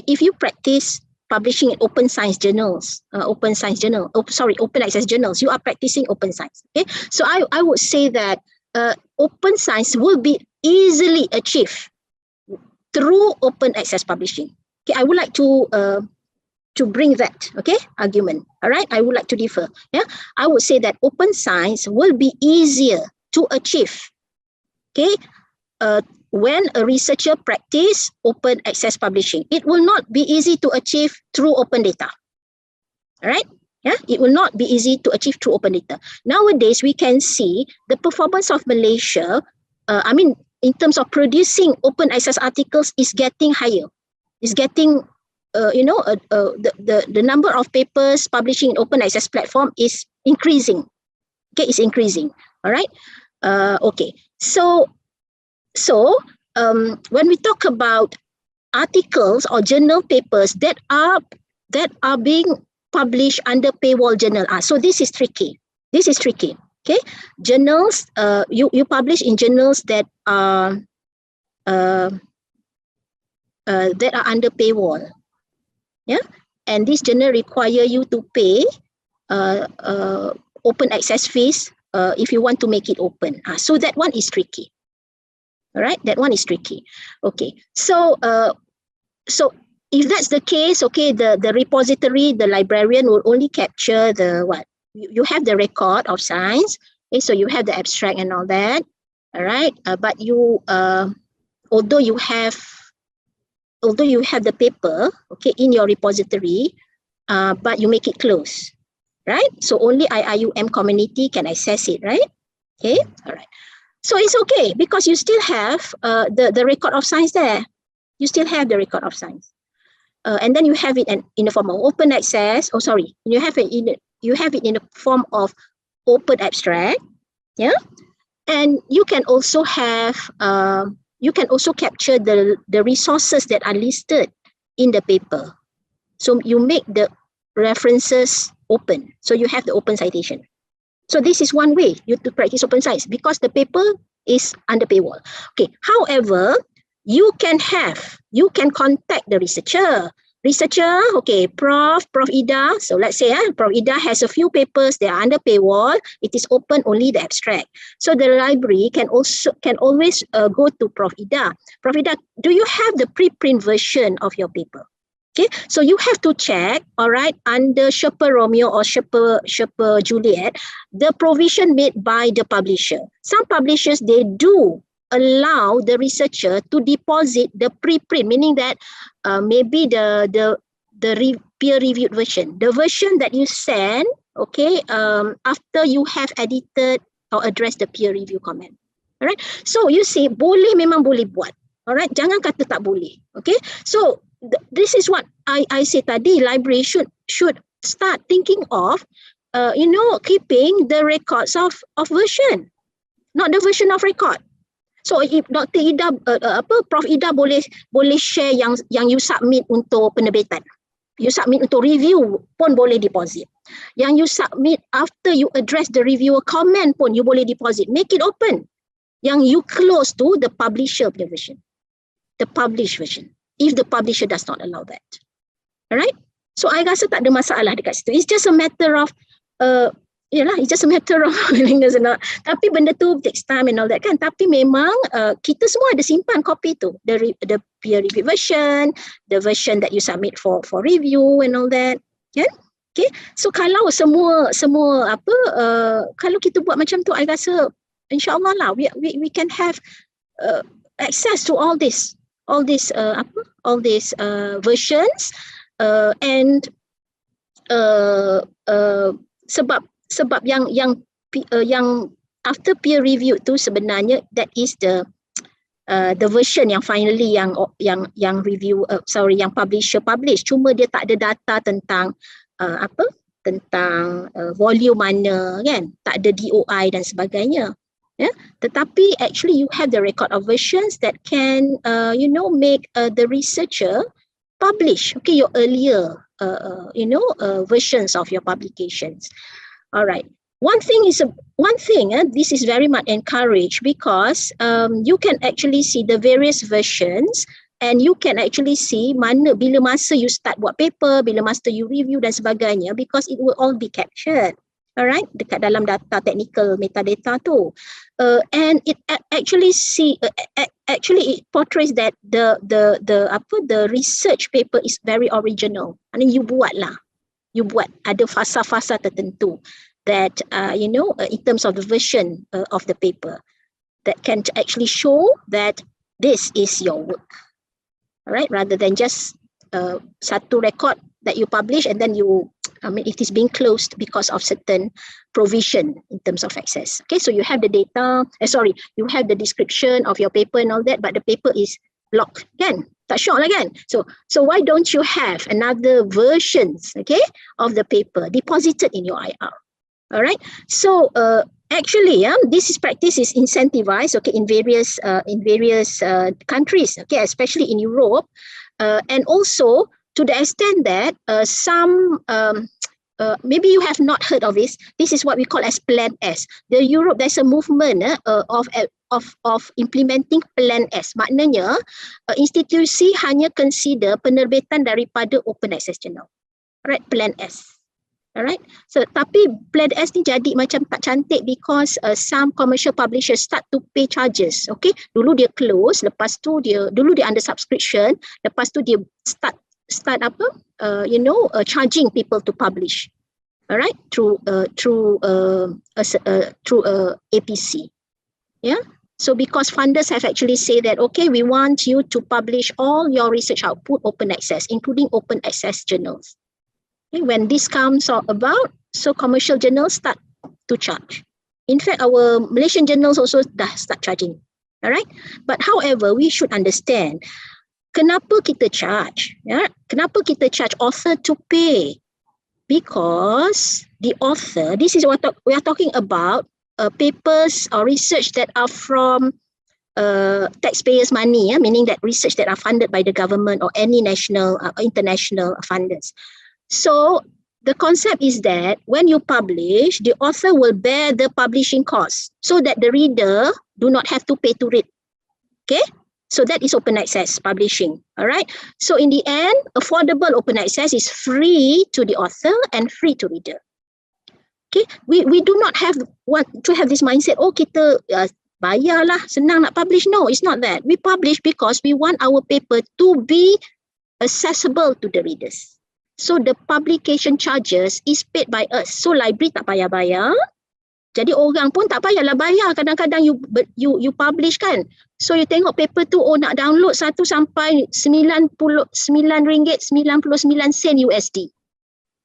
if you practice publishing in open science journals, open access journals, you are practicing open science. Okay, so I would say that open science will be easily achieved through open access publishing. Okay, I would like to bring that argument. All right, I would like to differ. Yeah, I would say that open science will be easier to achieve. Okay, when a researcher practice open access publishing, it will not be easy to achieve through open data. All right. Yeah, it will not be easy to achieve through open data. Nowadays, we can see the performance of Malaysia, in terms of producing open access articles is getting higher. It's getting, the number of papers publishing in open access platform is increasing. Okay, it's increasing. All right. Okay. So when we talk about articles or journal papers that are being published under paywall journal, so this is tricky. Okay, journals, you publish in journals that are under paywall. Yeah, and this journal require you to pay open access fees if you want to make it open. So that one is tricky. All right, that one is tricky. Okay, so if that's the case, okay, the repository, the librarian will only capture the what? You have the record of science, okay, so you have the abstract and all that. All right, but you, although you have the paper, okay, in your repository, but you make it close, right? So only IIUM community can access it, right? Okay, all right. So it's okay because you still have the record of science there. You still have the record of science, and then you have it in the form of open access. Oh, sorry, you have it in the form of open abstract, yeah. And you can also have capture the resources that are listed in the paper. So you make the references open. So you have the open citation. So this is one way you to practice open science because the paper is under paywall. Okay. However, you can contact the researcher. Okay, Prof Ida. So let's say Prof Ida has a few papers that are under paywall. It is open only the abstract. So the library can always go to Prof Ida. Prof Ida, do you have the preprint version of your paper? Okay, so you have to check, all right, under Sherpa Romeo or Sherpa Juliet, the provision made by the publisher. Some publishers, they do allow the researcher to deposit the preprint, meaning that maybe the peer-reviewed version, the version that you send, okay, after you have edited or addressed the peer review comment. All right, so you see, memang boleh buat. All right, jangan kata tak boleh. Okay, so this is what I say tadi. Library should start thinking of, keeping the records of version, not the version of record. So if Dr. Ida, Prof Ida boleh share yang you submit untuk penerbitan, you submit untuk review pun boleh deposit. Yang you submit after you address the reviewer comment pun you boleh deposit. Make it open. Yang you close to the publisher version, the published version. If the publisher does not allow that. Alright? So I rasa tak ada masalah dekat situ. It's just a matter of it's just a matter of willingness and all. Tapi benda tu takes time and all that kan. Tapi memang kita semua ada simpan kopi tu. The peer review version, the version that you submit for review and all that. Kan? Okay? So kalau semua kalau kita buat macam tu, I rasa insyaAllah lah we can have access to all this. versions, and sebab yang after peer review tu sebenarnya that is the version yang finally yang review yang publisher publish, cuma dia tak ada data tentang tentang volume mana kan, tak ada DOI dan sebagainya. Tetapi actually you have the record of versions that can make the researcher publish your earlier versions of your publications. All right. One thing, this is very much encouraged because you can actually see the various versions and you can actually see mana bila masa you start buat paper, bila masa you review dan sebagainya, because it will all be captured. Alright, dekat dalam data technical metadata tu, and it actually it portrays that the research paper is very original. I mean, you buat ada fasa-fasa tertentu that in terms of the version of the paper that can actually show that this is your work. Alright, rather than just satu record that you publish and then it is being closed because of certain provision in terms of access. Okay, so you have the data, you have the description of your paper and all that, but the paper is locked, kan? Tak syok lah kan? So why don't you have another versions, okay, of the paper deposited in your IR? All right. So actually, this practice is incentivized, okay, in various countries, okay, especially in Europe, and also to the extent that some maybe you have not heard of this. This is what we call as Plan S. There's a movement of implementing Plan S. Maknanya institusi hanya consider penerbitan daripada open access journal. Right, Plan S. Alright. So tapi Plan S ni jadi macam tak cantik because some commercial publishers start to pay charges. Okay, dulu dia close, lepas tu dulu dia under subscription, lepas tu dia start charging people to publish, all right, through APC. Yeah, so because funders have actually said that, okay, we want you to publish all your research output open access, including open access journals. Okay, when this comes about, so commercial journals start to charge. In fact, our Malaysian journals also dah start charging. All right, but however, we should understand kenapa kita charge? Kenapa kita charge author to pay? Because the author, this is what we are talking about, papers or research that are from taxpayers' money, meaning that research that are funded by the government or any national or international funders. So the concept is that when you publish, the author will bear the publishing costs so that the reader do not have to pay to read. Okay? So that is open access publishing, all right? So in the end, affordable open access is free to the author and free to reader. Okay, we do not want to have this mindset, oh kita bayarlah, senang nak publish. No, it's not that. We publish because we want our paper to be accessible to the readers. So the publication charges is paid by us. So library tak payah bayar. Jadi orang pun tak payahlah bayar. Kadang-kadang you publish kan. So you tengok paper tu, oh nak download 1 sampai RM99.99 USD.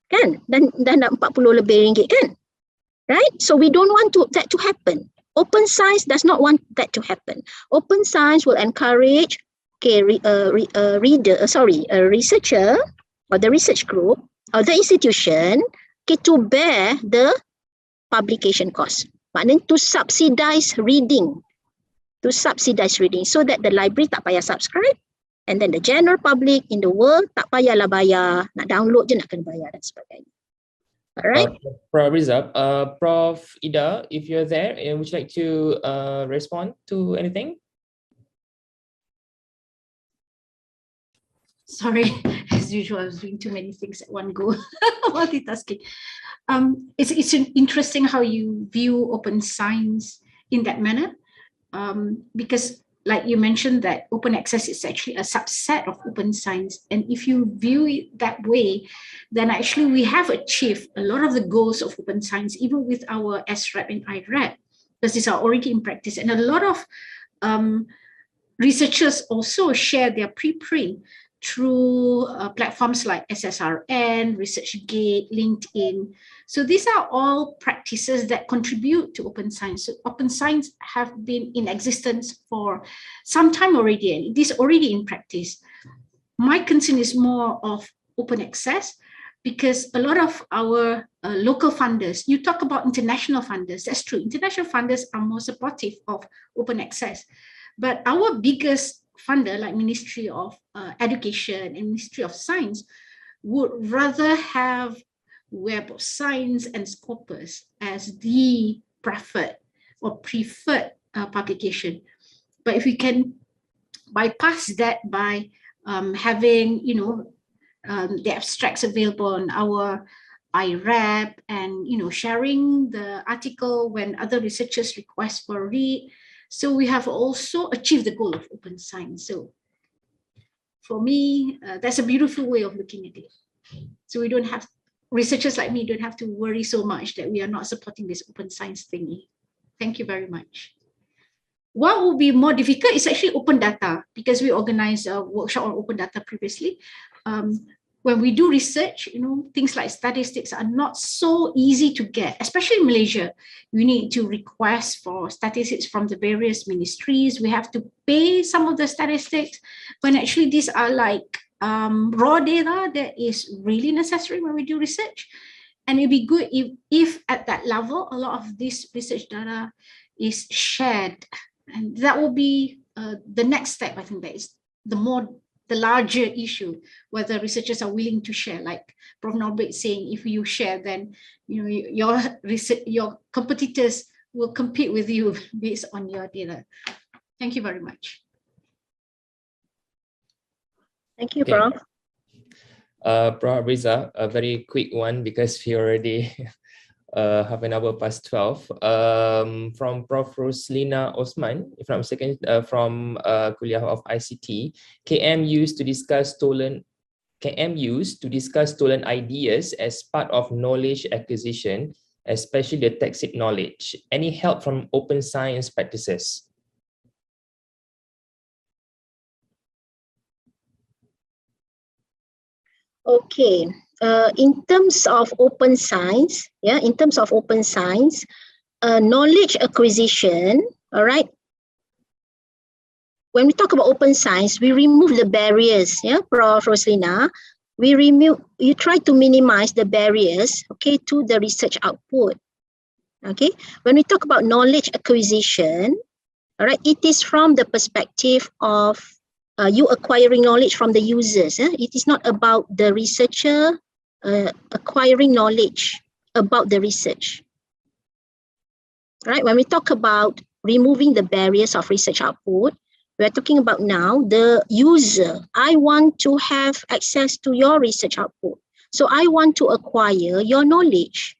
Kan? Dan nak 40 lebih ringgit kan? Right? So we don't want that to happen. Open Science does not want that to happen. Open Science will encourage a researcher or the research group or the institution to bear the publication cost. Maknanya to subsidize reading. So that the library tak payah subscribe and then the general public in the world tak payahlah bayar. Nak download je nak kena bayar dan sebagainya. Alright. Prof Abrizah, Prof Ida, if you're there, would you like to respond to anything? Sorry, as usual, I was doing too many things at one go, multitasking. It's interesting how you view open science in that manner, because like you mentioned that open access is actually a subset of open science. And if you view it that way, then actually we have achieved a lot of the goals of open science, even with our SREP and IREP, because these are already in practice. And a lot of researchers also share their preprint through platforms like SSRN, ResearchGate, LinkedIn. So these are all practices that contribute to open science. So open science have been in existence for some time already, and it is already in practice. My concern is more of open access, because a lot of our local funders, you talk about international funders, that's true. International funders are more supportive of open access. But our biggest funder, like Ministry of Education and Ministry of Science, would rather have Web of Science and Scopus as the preferred publication. But if we can bypass that by having, the abstracts available on our IRAP, and sharing the article when other researchers request for a read. So we have also achieved the goal of open science. So for me, that's a beautiful way of looking at it. So we don't have, researchers like me don't have to worry so much that we are not supporting this open science thingy. Thank you very much. What will be more difficult is actually open data, because we organized a workshop on open data previously. When we do research, things like statistics are not so easy to get, especially in Malaysia. We need to request for statistics from the various ministries. We have to pay some of the statistics, when actually these are like raw data that is really necessary when we do research. And it'd be good if at that level, a lot of this research data is shared. And that will be the next step. I think that is the larger issue, whether researchers are willing to share. Like Prof. Norbik saying, if you share, then your competitors will compete with you based on your data. Thank you very much. Thank you, Prof. Prof. Abrizah, a very quick one, because we already half an hour past 12. From Prof. Roslina Osman, if I'm mistaken, from Kuliah of ICT, KM used to discuss stolen ideas as part of knowledge acquisition, especially the textile knowledge. Any help from open science practices? Okay. In terms of open science, knowledge acquisition, all right. When we talk about open science, we remove the barriers, Prof. Roslina. You try to minimize the barriers, okay, to the research output. Okay. When we talk about knowledge acquisition, all right, it is from the perspective of you acquiring knowledge from the users. It is not about the researcher acquiring knowledge about the research. Right? When we talk about removing the barriers of research output, we're talking about now the user. I want to have access to your research output. So I want to acquire your knowledge.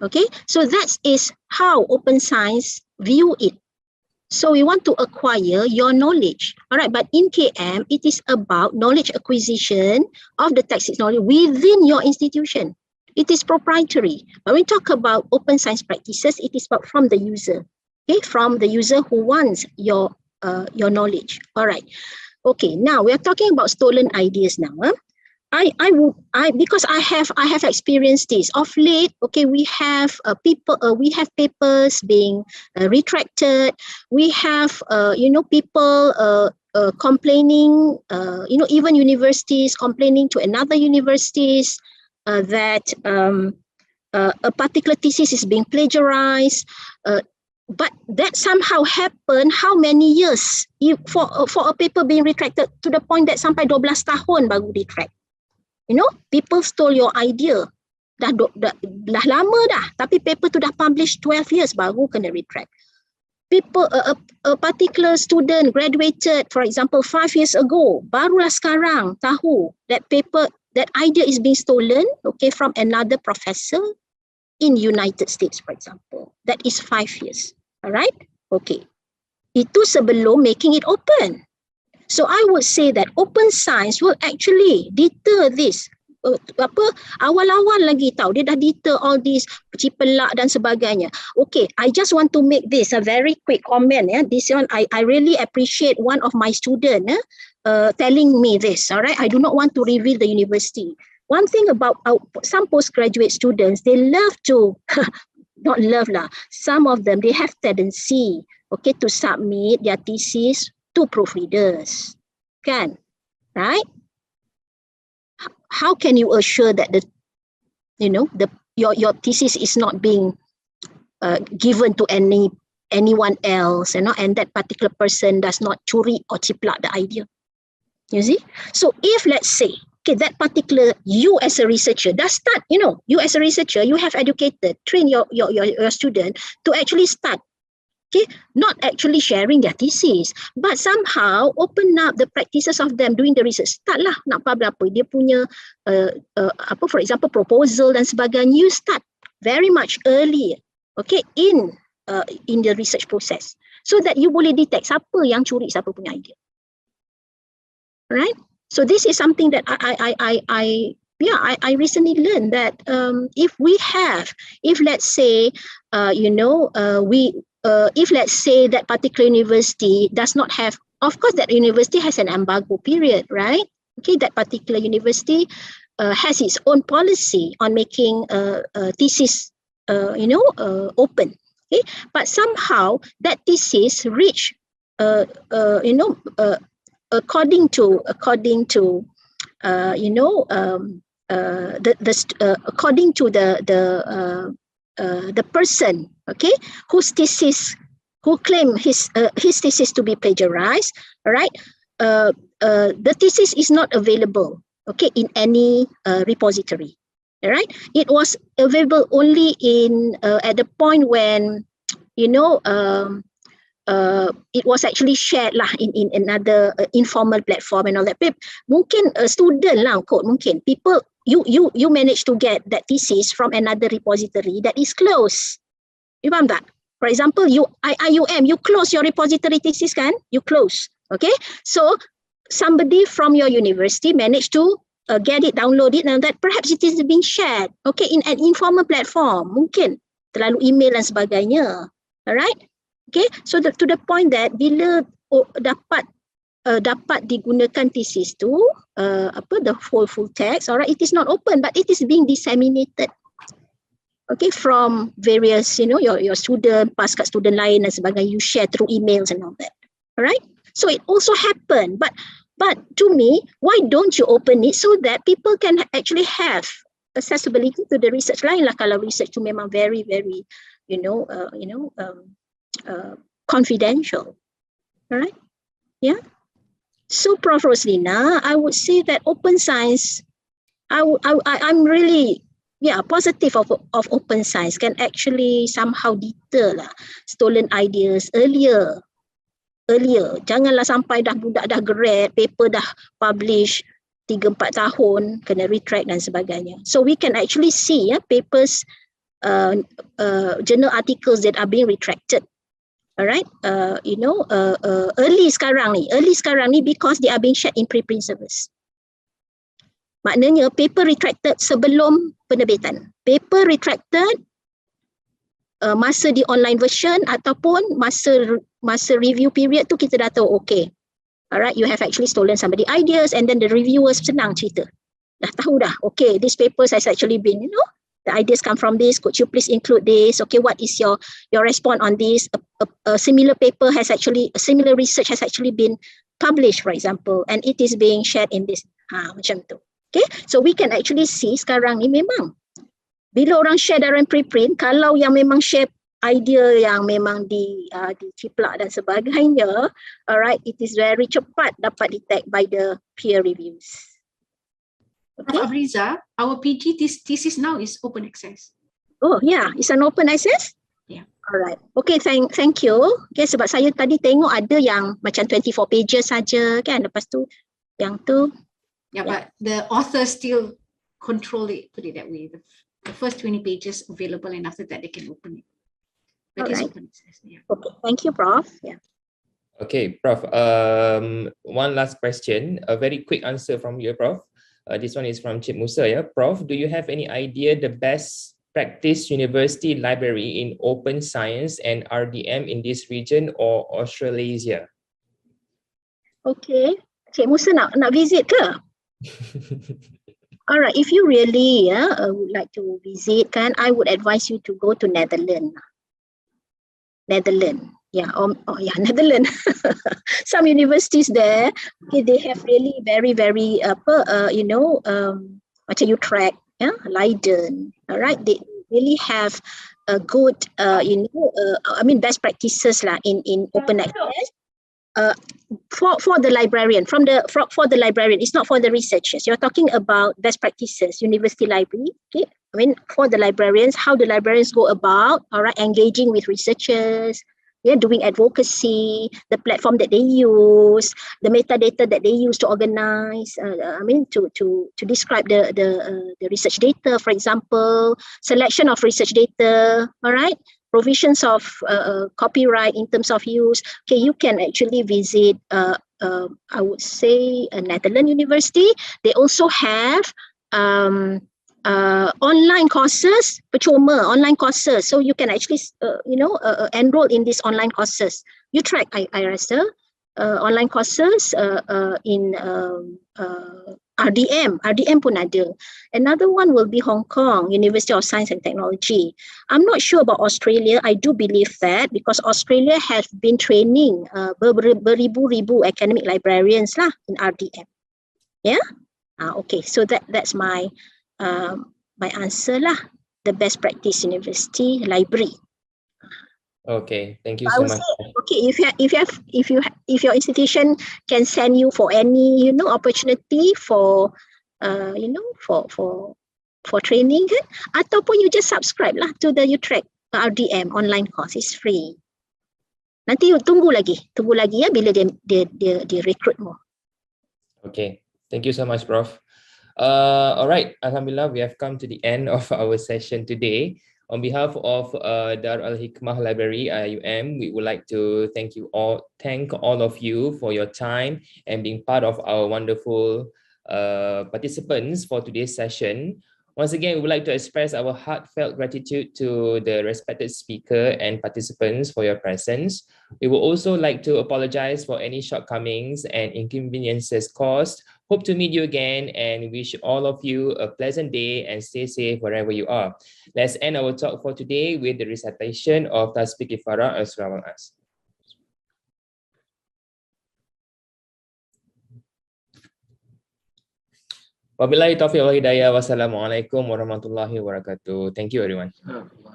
Okay, so that is how open science view it. So we want to acquire your knowledge. All right, but in KM, it is about knowledge acquisition of the text knowledge within your institution. It is proprietary. When we talk about open science practices, it is about from the user. Okay, from the user who wants your knowledge. All right. Okay, now we are talking about stolen ideas now. Because I have experienced this of late. Okay, we have papers being retracted. We have people complaining. Even universities complaining to another universities that a particular thesis is being plagiarized. But that somehow happened how many years for a paper being retracted, to the point that sampai 12 tahun baru retract. People stole your idea. Dah lama dah, tapi paper tu dah published 12 years baru kena retract. People, a particular student graduated, for example, 5 years ago, barulah sekarang tahu that paper, that idea is being stolen, okay, from another professor in United States, for example. That is 5 years. All right? Okay. Itu sebelum making it open. So I would say that open science will actually deter this. awal-awal lagi tahu, dia dah detail all this cipelak dan sebagainya. Okay, I just want to make this a very quick comment. This one I really appreciate one of my student telling me this. All right, I do not want to reveal the university. One thing about some postgraduate students, they love to not love lah. Some of them, they have tendency, okay, to submit their thesis to proofreaders. Kan? Right? How can you assure that your thesis is not being given to anyone else, and that particular person does not curi or ciplak the idea? You see? So if, let's say, okay, that particular, you as a researcher, does start, you as a researcher, you have educated, train your student to actually start, okay, not actually sharing their thesis, but somehow open up the practices of them doing the research. Start lah, nak apa dia punya, for example, proposal dan sebagainya, you start very much early, okay, in the research process, so that you boleh detect siapa yang curi siapa punya idea. Right? So this is something that I recently learned, that if let's say, if let's say that particular university does not have, of course that university has an embargo period, right? Okay, that particular university has its own policy on making thesis, open. Okay, but somehow that thesis reach, according to according to the person, okay, who claim his thesis to be plagiarized, right? The thesis is not available, okay, in any repository, right? It was available only in at the point when, it was actually shared lah in another informal platform and all that. Mungkin student lah kot, mungkin people, you manage to get that thesis from another repository that is closed. You faham tak? For example, IIUM, you close your repository thesis kan? You close, okay? So somebody from your university managed to get it, download it, and that perhaps it is being shared, okay, in an informal platform, mungkin terlalu email dan sebagainya, alright? Okay, so to the point that bila dapat digunakan thesis tu, the full text, alright, it is not open, but it is being disseminated, okay, from various, your student, paskat student lain dan sebagainya, you share through emails and all that, alright. So it also happened, but to me, why don't you open it so that people can actually have accessibility to the research lain lah, kalau research tu memang very, very, confidential, all right? Yeah. So, Prof. Roslina, I would say that open science, I'm really positive of open science, can actually somehow deter lah stolen ideas earlier. Janganlah sampai budak dah grad, paper dah publish 3-4 tahun, kena retract dan sebagainya. So we can actually see papers, journal articles that are being retracted. Alright, early sekarang ni because they are being shared in preprint service. Maknanya paper retracted sebelum penerbitan, paper retracted masa di online version ataupun masa review period tu kita dah tahu, okay, alright, you have actually stolen somebody ideas, and then the reviewers senang cerita, dah tahu dah, okay, this papers has actually been, the ideas come from this, could you please include this, okay, what is your response on this, a similar paper has actually, a similar research has actually been published, for example, and it is being shared in this, macam tu, okay, so we can actually see sekarang ni memang, bila orang share dalam preprint, kalau yang memang share idea yang memang diciplak dan sebagainya, alright, it is very cepat dapat detect by the peer reviews. Okay. Abrizah, our PG thesis now is open access. Oh yeah, it's an open access? Yeah. Alright. Okay, thank you. Okay, sebab saya tadi tengok ada yang macam 24 pages saja kan, lepas tu yang tu. Yeah, but the author still control it, put it that way. The first 20 pages available, and after that they can open it. But it's open access. Yeah. Okay, thank you, Prof. Yeah. Okay, Prof. One last question, a very quick answer from you, Prof. This one is from Cik Musa. Yeah, Prof, do you have any idea the best practice university library in open science and RDM in this region or Australasia? Okay, Cik Musa nak visit ke? Alright, if you really would like to visit, kan, I would advise you to go to Netherlands. Yeah, Netherlands. Some universities there, okay, they have really very macam Utrecht, Leiden. All right, they really have a good best practices lah in open access. For the librarian, for the librarian, it's not for the researchers. You're talking about best practices, university library. Okay, I mean for the librarians, how the librarians go about, all right, engaging with researchers, doing advocacy, the platform that they use, the metadata that they use to organize. To describe the research data, for example, selection of research data. All right. Provisions of copyright in terms of use. Okay, you can actually visit, I would say, a Netherlands university. They also have online courses, percuma online courses. So you can actually, enroll in these online courses. Utrecht, I rasa, online courses in RDM pun ada. Another one will be Hong Kong, University of Science and Technology. I'm not sure about Australia. I do believe that because Australia has been training beribu-ribu academic librarians lah in RDM. Yeah? Okay, so that's my my answer lah. The best practice university library. Okay, thank you so much. Okay, if your institution can send you for any opportunity for for training kan, ataupun you just subscribe lah to the Utrecht RDM online course, is free. Nanti tunggu lagi ya bila dia recruit more. Okay, thank you so much, Prof. All right, Alhamdulillah, we have come to the end of our session today. On behalf of Dar Al-Hikmah Library, IIUM, we would like to thank all of you for your time and being part of our wonderful participants for today's session. Once again, we would like to express our heartfelt gratitude to the respected speaker and participants for your presence. We would also like to apologize for any shortcomings and inconveniences caused. Hope to meet you again and wish all of you a pleasant day and stay safe wherever you are. Let's end our talk for today with the recitation of Tasbih Kifarah as-Surah Al-As. Wabillahi taufiq wal hidayah. Wassalamualaikum warahmatullahi wabarakatuh. Thank you, everyone.